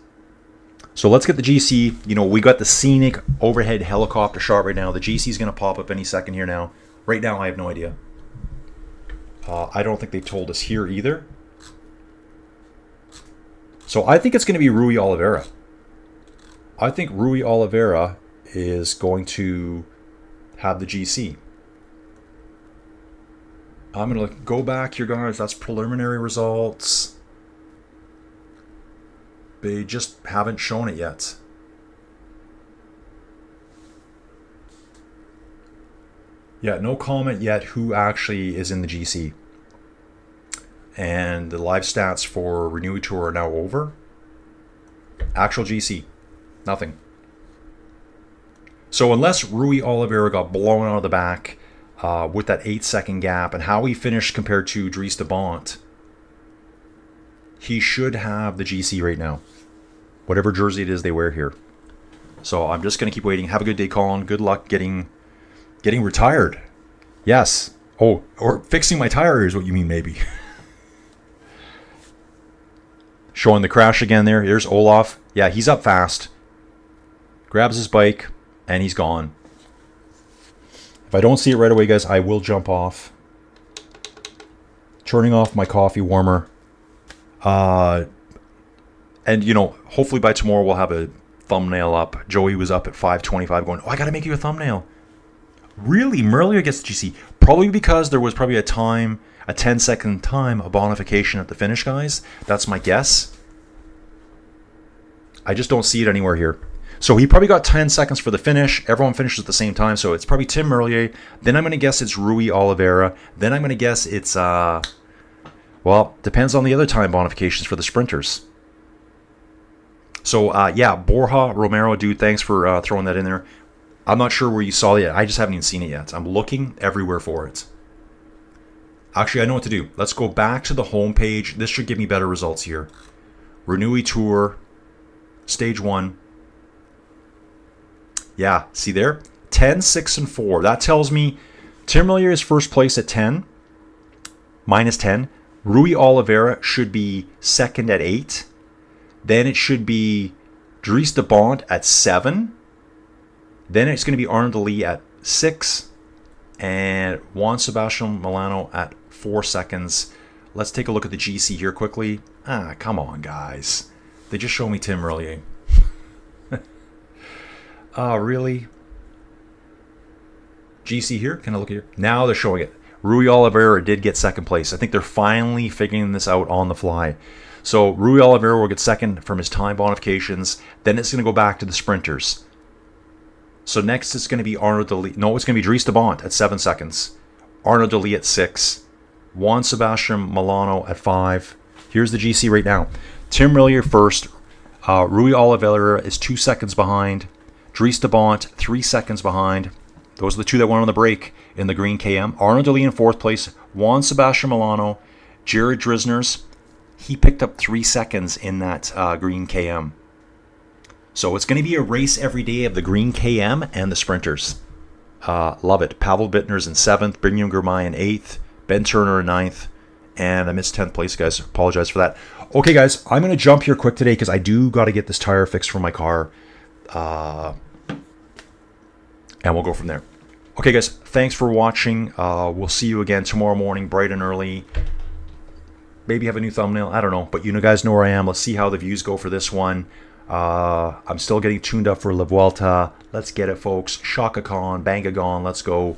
So let's get the GC. You know, we got the scenic overhead helicopter shot right now. The GC is going to pop up any second here now. Right now, I have no idea. I don't think they told us here either. So I think it's going to be Rui Oliveira. I think Rui Oliveira is going to have the GC. I'm going to go back here, guys. That's preliminary results. They just haven't shown it yet. Yeah, no comment yet who actually is in the GC. And the live stats for Renewi Tour are now over. Actual GC, nothing. So unless Rui Oliveira got blown out of the back with that 8-second gap, and how he finished compared to Dries de Bont, he should have the GC right now. Whatever jersey it is they wear here. So I'm just going to keep waiting. Have a good day, Colin. Good luck getting retired. Yes. Oh, or fixing my tire is what you mean, maybe. Showing the crash again there. Here's Olaf. Yeah, he's up fast. Grabs his bike, and he's gone. If I don't see it right away, guys, I will jump off. Turning off my coffee warmer. And, you know, hopefully by tomorrow we'll have a thumbnail up. Joey was up at 5:25 going, oh, I got to make you a thumbnail. Really? Merlier gets the GC? Probably because there was probably a 10-second time of bonification at the finish, guys. That's my guess. I just don't see it anywhere here. So he probably got 10 seconds for the finish. Everyone finishes at the same time. So it's probably Tim Merlier. Then I'm going to guess it's Rui Oliveira. Then I'm going to guess it's, well, depends on the other time bonifications for the sprinters. So, yeah, Borja Romero, dude, thanks for throwing that in there. I'm not sure where you saw it yet. I just haven't even seen it yet. I'm looking everywhere for it. Actually, I know what to do. Let's go back to the home page. This should give me better results here. Renewi Tour, Stage 1. Yeah, see there? 10, 6, and 4. That tells me Tim Merlier is first place at 10, minus 10. Rui Oliveira should be second at 8. Then it should be Dries de Bont at 7. Then it's going to be Arnaud Delis at 6. And Juan Sebastian Milano at 4 seconds. Let's take a look at the GC here quickly. Come on, guys. They just show me Tim Merlier. Really? GC here? Can I look here? Now they're showing it. Rui Oliveira did get second place. I think they're finally figuring this out on the fly. So Rui Oliveira will get second from his time bonifications. Then it's going to go back to the sprinters. So next it's going to be Arnaud Delis. No, it's going to be Dries de Bont at 7 seconds. Arnaud Delis at 6. Juan Sebastian Milano at 5. Here's the GC right now. Tim Merlier first. Rui Oliveira is 2 seconds behind. Dries de Bont 3 seconds behind. Those are the two that went on the break in the green KM. Arnaud Delis in 4th place. Juan Sebastian Milano. Jared Drisner's. He picked up 3 seconds in that green KM. So it's going to be a race every day of the green KM and the sprinters. Love it. Pavel Bittner's in 7th. Biniam Girmay in 8th. Ben Turner in 9th. And I missed 10th place, guys. Apologize for that. Okay, guys. I'm going to jump here quick today because I do got to get this tire fixed for my car. And we'll go from there. Okay, guys. Thanks for watching. We'll see you again tomorrow morning, bright and early. Maybe have a new thumbnail. I don't know. But you guys know where I am. Let's see how the views go for this one. I'm still getting tuned up for La Vuelta. Let's get it, folks. Shaka Khan, Bangagon. Let's go.